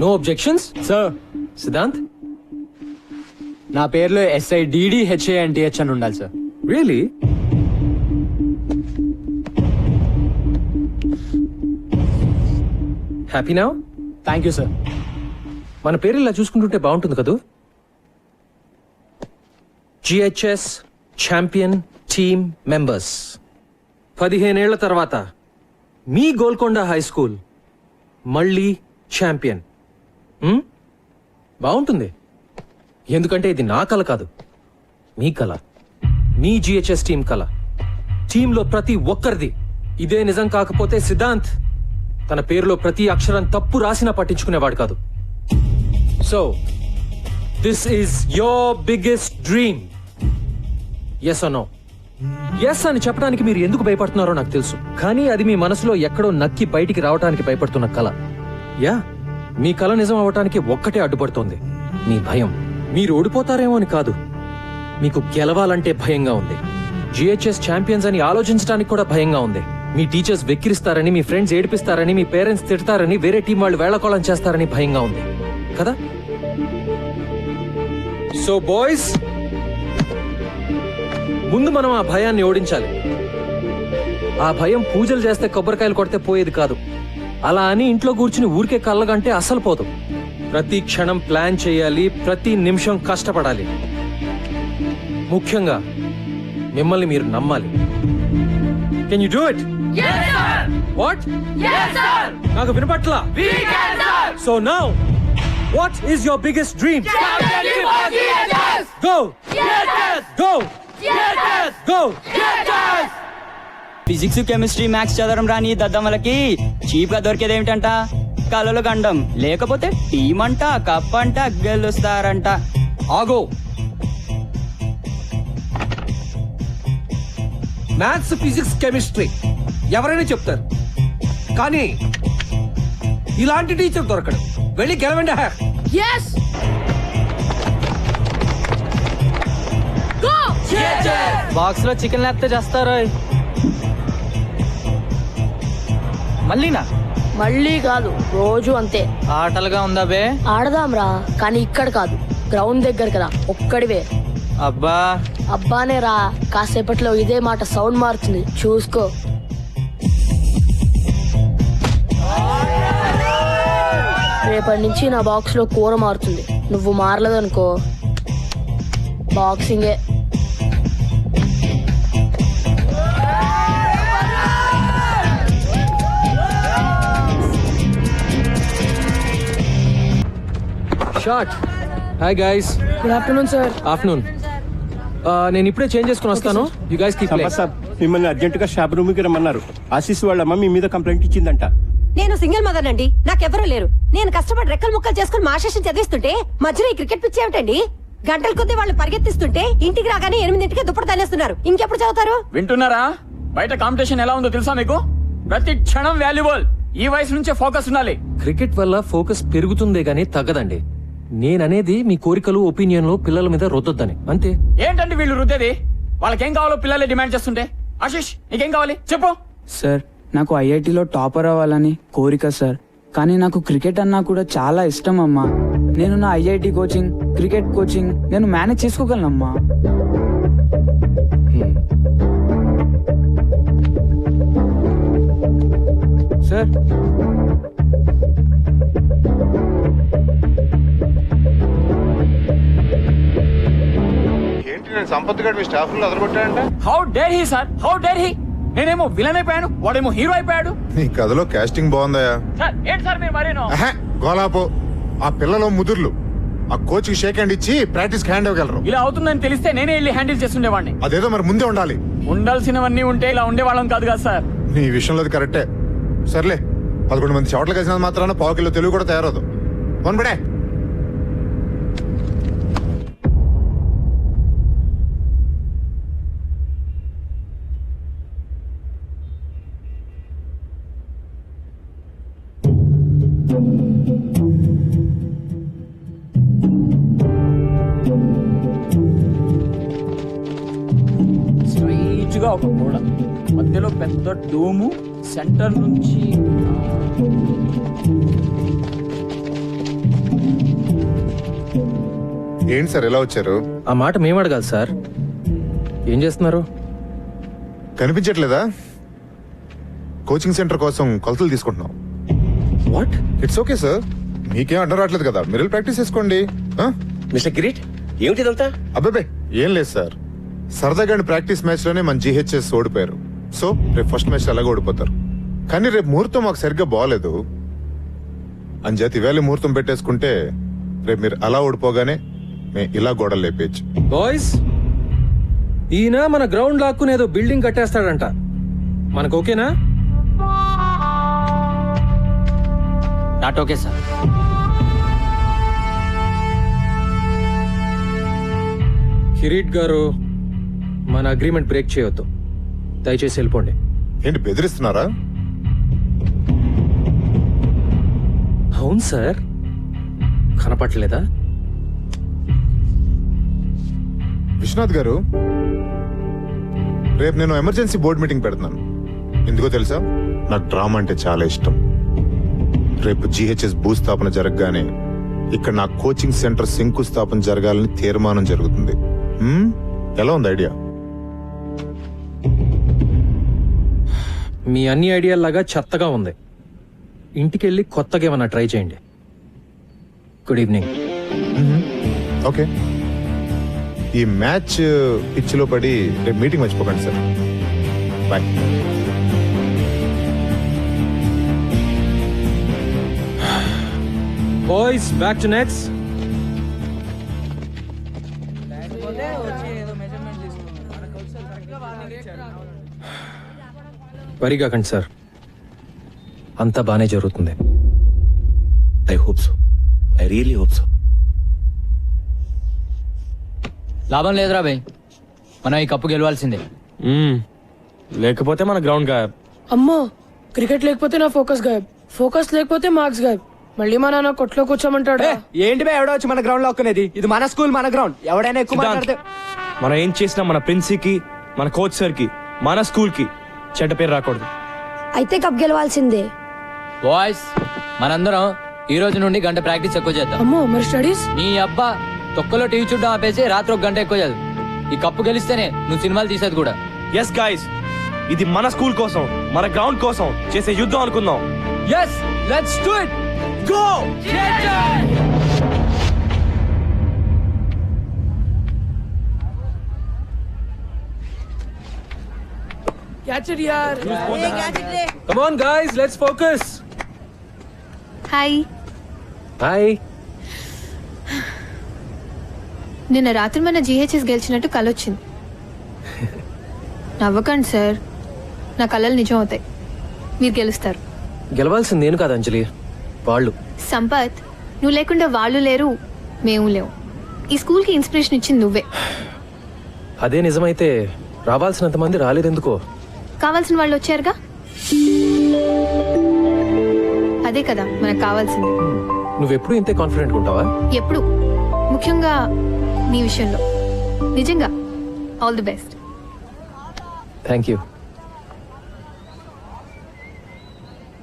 No objections sir. సిద్ధాంత్, నా పేరులో SIDDHANTH అని ఉండాలి sir. Really? Happy now? Thank you sir. మన పేరు ఇలా చూసుకుంటుంటే బాగుంటుంది కదూ. GHS champion team members. 15 ఏళ్ల తర్వాత మీ గోల్కొండ హై స్కూల్ మళ్ళీ ఛాంపియన్. బాగుంటుంది. ఎందుకంటే ఇది నా కల కాదు, మీ కల, మీ GHS టీం కల. టీంలో ప్రతి ఒక్కరిది. ఇదే నిజం కాకపోతే సిద్ధాంత్ తన పేరులో ప్రతి అక్షరం తప్పు రాసినా పట్టించుకునేవాడు కాదు. So this is your biggest dream. Yes or no? Yes అని చెప్పడానికి మీరు ఎందుకు భయపడుతున్నారో నాకు తెలుసు, కానీ అది మీ మనసులో ఎక్కడో నక్కి బయటికి రావడానికి భయపడుతున్న కల. యా, మీ కల నిజం అవటానికి ఒక్కటే అడ్డుపడుతోంది, మీ భయం. మీరు ఓడిపోతారేమో అని కాదు, మీకు గెలవాలంటే భయంగా ఉంది. GHS ఛాంపియన్స్ అని ఆలోచించడానికి కూడా భయంగా ఉంది. మీ టీచర్స్ వెక్కిరిస్తారని, మీ ఫ్రెండ్స్ ఏడిపిస్తారని, మీ పేరెంట్స్ తిడతారని, వేరే టీం వాళ్ళు వేళకోళం చేస్తారని భయంగా ఉంది కదా. సో బాయ్స్, ముందు మనం ఆ భయాన్ని ఓడించాలి. ఆ భయం పూజలు చేస్తే కొబ్బరికాయలు కొడితే పోయేది కాదు. అలా అని ఇంట్లో కూర్చుని ఊరికే కళ్ళగంటే అస్సలు పోదు. ప్రతి క్షణం ప్లాన్ చేయాలి, ప్రతి నిమిషం కష్టపడాలి. ముఖ్యంగా మిమ్మల్ని మీరు నమ్మాలి. Can you do it? What? నాకు వినపట్లా. So now what is your biggest dream? Go go go. Physics, chemistry, maths చదవడం రాని దద్దమ్మలకి చీప్ గా దొరికేది ఏమిటంట? కళలు గండం. లేకపోతే టీం అంట, కప్ అంట, గెలుస్తారంట. ఆగో. మ్యాథ్స్, ఫిజిక్స్, కెమిస్ట్రీ ఎవరైనా చెప్తారు, కానీ ఇలాంటి టీచర్ దొరకడు. వెళ్ళి గెలవండి. బాక్స్ లో చికెన్ లేకపోతే చేస్తారు. మళ్ళీనా? మళ్ళీ కాదు, రోజు అంతే. ఆటలుగా ఉందా బే? ఆడదాంరా, కానీ ఇక్కడ కాదు, గ్రౌండ్ దగ్గర కదా, ఒక్కడివే. అబ్బా అబ్బానే రా, కాసేపట్లో ఇదే మాట సౌండ్ మారుతుంది, చూసుకో. రేపటి నుంచి నా బాక్స్ లో కూర మారుతుంది. నువ్వు మారలేదనుకో బాక్సింగే. Shot. Hi guys. Good afternoon sir. Afternoon. నేను ఇప్పుడే చేంజ్ చేసుకుని వస్తాను. You guys keep playing. Sir, మిమ్మల్ని అర్జెంట్ గా షాప్ రూమ్ కి రమ్మన్నారు. ఆశీస్ వాళ్ళ అమ్మ మీ మీద కంప్లైంట్ ఇచ్చిందంట. నేను సింగిల్ మదర్ అండి, నాకెవరూ లేరు. నేను కష్టపడి రెక్కలు ముక్కలు చేసుకుని మా శేషం చదివిస్తుంటే మధ్యలో ఈ క్రికెట్ పిచ్చి ఏమిటండి? గంటల కొద్దీ వాళ్ళు పరిగెత్తిస్తుంటే ఇంటికి రాగానే 8ంటికే దుప్పటి తనేస్తున్నారు. ఇంకెప్పుడు చదువుతారు? వింటున్నారా? బయట కాంపిటీషన్ ఎలా ఉందో తెలుసా మీకు? ప్రతి క్షణం వాల్యుబుల్. ఈ వయసు నుంచే ఫోకస్ ఉండాలి. క్రికెట్ వల్ల ఫోకస్ పెరుగుతుందే గానీ తగ్గదండి. నేననేది మీ కోరికలు, ఒపీనియన్లు పిల్లల మీద రుద్దొద్దని, అంతే. ఏంటండి వీళ్ళు రుద్దేది? వాళ్ళకేం కావాలో పిల్లలే డిమాండ్ చేస్తుంటే. ఆశీష్, నీకేం కావాలి చెప్పు. సార్, నాకు IITలో టాపర్ అవ్వాలని కోరిక సార్, కానీ నాకు క్రికెట్ అన్నా కూడా చాలా ఇష్టం అమ్మా. నేను నా IIT కోచింగ్, క్రికెట్ కోచింగ్ నేను మేనేజ్ చేసుకోగలనమ్మా. సార్, ఏంటి నేను సంపత్ గారు మీ స్టాఫ్ లో అదరగొట్టాడంట? How dare he sir, how dare he! నేనేమో విలన్ అయిపోయాను, వాడేమో హీరో అయిపోయాడు. నీ కథలో కాస్టింగ్ బాగుందయా. సార్ ఏంటి సార్ మీరు మరేనో? గోలాపో, ఆ పిల్లలు ముదుర్లు ఆ కోచ్ కి షేక్ హ్యాండ్ ఇచ్చి ప్రాక్టీస్ హ్యాండ్ ఇవ్వగలరు. ఇలా అవుతుందని తెలిస్తే నేనే వెళ్ళి హ్యాండిల్ చేస్తుండేవాడిని. అదేదో మరి ముందే ఉండాలి. ఉండాల్సినవన్నీ ఉంటే ఇలా ఉండేవాళ్ళం కాదు కదా సార్. నీ విషయంలో అది కరెక్టే. సర్లే, 11 మంది చోట్ల కలిసినంత మాత్రాన పావు కిలో తెలుగు కూడా తయారవుదు. వన్బడే స్ట్రైట్ గా ఒక గోడ, మధ్యలో పెద్ద డోము, సెంటర్ నుంచి ఏంటి సార్ ఎలా వచ్చారు? ఆ మాట మేము అడగాలి సార్. ఏం చేస్తున్నారు? కనిపించట్లేదా? కోచింగ్ సెంటర్ కోసం కొలతలు తీసుకుంటున్నాం. వాట్? ఇట్స్ ఓకే సార్, మీకేం అడ్డం రావట్లేదు కదా, మీరు ప్రాక్టీస్ చేసుకోండి. మిస్టర్ కిరీట్, ఏమిటిదంతా? అబ్బాబే ఏం లేదు సార్, సరదాగా ప్రాక్టీస్ మ్యాచ్ లోనే మన జీహెచ్ఎస్ ఓడిపోయారు. సో రేపు ఫస్ట్ మ్యాచ్ అలాగే ఓడిపోతారు. కానీ రేపు ముహూర్తం మాకు సరిగ్గా బాగలేదు అని చేతి వేళ ముహూర్తం పెట్టేసుకుంటే రేపు మీరు అలా ఓడిపోగానే మేము ఇలా గోడలు లేపేయచ్చు. బాయ్స్, ఈయన మన గ్రౌండ్ లాక్కుని ఏదో బిల్డింగ్ కట్టేస్తాడంట. మనకు ఓకేనా? Not okay sir. కిరీట్ గారు, మన అగ్రిమెంట్ బ్రేక్ చేయొద్దు. దయచేసి వెళ్ళిపోండి. ఏంటి బెదిరిస్తున్నారా? అవును సార్, కనపట్లేదా? విశ్వనాథ్ గారు, రేపు నేను ఎమర్జెన్సీ బోర్డు మీటింగ్ పెడుతున్నాను. ఎందుకో తెలుసా, నాకు డ్రామా అంటే చాలా ఇష్టం. రేపు జీహెచ్ఎస్ భూస్థాపన జరగగానే ఇక్కడ నా కోచింగ్ సెంటర్ శంకుస్థాపన జరగాలని తీర్మానం జరుగుతుంది. ఎలా ఉంది ఐడియా? మీ అన్ని ఐడియాలాగా చెత్తగా ఉంది. ఇంటికెళ్ళి కొత్తగా ఏమన్నా ట్రై చేయండి. Good evening. ఓకే, ఈ మ్యాచ్ పిచ్చిలో పడి రేపు మీటింగ్ మర్చిపోకండి sir. Bye. Boys, back to nets. వరిగాకండి సార్, అంతా బానే జరుగుతుంది. I hope so, I really hope so. లాభం లేదురా భయ్, మనం ఈ కప్పు గెలవాల్సిందే. లేకపోతే మన గ్రౌండ్ గాయబ్. అమ్మో, క్రికెట్ లేకపోతే నా ఫోకస్ గాయబ్, ఫోకస్ లేకపోతే మార్క్స్ గాయబ్. మళ్ళీ మా నాన్న కొట్లో కూర్చోమంటాడు. ఏంటి బే ఎవడో వచ్చి మన గ్రౌండ్ లో ఒక్కనేది? ఇది మన స్కూల్, మన గ్రౌండ్. ఎవడైనా ఎక్కువ మాట్లాడితే మనం ఏం చేసినా మన ప్రిన్సికి, మన కోచ్ సార్ కి, మన స్కూల్ కి చెడ్డ పేరు రాకూడదు. అయితే కప్ గెలవాల్సిందే. బాయ్స్, మనందరం ఈ రోజు నుండి గంట ప్రాక్టీస్ ఎక్కువ చేద్దాం. అమ్మో, మరి స్టడీస్? నీ అబ్బా, తొక్కలో టీవీ చూడడం ఆపేసి రాత్రి 1 గంట ఎక్కువ చదువు. ఈ కప్పు గెలిస్తేనే నువ్వు సినిమాలు తీసేది కూడా. ఎస్ గైస్, ఇది మన స్కూల్ కోసం, మన గ్రౌండ్ కోసం చేసే యుద్ధం అనుకుందాం. Yes, let's do it. Go! Catch it యార్. Come on guys, let's focus. Hi. Hi. నిన్న రాత్రి మన జీహెచ్ఎస్ గెలిచినట్టు కలొచ్చింది. నవ్వకండి సార్, నా కళలు నిజం అవుతాయి. మీరు గెలుస్తారు. గెలవాల్సింది నేను కాదు అంజలి, వాళ్ళు. సంపత్, నువ్వు లేకుండా వాళ్ళు లేరు, మేము లేవు. ఈ స్కూల్కి ఇన్స్పిరేషన్ ఇచ్చింది నువ్వే. అదే నిజమైతే రావాల్సినంత మంది రాలేదెందుకో? కావాల్సిన వాళ్ళు వచ్చారుగా, అదే కదా మనకు కావాల్సింది. నువ్వెప్పుడు ఇంతే కాన్ఫిడెంట్ ఉంటావా? ఎప్పుడు, ముఖ్యంగా నీ విషయంలో. నిజంగా all the best. Thank you.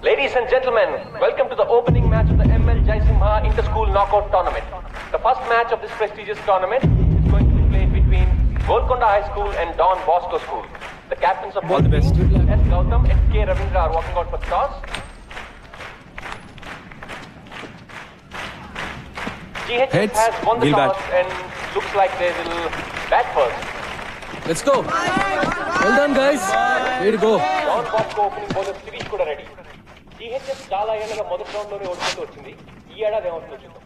Ladies and gentlemen, welcome to the opening match of the ML Jaisimha Inter-School Knockout Tournament. The first match of this prestigious tournament is going to be played between Golconda High School and Don Bosco School. The captains of both teams, S. Gautam and K. Ravindra, are walking out for the toss. GHS has won the toss and looks like they will bat first. Let's go. Well done guys. Where go. Don Bosco opening bowler సిరీస్ కూడా ready. GHS చాలా ఏళ్ళగా మొదటి round లోనే ఓడిపోతూ వచ్చింది. ఈ ఏడాది ఏమవుతుందో చూద్దాం.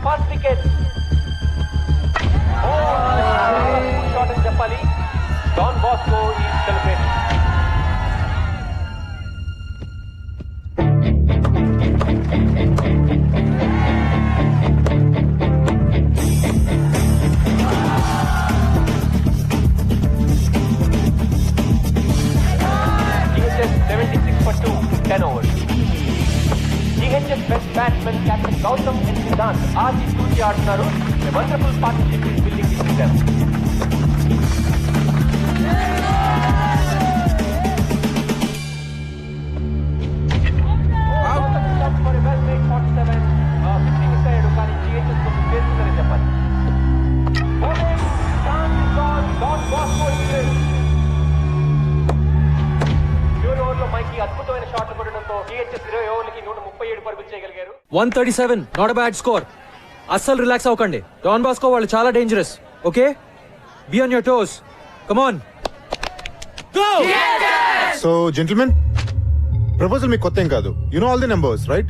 First wicket. Shot అని చెప్పాలి. Don Bosco is celebrating. GHS 76 for 2, 10 overs. GHS best batsman Captain Gautam and Siddhant आज इस दूसरी आड़ुన్నారు. A wonderful partnership is building between them. For a well-made 47, pitching is ahead కానీ GHS కొంచెం చేస్తుందని చెప్పాలి. Bowling, chance is gone. Don Bosco is in. చివరి ఓవర్లో మైకి అద్భుతమైన షాట్లు కొట్టడంతో GHS 20 ఓవర్లకి 137 పరుగులు చేయగలిగారు. 137 నాట్ అ బ్యాడ్ స్కోర్. అస్సలు రిలాక్స్ అవ్వకండి. డాన్ బాస్కో వాళ్ళు చాలా dangerous. Okay, be on your toes. Come on, go. So gentlemen, proposal మీకు కొత్త ఏం కాదు. You know all the numbers right?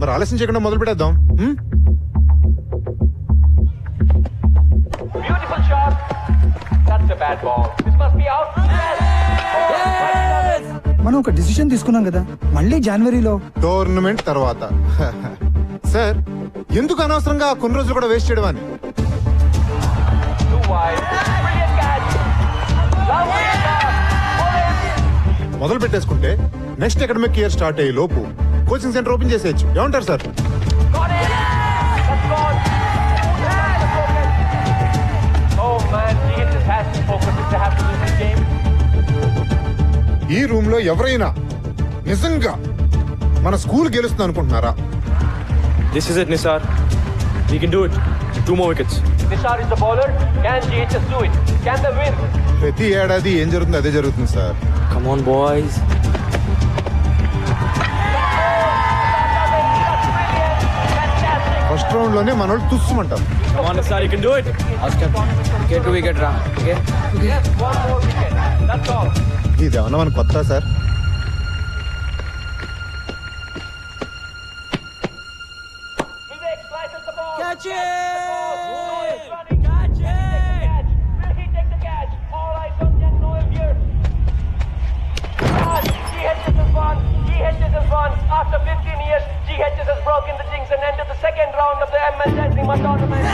మరి ఆలస్యం చేయకుండా మొదలు పెట్టేద్దాం. Beautiful shot. That's a bad ball. This must be out. మనం ఒక డిసిషన్ తీసుకున్నాం కదా, మళ్ళీ జనవరిలో టోర్నమెంట్ తర్వాత. సార్, ఎందుకు అనవసరంగా కొన్ని రోజులు కూడా వేస్ట్ చేయడం అని? మొదలు పెట్టేసుకుంటే నెక్స్ట్ అకాడమిక్ ఇయర్ స్టార్ట్ అయ్యే లోపు కోచింగ్ సెంటర్ ఓపెన్ చేసేయచ్చు. ఏమంటారు సార్? ఈ రూమ్ లో ఎవరైనా నిజంగా మన స్కూల్ గెలుస్తుంది అనుకుంటున్నారా? This is it, Nisar. We can do it. 2 more wickets. Nisar is the bowler. Can GHS do it? Can they win? ప్రతి ఏడాది ఏం జరుగుతుంది అదే జరుగుతుంది sir. Come on, boys. First round లోనే మన వాళ్ళు తుస్సుమంటారు. Come on, Nisar, you can do it. Wicket to wicket రా. Okay, One more wicket. That's all. ఇది ఏమన్నా మన కొత్త sir? Vivek slices the ball. Catch it! Catch it! Will he take the catch? All eyes on Jan Noel here. GHS has won. GHS has won. After 15 years, GHS has broken the jinx and entered the second round of the ML Jaisim Bha tournament.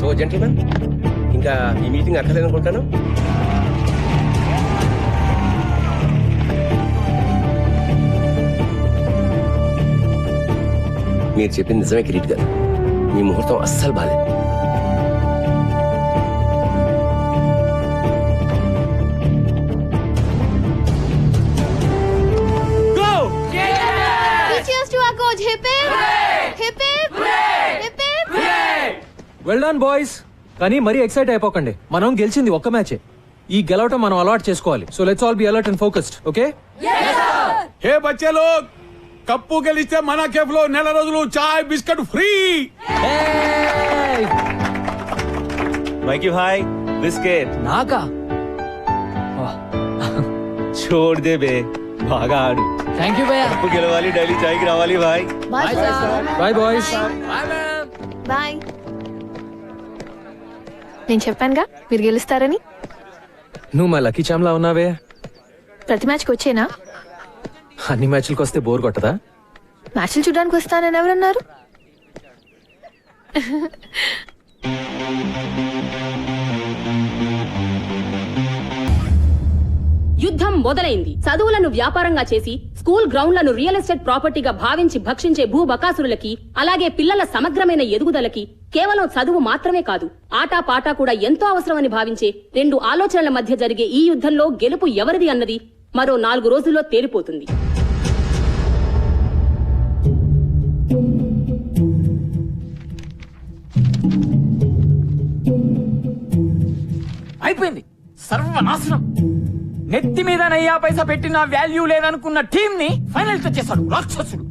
So gentlemen, ఇంకా ఈ meeting అక్కర్లేదనుకుంటాను. మీరు చెప్పింది నిజమే కిరీట్ గారు. మీ ముహూర్తం అస్సలు బాలేదు. Well done boys. కానీ మరీ ఎక్సైట్ అయిపోకండి. మనం గెలిచింది ఒక్క మ్యాచే. ఈ గెలవటం మనం అలవాటు చేసుకోవాలి. So let's all be alert and focused. Okay, hey బచ్చే లోగ్, కప్పు గెలిస్తే మన కేఫ్ లో నెల రోజులు చాయ్ biscuit free. Mikey bhai, biscuit. నాకా? छोड़ दे बे, బాగా ఆడు. థ్యాంక్ యూ భయ్యా. కప్పు గెలవాలి, డైలీ చాయ్కి రావాలి భాయ్. Bye sir. Bye boys. Bye. నేను చెప్పానుగా మీరు గెలుస్తారని. నువ్వు మా లక్కీ చామ్లా ఉన్నావే. ప్రతి మ్యాచ్కి వచ్చేనా? అన్ని మ్యాచ్లకు వస్తే బోర్ కొట్టదా? మ్యాచ్లు చూడడానికి వస్తానని ఎవరన్నారు? యుద్ధం మొదలైంది. చదువులను వ్యాపారంగా చేసి స్కూల్ గ్రౌండ్లను రియల్ ఎస్టేట్ ప్రాపర్టీగా భావించి భక్షించే భూబకాసురులకి, అలాగే పిల్లల సమగ్రమైన ఎదుగుదలకి కేవలం చదువు మాత్రమే కాదు, ఆటా పాటా కూడా ఎంతో అవసరమని భావించే 2 ఆలోచనల మధ్య జరిగే ఈ యుద్ధంలో గెలుపు ఎవరిది అన్నది మరో 4 రోజుల్లో తేలిపోతుంది. అయిపోయింది, సర్వనాశనం. నెత్తి మీద నయ్యా పైసా పెట్టిన వాల్యూ లేదనుకున్న టీం ని ఫైనల్ తెచ్చేశాడు రాక్షసుడు.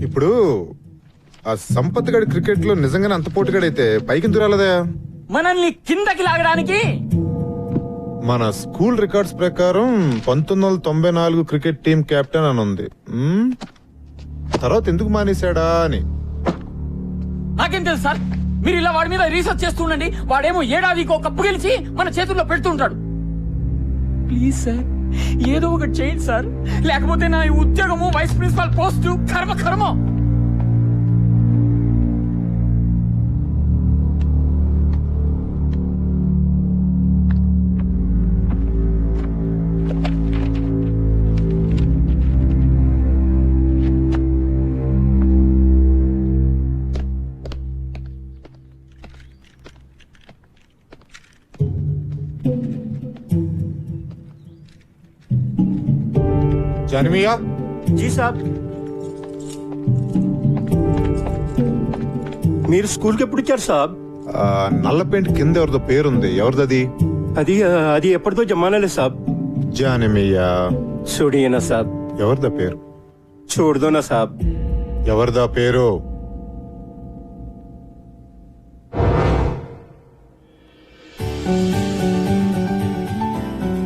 ఇప్పుడు ఆ సంపత్ గడి క్రికెట్ లో నిజంగానే అంత పోటీగాడైతే పైకి రాలేదా? మనల్ని కిందకి లాగడానికి మన స్కూల్ రికార్డ్స్ ప్రకారం 1994 క్రికెట్ టీం కెప్టెన్ అని ఉంది. తర్వాత ఎందుకు మానేశాడా అని. నాకేం తెలుసు సార్, మీరు ఇలా వాడి మీద రీసెర్చ్ చేస్తుండండి. వాడేమో ఏడాదికి ఒక కప్పు గెలిచి మన చేతుల్లో పెడుతుంటాడు. ప్లీజ్ సార్, ఏదో ఒకటి చేయండి సార్, లేకపోతే నా ఈ ఉద్యోగము వైస్ ప్రిన్సిపాల్ పోస్టు కర్మ. జానమియా జీ సాబ్. మీరు స్కూల్కి ఎప్పుడు వచ్చారు సాబ్? నల్ల పెయింట్ కింద ఎవరిదో పేరుంది, ఎవరిదది? అది ఎప్పటిదో జమానాలే సాబ్. జానమియా చూడియనా సాబ్. ఎవరిదా పేరు? చూడదోనా సాబ్. ఎవరిదా పేరు?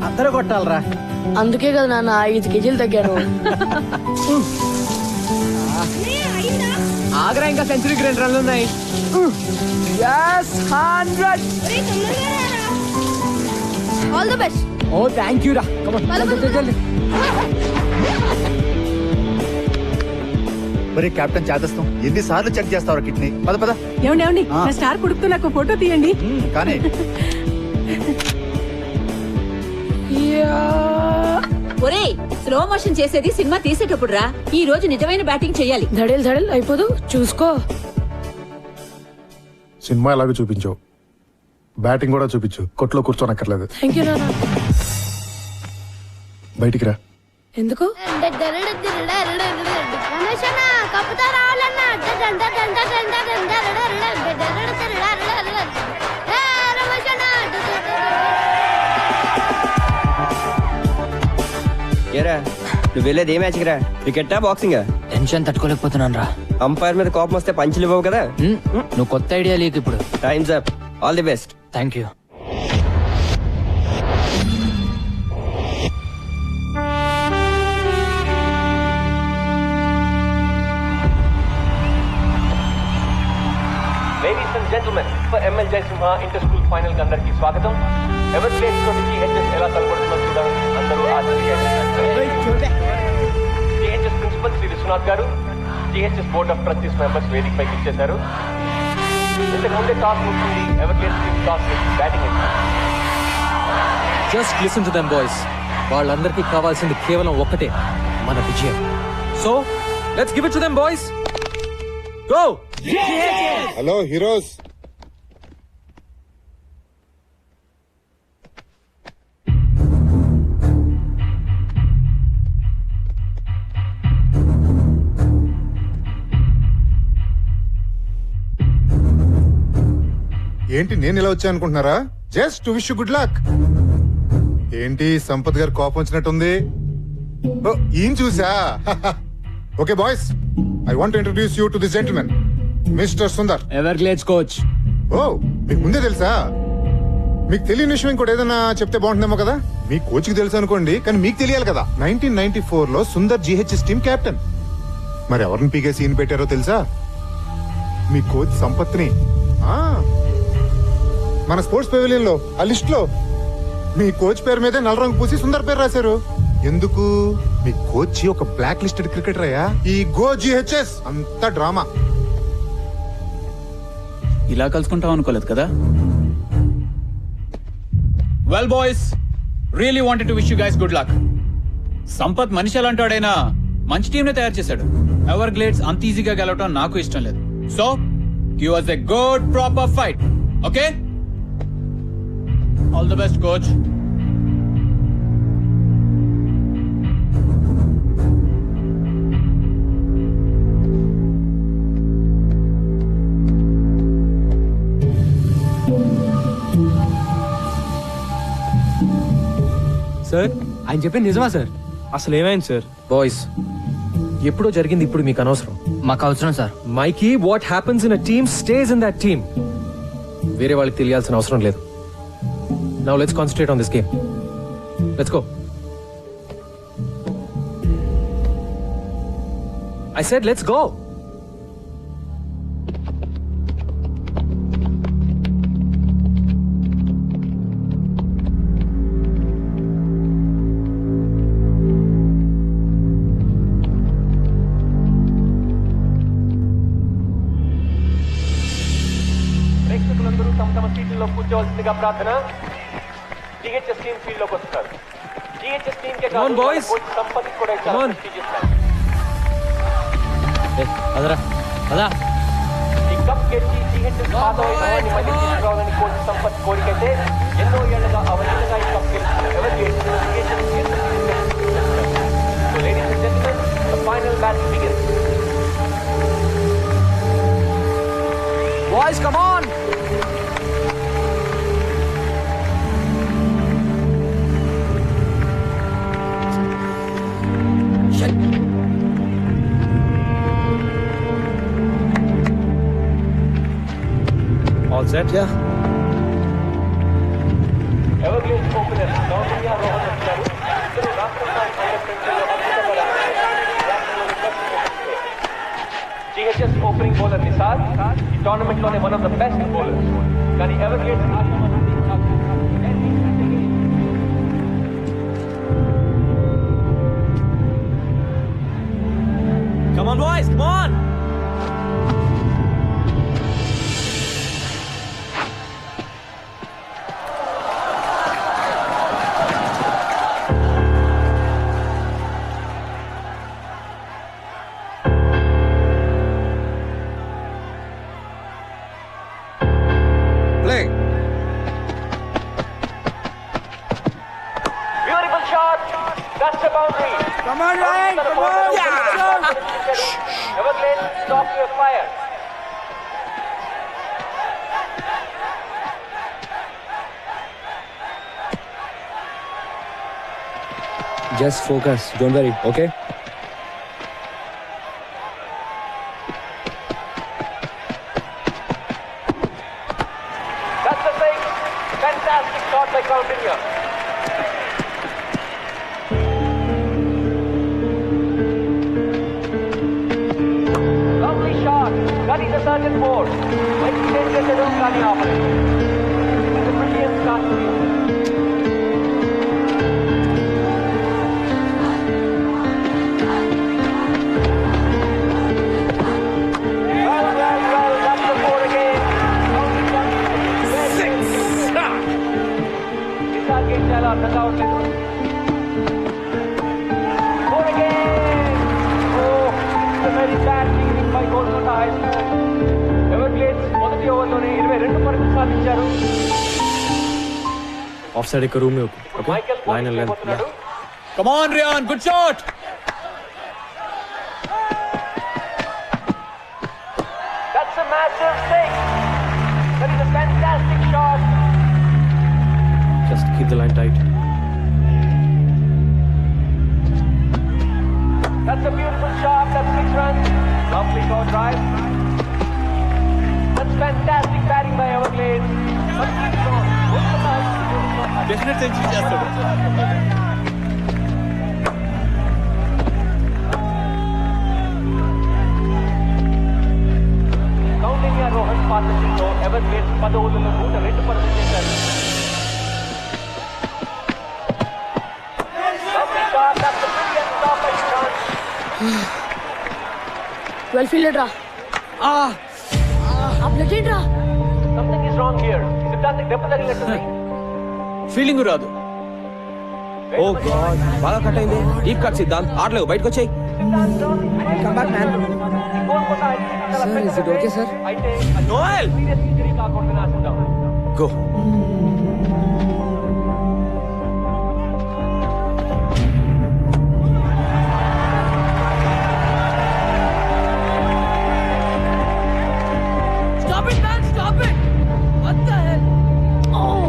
అందరూ కొట్టాలరా. అందుకే కదా నాన్న 5 కేజీలు తగ్గాను. ఆగ్రా ఇంకా సెంచరీకి 2 రన్లు ఉన్నాయి. All the best. Oh thank you రా. మరి కెప్టెన్ చేదస్తాం ఎన్నిసార్లు చెక్ చేస్తావు కిడ్నీ? పద ఏమండి నా స్టార్ కొడుకుతో నాకు ఫోటో తీయండి. కానీ ఒరే, స్లో మోషన్ చేసేది సినిమా తీసేటప్పుడు రా. ఈ రోజు నిజమైన బ్యాటింగ్ చెయ్యాలి. ధడేల్ అయిపోదు, చూసుకో. సినిమా ఎలాగో చూపించావు, బ్యాటింగ్ కూడా చూపించు. కొట్లో కూర్చోనక్కర్లేదు. థ్యాంక్ యూ నాన్న. బయటికి రా. ఎందుకు? కప్పుతా రావాలన్నా ఏరా నువ్వు వెళ్ళేది ఏ మ్యాచ్ రా? క్రికెటా బాక్సింగ్? టెన్షన్ తట్టుకోలేకపోతున్నాను రా. అంపైర్ మీద కోపం వస్తే పంచులు ఇవ్వవు కదా. నువ్వు కొత్త ఐడియా లేక ఇప్పుడు. Times up. All the best. Thank you. Ladies and gentlemen, for ML Jaisimha inter-school final కి అందరికీ స్వాగతం. ఎవర్గ్లేడ్స్ తోటి GHS ఎలా తలపడుతుందో చూడాలి. అందరూ GHS principal Shri Vishwanath garu, GHS board of trustees members వేదిక పైకి ఇచ్చేశారు. ఇంతకు ముందే టాస్ ముగిసింది. ఎవర్గ్లేడ్స్ టీమ్ టాస్ చేసి బ్యాటింగ్ ఇచ్చారు. Just listen to them boys. వాళ్ళందరికీ కావాల్సింది కేవలం ఒక్కటే, మన విజయం. So let's give it to them boys. Go! Hello heroes. ఏంటి నేను ఇలా వచ్చా అనుకుంటున్నారా? Just to wish you good luck. ఏంటి సంపత్ గారు కోపం వచ్చినట్టుంది? ఈయన చూసా. Okay boys, I want introduce you to this gentlemen, mister Sundar. Everglades coach. ఓ, మీకు ముందే తెలుసా? మీకు తెలియని విషయం ఇంకోటి ఏదైనా చెప్తే బాగుంటుందేమో కదా. మీ కోచ్ కి తెలుసు అనుకోండి, కానీ మీకు తెలియాలి కదా. 1994 లో సుందర్ GHS టీమ్ కెప్టెన్. మరి ఎవరిని పీకే సీన్ పెట్టారో తెలుసా? మీ కోచ్ సంపత్ని. మన స్పోర్ట్స్ పెవిలియన్ లో ఆ లిస్ట్ లో మీ కోచ్ పేరు మీదే నల్ల రంగు పూసి సుందర్ పేరు రాశారు. ఎందుకు? మీ కోచ్ ఒక బ్లాక్ లిస్టెడ్ క్రికెటర్ అయ్యా. ఈ గో GHS అంతా డ్రామా. ఇలా కలుసుకుంటాం అనుకోలేదు కదా. Well boys, really wanted to wish you guys good luck. Sampath మనిషి అలాంటాడైనా మంచి టీం ని తయారు చేశాడు. ఎవర్గ్లేడ్స్ అంత ఈజీగా గెలవటం నాకు ఇష్టం లేదు. So give us a good proper fight. Okay? All the best, coach. Sir ఆయన చెప్పింది నిజమా సార్? అసలు ఏమైంది సార్? బాయ్స్, ఎప్పుడో జరిగింది ఇప్పుడు మీకు అనవసరం. మాకు అవసరం sir. Mikey, what happens in a team stays in that team. వేరే వాళ్ళకి తెలియాల్సిన అవసరం లేదు. Now let's concentrate on this game. Let's go. I said let's go. ప్రేక్షకులందరూ తమ తమ సీట్లలో కూర్చోవలసిందిగా ప్రార్థన. GHS టీం ఫీల్డ్ లోకి వస్తున్నారు. GHS team K Come on, boys. సంపత్తి కూడా Come on. అదరా అదా ఈ కప్ గెలిచి GHS పాతవైన మళ్ళీ తీసుకురావాలని కోచ్ సంపత్ కోరికైతే ఎన్నో ఏళ్లుగా అవలీలగా ఈ కప్ గెలుచుకున్న Ladies and gentlemen, the final match begins. Boys come on. All set? Yeah. Everglades opener Gautamiya Rohan వచ్చారు. ఇద్దరు రాష్ట్ర స్థాయి అండర్-20లో GHS ఓపెనింగ్ బౌలర్ నిసార్ ఈ టోర్నమెంట్ లోనే one of the best bowlers. కానీ Everglades Come on, boys, come on! Play. Beautiful shot. That's the boundary. Come on, Ryan. Come on. Everglades, stop your fire. Just focus. Don't worry, okay? That's the thing. Fantastic shot by Gautamiya. Lovely shot. That is a certain board. When he didn't get the room, got the opposite. It's a brilliant start to you. Well, that's the board again. Nisar game chala అర్థం కావట్లేదు. Board again. Oh, it's a very bad leading by Golconda High School. Everglades మొదటి ఓవర్లోనే 22 పరుగులు సాధించారు. Offside एक room में okay? Michael Line and length. పోతున్నాడు. Come on, Ryan, good shot. That's a massive six. That is a fantastic shot. Just keep the line tight. That's a beautiful shot. That's 6 runs. Lovely short drive. That's fantastic batting by Everglades. Definite century చేస్తాడు. Gautamiya Rohan పార్ట్నర్షిప్లో Everglades 10 ఓవర్లలో 102 పరుగులు చేశారు. Lovely shot. That's a brilliant stop by Shan. Well fielded రా. ఆ blood ఏంట్రా? Something is wrong here. Siddharth దెబ్బ తగిలినట్టుంది. Feeling రాదు. ఓ గాడ్, బాగా కట్ అయింది. డీప్ కట్ సిద్ధాంత్, ఆడలేవు, బయటకు వచ్చేయ్. Come back man. Sir, is it okay, sir? అయితే నోయల్, సీరియస్ ఇంజరీ కాకుండా ఆశిద్దాం. Go. Stop it, man! Stop it! What the hell? Oh!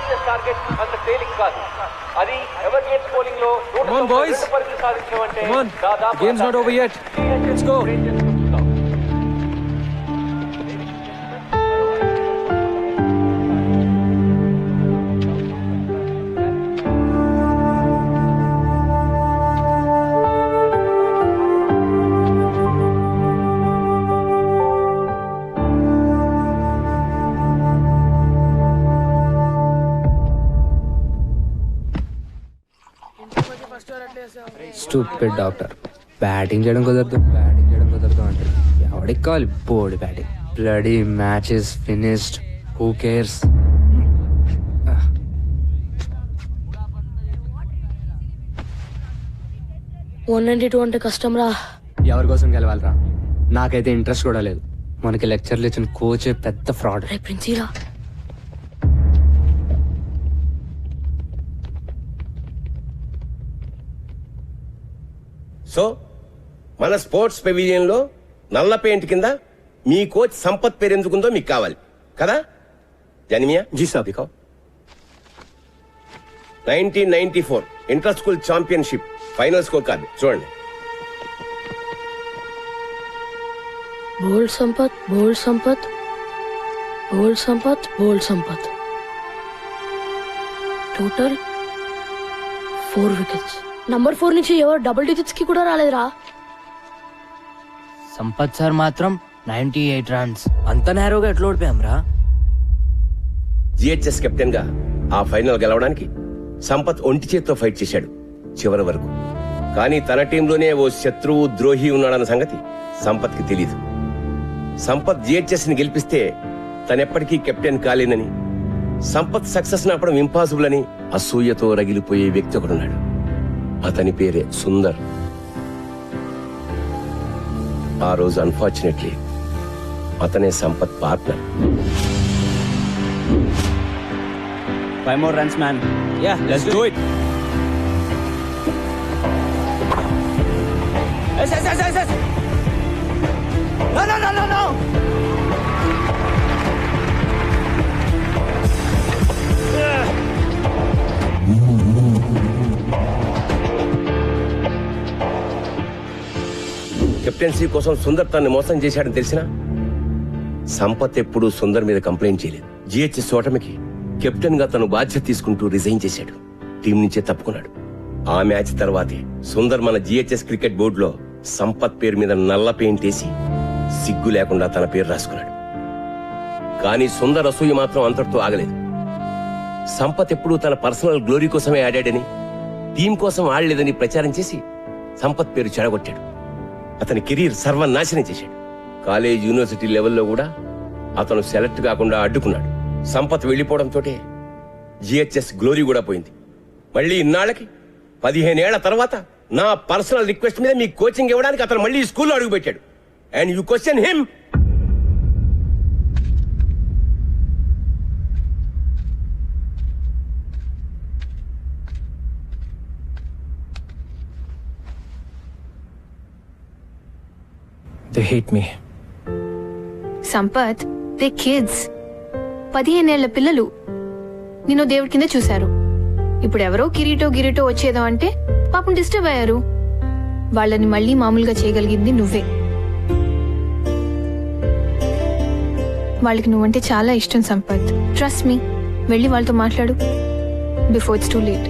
GHS target అంత తేలిక కాదు. అది ఎవర్ గేట్స్ పోలింగ్ లో 192 పరుగులు సాధించమంటే దాదాపు games not over yet. Let's go. Stupid doctor. Batting చేయడం కుదరదు అంటే ఎవడికి కావాలి board batting. Bloody matches finished. Who cares? 192 అంటే కష్టం రా. ఎవరి కోసం గెలవాలరా? నాకైతే ఇంట్రెస్ట్ కూడా లేదు. మనకి లెక్చర్లు ఇచ్చిన కోచ్ పెద్ద ఫ్రాడ్. ప్రిన్సీరా సో మన స్పోర్ట్స్ పెవిలియన్ లో నల్ల పెయింట్ కింద మీ కోచ్ సంపత్ పేరు ఎందుకుందో మీకు కావాలి కదా జనిమియా? జీ సాబ్. దిఖాओ. 1994 inter school championship final score card చూడండి. Bold Sampath, bold Sampath, bold Sampath, bold Sampath. Total 4 wickets. Number 4 నుంచి ఎవరు డబుల్ డిజిట్స్ కి కూడా రాలేదురా. సంపత్ సార్ మాత్రం 98 రన్స్. అంత నేరోగా ఎట్లా ఓడిపోయాం రా? జిహెచ్ఎస్ కెప్టెన్ గా ఆ ఫైనల్ గెలవడానికి సంపత్ ఒంటి చేత్తో ఫైట్ చేశాడు చివరి వరకు. కానీ తన టీంలోనే ఓ శత్రువు ద్రోహి ఉన్నాడన్న సంగతి సంపత్ కి తెలీదు. సంపత్ జిహెచ్ఎస్ ని గెలిపిస్తే తనెప్పటికీ కెప్టెన్ కాలేనని, సంపత్ సక్సెస్ నాపడం ఇంపాసిబుల్ అని అసూయతో రగిలిపోయే వ్యక్తి ఒకడున్నాడు. అతని పేరే సుందర్. ఆ రోజు అన్ఫార్చునేట్లీ అతనే Sampath partner. 5 more runs, man. Yeah, let's do it. Yes. No. Captaincy కోసం సుందర్ తనని మోసం చేశాడని తెలిసినా సంపత్ ఎప్పుడూ సుందర్ మీద కంప్లైంట్ చేయలేదు. జిహెచ్ఎస్ ఓటమికి కెప్టెన్ గా తను బాధ్యత తీసుకుంటూ రిజైన్ చేశాడు. టీం నుంచే తప్పుకున్నాడు. ఆ మ్యాచ్ తర్వాతే సుందర్ మన జిహెచ్ఎస్ క్రికెట్ బోర్డులో సంపత్ పేరు మీద నల్ల పెయింట్ వేసి సిగ్గు లేకుండా తన పేరు రాసుకున్నాడు. కానీ సుందర్ అసూయ మాత్రం అంతటితో ఆగలేదు. సంపత్ ఎప్పుడూ తన పర్సనల్ గ్లోరీ కోసమే ఆడాడని, టీం కోసం ఆడలేదని ప్రచారం చేసి సంపత్ పేరు చెడగొట్టాడు. అతని కెరీర్ సర్వనాశనం చేశాడు. కాలేజ్, యూనివర్సిటీ లెవెల్లో కూడా అతను సెలెక్ట్ కాకుండా అడ్డుకున్నాడు. సంపత్ వెళ్లిపోవడంతో జిహెచ్ఎస్ గ్లోరీ కూడా పోయింది. మళ్ళీ ఇన్నాళ్ళకి 15 ఏళ్ల తర్వాత నా పర్సనల్ రిక్వెస్ట్ మీద మీ కోచింగ్ ఇవ్వడానికి అతను మళ్ళీ స్కూల్లో అడుగుపెట్టాడు. And you question him. They hate me. Sampath, they kids. 15 ఏళ్ల పిల్లలు నిన్ను దేవుడి కింద చూశారు. ఇప్పుడు ఎవరో కిరీటో వచ్చేదో అంటే పాపం డిస్టర్బ్ అయ్యారు. వాళ్ళని మళ్ళీ మామూలుగా చేయగలిగింది నువ్వే. వాళ్ళకి నువ్వంటే చాలా ఇష్టం సంపత్. Trust me. వెళ్ళి వాళ్ళతో మాట్లాడు before it's too late.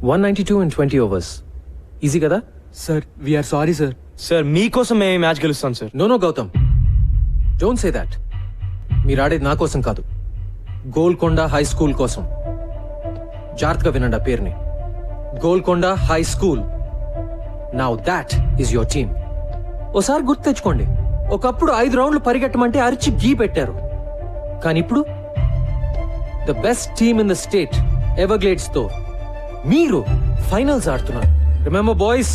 $192 in 20 overs. Easy కదా? Sir we're sorry sir. Sir మీకోసం మేము మ్యాచ్ గెలుస్తాం sir. No Gautam, don't say that. మీరు ఆడేది నా కోసం కాదు, గోల్కొండ హై స్కూల్ కోసం. జాగ్రత్తగా వినండి ఆ పేరుని. Golconda high school. Now that is your team. ఓసారి గుర్తు తెచ్చుకోండి, ఒకప్పుడు 5 రౌండ్లు పరిగెట్టమంటే అరిచి గీ పెట్టారు. కానీ ఇప్పుడు the best team in the state Everglades తో మీరు ఫైనల్స్ ఆడుతున్నారు. Remember boys,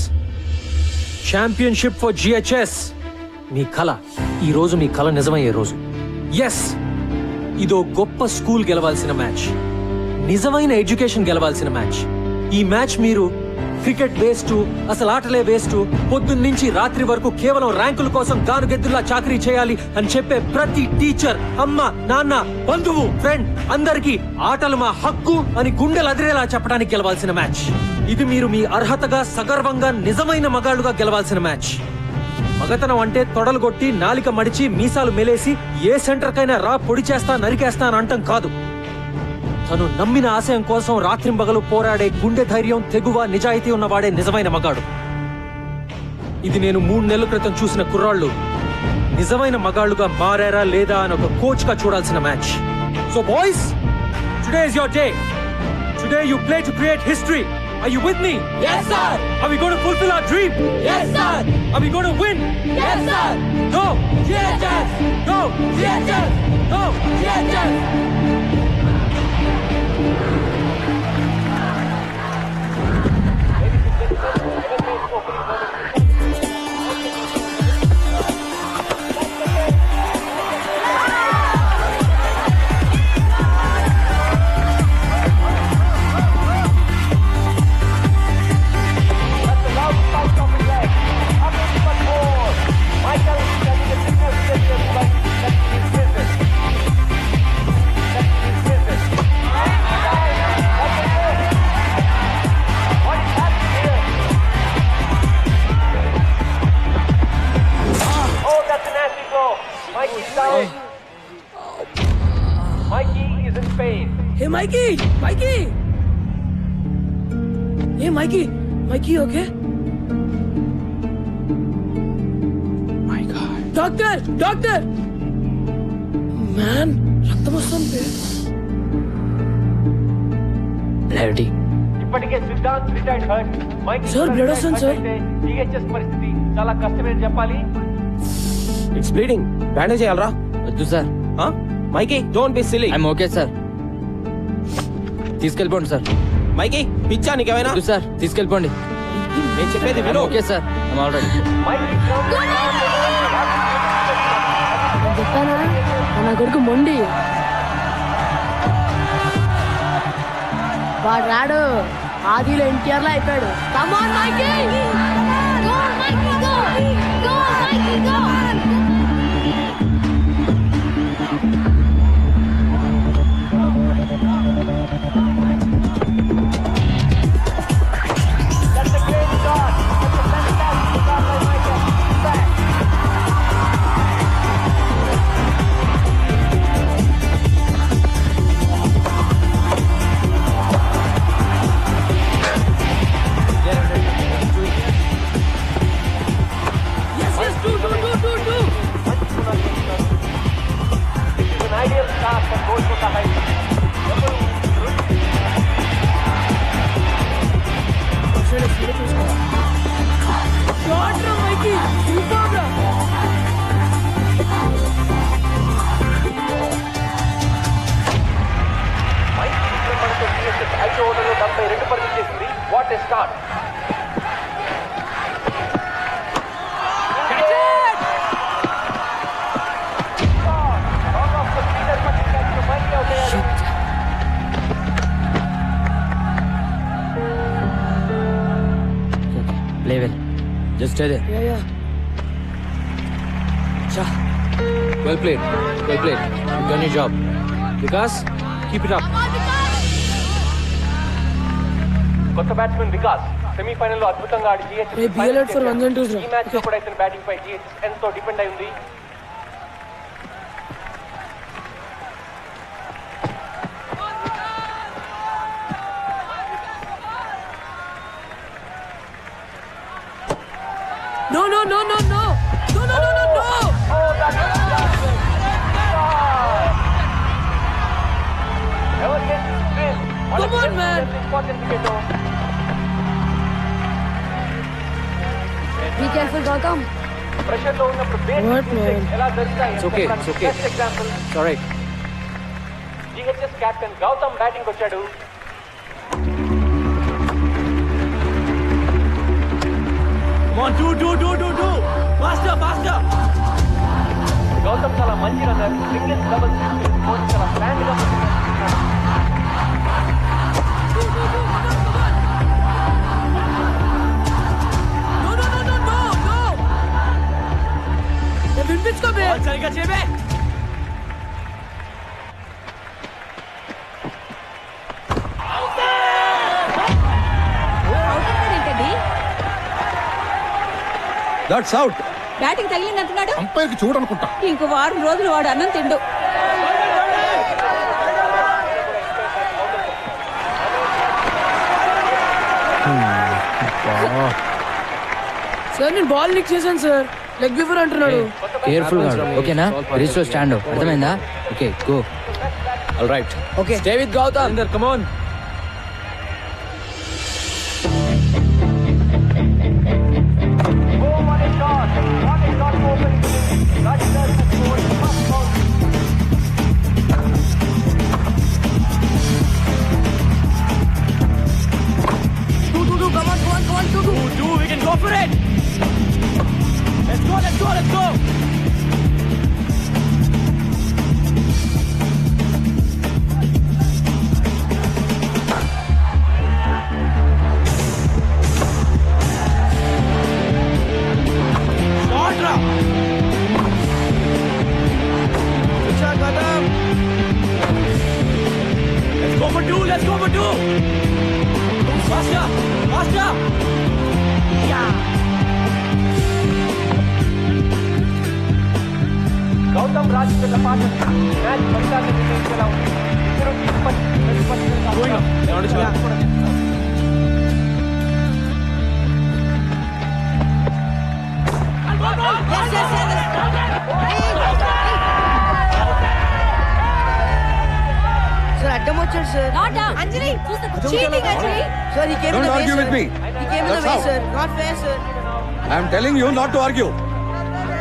championship for GHS. మీ కళ ఈ రోజు మీ కళ నిజమయ్యే రోజు. ఎస్, ఇదో గొప్ప స్కూల్ గెలవాల్సిన మ్యాచ్, నిజమైన ఎడ్యుకేషన్ గెలవాల్సిన మ్యాచ్. ఈ మ్యాచ్ మీరు క్రికెట్ వేస్ట్, అసలు ఆటలే వేస్ట్, పొద్దున్నుంచి రాత్రి వరకు కేవలం ర్యాంకుల కోసం గానుగెద్దులా చాకరీ చేయాలి అని చెప్పే ప్రతి టీచర్, అమ్మ, నాన్న, బంధువు, ఫ్రెండ్ అందరికీ ఆటలు మా హక్కు అని గుండెలు అదిరేలా చెప్పడానికి గెలవాల్సిన మ్యాచ్. ఇది మీరు మీ అర్హతగా సగర్వంగా నిజమైన మగాళ్ళుగా గెలవాల్సిన మ్యాచ్. మగతనం అంటే తొడలు కొట్టి నాలిక మడిచి మీసాలు మెలేసి ఏ సెంటర్ కైనా రా పొడి చేస్తా నరికేస్తా అని అంటం కాదు. తను నమ్మిన ఆశయం కోసం రాత్రింబగలు పోరాడే గుండె ధైర్యం, తెగువ, నిజాయితీ ఉన్నవాడే నిజమైన మగాడు. ఇది నేను 3 నెలల క్రితం చూసిన కుర్రాళ్ళు నిజమైన మగాళ్ళుగా మారారా లేదా అని ఒక కోచ్ గా చూడాల్సిన match. So boys, today is your day. Today you play to create history. Are you with me? Yes, sir. Are we going to fulfill our dream? Yes, sir. Are we going to win? Yes, sir. Go! GHS. Go! GHS. Go! GHS. Mikey is in pain. Hey, Mikey! Mikey! Hey, Mikey! Mikey, okay? My God. Doctor! Doctor! Man, రక్తం వస్తుంది. Clarity. ఇప్పటికే Siddhant retired hurt. మైకీ Sir, blood వస్తుంది, sir. GHS పరిస్థితి చాలా కష్టమని చెప్పాలి. It's bleeding. Bandage చేయాలరా? వద్దు sir. Mikey, don't be silly. I'm okay sir. తీసుకెళ్ళిపోండి సార్. మైకీ, పిచ్చా నీకేమైనా? వద్దు సార్, తీసుకెళ్ళిపోండి. నేను చెప్పేది విను. Okay sir, I'm all right. చెప్పానా నా కొడుకు మొండి. వాడు రాడు, ఆదిలో ఎన్టీఆర్ లో అయిపోయాడు. Come on, Mikey! Go, Mikey, go! Go, Mikey, go! What a start! Play well. Just stay there. Yeah, yeah. Well played. Well played. You've done your job. Vikas, keep it up. కొత్త batsmen Vikas semi-final లో అద్భుతంగా ఆడి Hey, be alert for 1 and 2s. ఈ match లో కూడా ఇతని batting పై GHS ఎంతో depend అయి ఉంది. No, no, no, no, no! No, no, no, no, no! Come on, man! Be careful, Gautam. Pressure లో ఉన్నప్పుడు బేసిక్ మిస్టేక్స్ ఎలా జరుగుతాయి It's okay, it's okay. Example It's all right. GHS captain Gautam batting వచ్చాడు. Come on, do. Faster. Gautam చాలా మంచి runner. Singles doubles చాలా plan గా వినిపించుకోబే. సరిగ్గా చేయబే. That's out. బ్యాటింగ్ తగిలిందంటున్నాడు. అంపైర్కి చూడనుకుంటా. ఇంకో వారం రోజులు వాడు అన్నం తిండు. సార్ నేను బాల్ లిక్ చేశాను సార్. లెగ్ బిఫోర్ అంటున్నాడు. కేర్ఫుల్ గా ఓకేనా? రిజిస్టర్ స్టాండ్ అర్థమైందా? Okay go. All right. Okay stay with Gautam. Come on. We can go for it. Let's go. Let's go for two. Faster. Yeah. Gautam Rajendra పాట match ఫలితాన్ని నిర్ణయించేలా ఉంది. Sir అడ్డం వచ్చాడు sir. Anjali cheating Anjali. Sir ఈ game Don't argue with me. That's how. Sir not fair sir. I am telling you not to argue.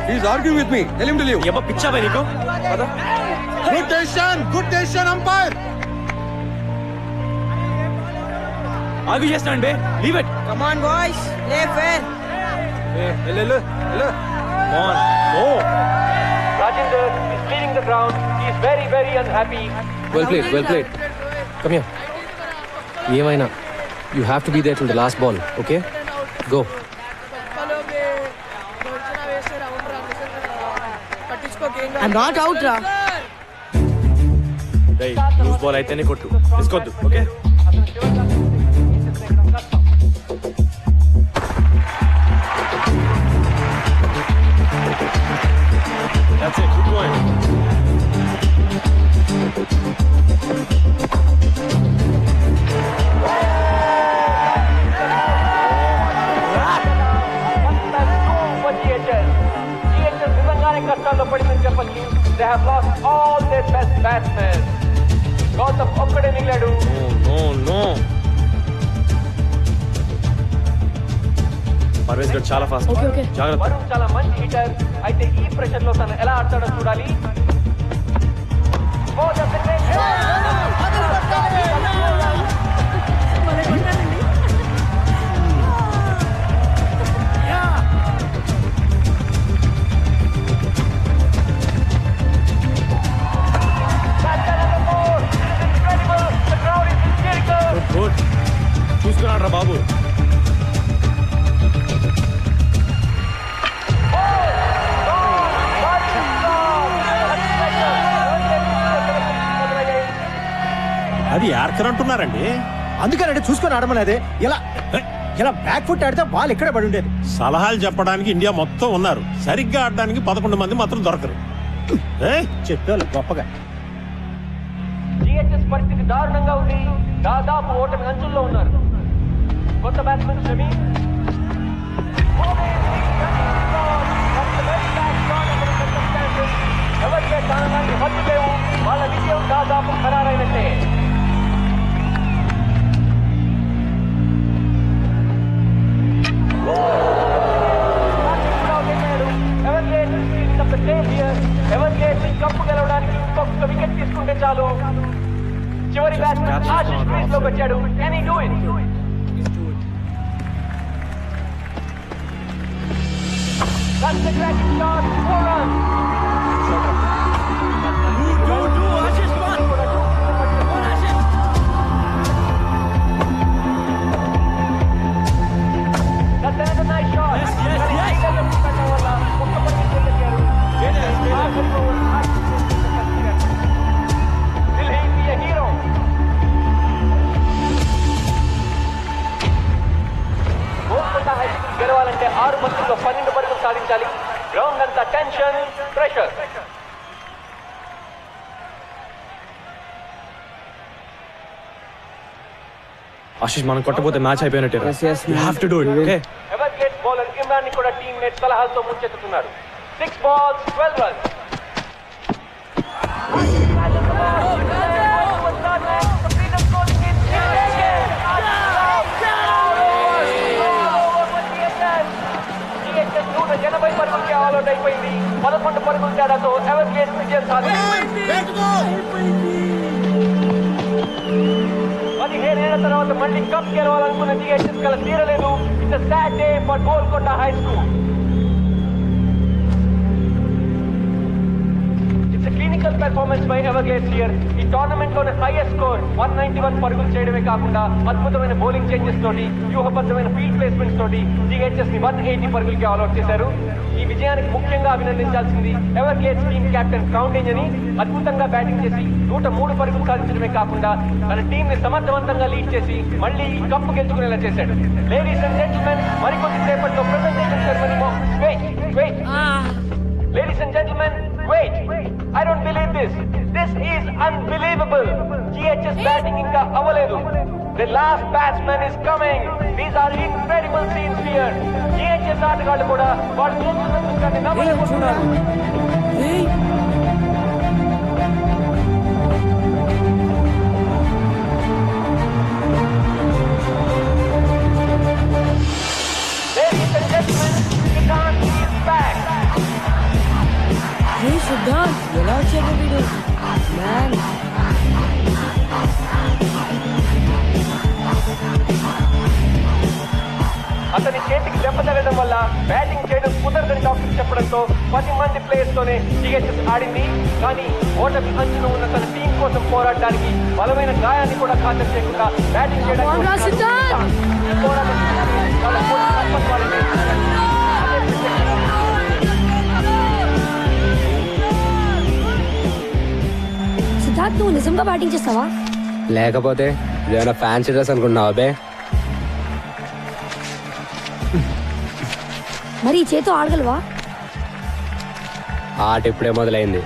He is arguing with me. Tell him to leave. ఏమో పిచ్చా బై నీకు? పద. Good decision umpire. ఆగు చేస్తాను బే. Leave it. Come on boys play fair. వెళ్ళు. Come on. Go. Rajinder is leading the ground. He is very, very unhappy. Well played. Come here. ఏమైనా you have to be there till the last ball, okay? Go. I'm not out రా. Die loose ball అయితేనే కొట్టు. తీసుకోద్దు. Okay? That's it. Keep going. GHS నిజంగానే కష్టాల్లో పడిందని చెప్పచ్చు. They have lost all their best batsmen. Gautam ఒక్కడే మిగిలాడు. No. Parvez గారు చాలా ఫాస్ట్. జాగ్రత్త. వరుణ్ చాలా మంచి హిటర్. అయితే ఈ ప్రెషర్ లో తను ఎలా ఆడతాడో చూడాలి. Oh, that's a great good. చూసుకున్నాడు రా బాబు. అది యార్కర్ అంటున్నారండి. అందుకనంటే చూసుకొని ఆడమనేది. ఇలా బ్యాక్ ఫుట్ ఆడితే బాల్ ఎక్కడ పడి ఉండేది. సలహాలు చెప్పడానికి ఇండియా మొత్తం ఉన్నారు. సరిగ్గా ఆడడానికి 11 మంది మాత్రం దొరకరు. చెప్పాలి గొప్పగా. GHS పరిస్థితి దారుణంగా ఉంది. దాదాపు ఓటమి అంచుల్లో ఉన్నారు. కొత్త బ్యాట్స్మెన్ షమీ ఎవరికే స్థానాన్ని హద్దు లేవు. వాళ్ళ విజయం దాదాపు ఖరారైనట్టే. ఆశిష్ క్రీజ్ లోకి వచ్చాడు. Can he do it? That's the cracking shot. 4 runs. Ashish, come on. Ashish. That's another nice shot. Yes. Will he be a hero? Golconda high school గెలవాలంటే 6 బంతుల్లో 12 పరుగులు సాధించాలి. గ్రౌండ్ అంతా టెన్షన్, ప్రెషర్. ఆశిష్ మనం కొట్టపోతే మ్యాచ్ అయిపోయినట్టే. You have to do it, okay? ఎవర్గేట్ bowler Imran ని కూడా టీమ్మేట్ సలహాలతో ముంచెత్తుతున్నారు. 6 balls, 12 runs. ఎనభై పరుగులకి ఆల్అౌట్ అయిపోయింది. 11 పరుగుల తేడాతో ఎవర్గేట్ విజయం సాధించింది. 17 ఏళ్ల తర్వాత మళ్ళీ కప్ గెలవాలనుకున్న జిహెచ్ఎస్ కల తీరలేదు. It's a sad day for Golconda high school. It's a clinical performance by Everglades here. ఈ టోర్నమెంట్ లోనే హైయెస్ట్ స్కోర్ 191 పరుగులు చేయడమే కాకుండా అద్భుతమైన బౌలింగ్ చేంజెస్ తోటి, వ్యూహబద్ధమైన ఫీల్డ్ ప్లేస్మెంట్స్ తోటి జిహెచ్ఎస్ ని 180 పరుగులకి ఆల్అౌట్ చేశారు. ఈ విజయానికి ముఖ్యంగా అభినందించాల్సింది ఎవర్గ్లేడ్స్ టీమ్ కెప్టెన్ క్రౌండేజ్ అని. అద్భుతంగా బ్యాటింగ్ చేసి 103 పరుగులు సాధించడమే కాకుండా తన టీమ్ ని సమర్థవంతంగా లీడ్ చేసి మళ్ళీ ఈ కప్పు గెలుచుకునేలా చేశాడు. లేడీస్ అండ్ జెంటిల్మెన్, మరికొద్ది సేపట్లో presentation ceremony. Wait ladies and gentlemen, wait. I don't believe this. This is unbelievable. GHS batting ఇంకా అవ్వలేదు. The last batsman is coming. These are incredible scenes here. GHS ఆటగాళ్ళు కూడా వాళ్ళు చూస్తున్న దృశ్యాన్ని నమ్మలేకపోతున్నారు. Ladies and gentlemen, Siddharth is back. Hey Siddharth, ఎలా వచ్చాడు వీడు? Man. అతని చేతికి దెబ్బ తగలడం వల్ల బ్యాటింగ్ చేయడం కుదరదని డాక్టర్ చెప్పడంతో 10 మంది ప్లేయర్స్ తోనే జిహెచ్ఎస్ ఆడింది. కానీ ఓటమి అంచున ఉన్న తన టీం కోసం పోరాడడానికి బలమైన గాయాన్ని కూడా ఖాతరు చేయకుండా బ్యాటింగ్ చేయడానికి సిద్ధార్థ్, నువ్వు నిజంగా బ్యాటింగ్ చేస్తావా? లేకపోతే ఏమైనా ఫ్యాన్సీ డ్రెస్ అనుకున్నావా బే? మరి ఈ చేతో ఆడగలవా? ఆట ఇప్పుడే మొదలైంది.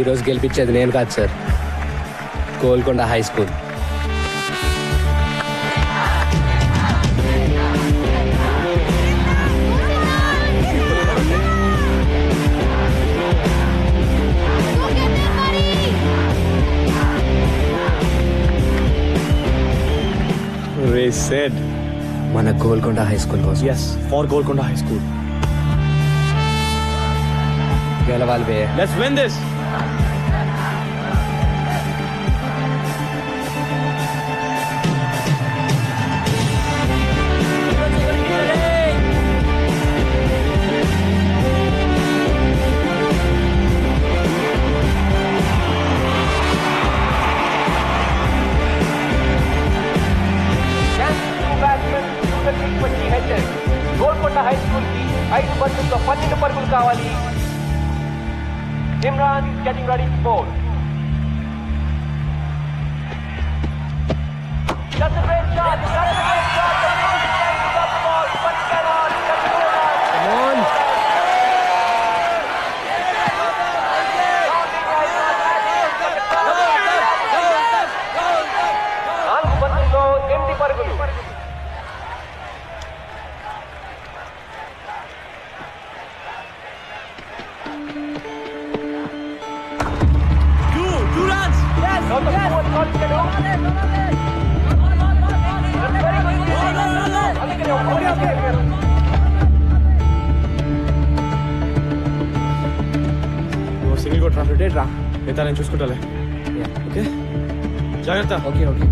ఈరోజు గెలిపించేది నేను కాదు sir, Golconda high school. Said మన గోల్కొండ హై స్కూల్ కోసం. yes for Golconda High School. గెలవాలి బే. Let's win this. Golconda high school కి 5 బంతుల్లో 12 పరుగులు కావాలి. Imran getting ready to bowl. That's a great shot. That's a great shot. The ball, but cannot. Come on. నాలుగు బంతుల్లో 8 పరుగులు. మిగతా నేను చూసుకుంటాలే. ఓకే జాగ్రత్త. Okay okay.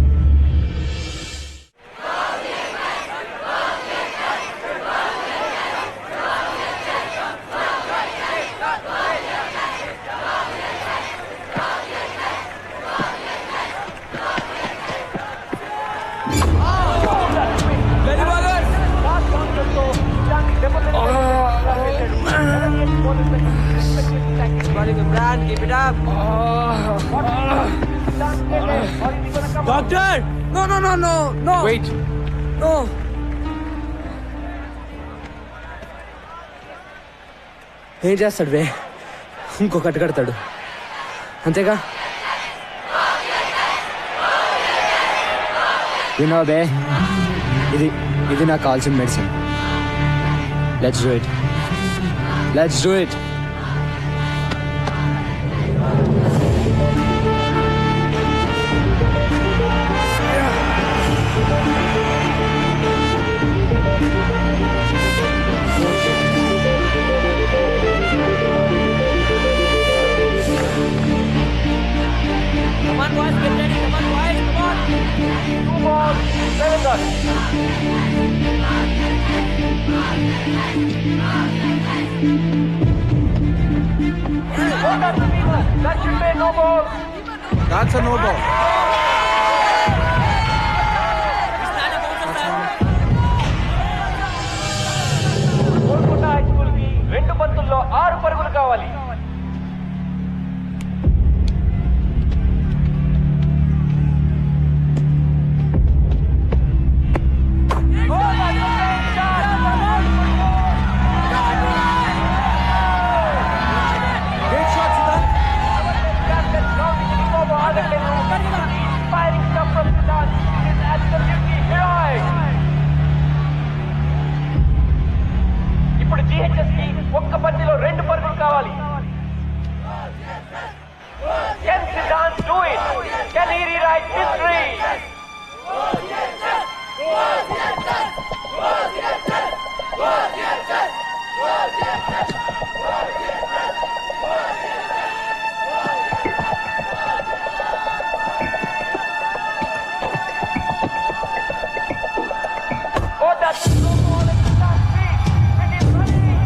Doctor no wait. No. ఏం చేస్తాడు బే? ఇంకో కట్టు కడతాడు అంతేగా. వినో బే, ఇది నాకు కావాల్సిన medicine. Let's do it. That's a no ball. Golconda high school కి 2 బంతుల్లో 6 పరుగులు కావాలి. ఇప్పుడు GHS కి ఒక్క బంతిలో 2 పరుగులు కావాలి. Can Siddharth do it? Can he rewrite history? Oh, that's no ball at Siddharth's feet. It is running.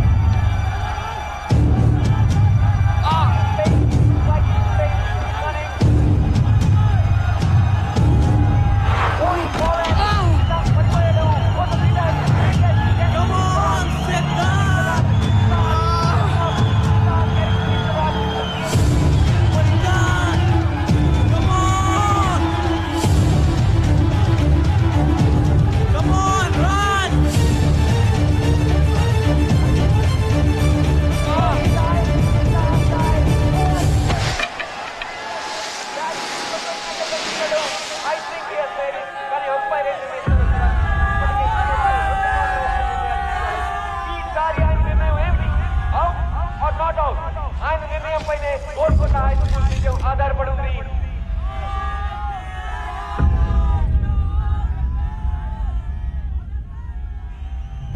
ఆయన నిర్ణయంపైనే గోల్కొండ హై స్కూల్ విజయం ఆధారపడి ఉంది.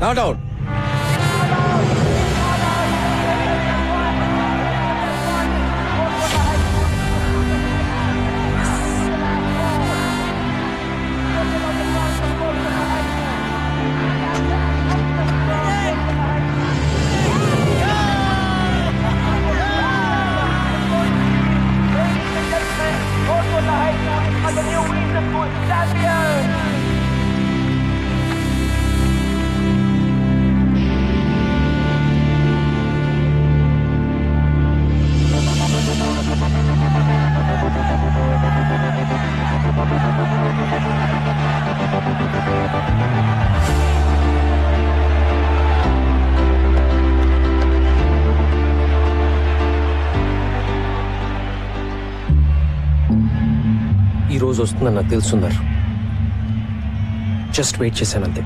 Not out. Golconda High School are the new Winter School champions. ఈ రోజు వస్తుందని నాకు తెలుసున్నారు. Just wait చేశాను అంతే.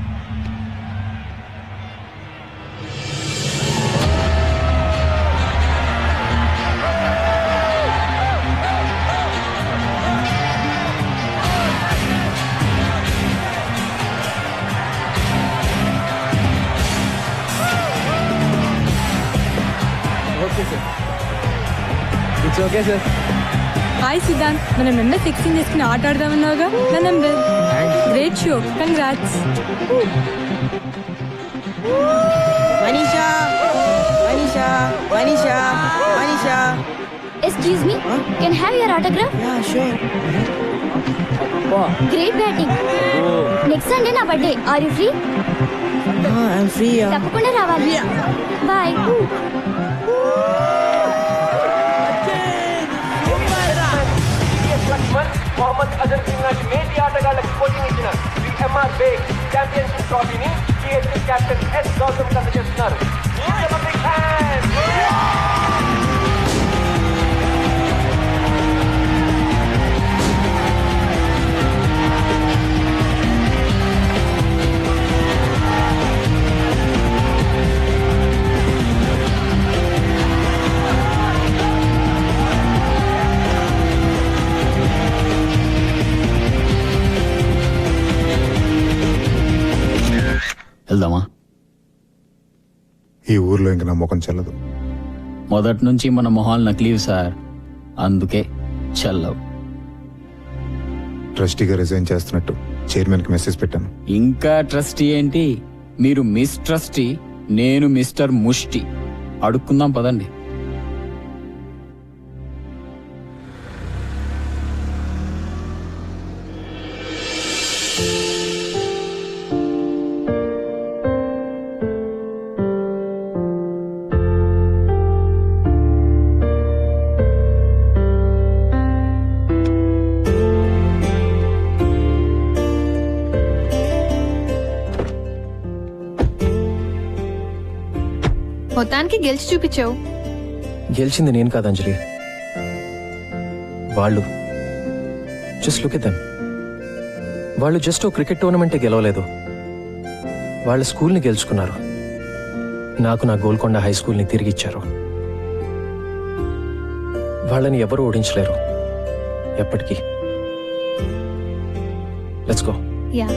Okay sir. It's okay sir. Hi Siddhant, మనం నిన్న ఫిక్సింగ్ చేసుకుని ఆట ఆడదామన్నావుగా నా number. Great show, congrats. Manisha Manisha Manisha Manisha. Excuse me, can I have your autograph? Yeah, sure. Great batting. Next Sunday నా birthday. Are you free? I'm free. తప్పకుండా రావాలి. Bye. మొహమ్మద్ అజర్ సింగ్ లాంటి నేటి ఆటగాళ్లకు కోచింగ్ ఇచ్చిన ఎంఆర్ బేగ్ ఛాంపియన్షిప్ ట్రోఫీని సిఎస్కే కెప్టెన్ ఎస్ గౌతమ్ అందజేస్తున్నారు. వెళ్దామా? ఈ ఊర్లో ఇంక నా ముఖం చెల్లదు. మొదటి నుంచి మన మొహాలు నకిలీవి సార్, అందుకే చల్లవు. ట్రస్టీగా రిజైన్ చేస్తున్నట్టు చైర్మన్ కి మెసేజ్ పెట్టాను. ఇంకా ట్రస్టీ ఏంటి? మీరు మిస్ ట్రస్టీ, నేను మిస్టర్ ముష్టి. అడుక్కుందాం పదండి. మొత్తానికి గెలిచి చూపించావు. గెలిచింది నేను కాదు అంజలి, వాళ్ళు. Just look at them. వాళ్ళు జస్ట్ ఓ క్రికెట్ టోర్నమెంటే గెలవలేదు, వాళ్ళ స్కూల్ని గెలుచుకున్నారు. నాకు నా గోల్కొండ హై స్కూల్ని తిరిగి ఇచ్చారు. వాళ్ళని ఎవరూ ఓడించలేరు ఎప్పటికీ. Let's go. యా.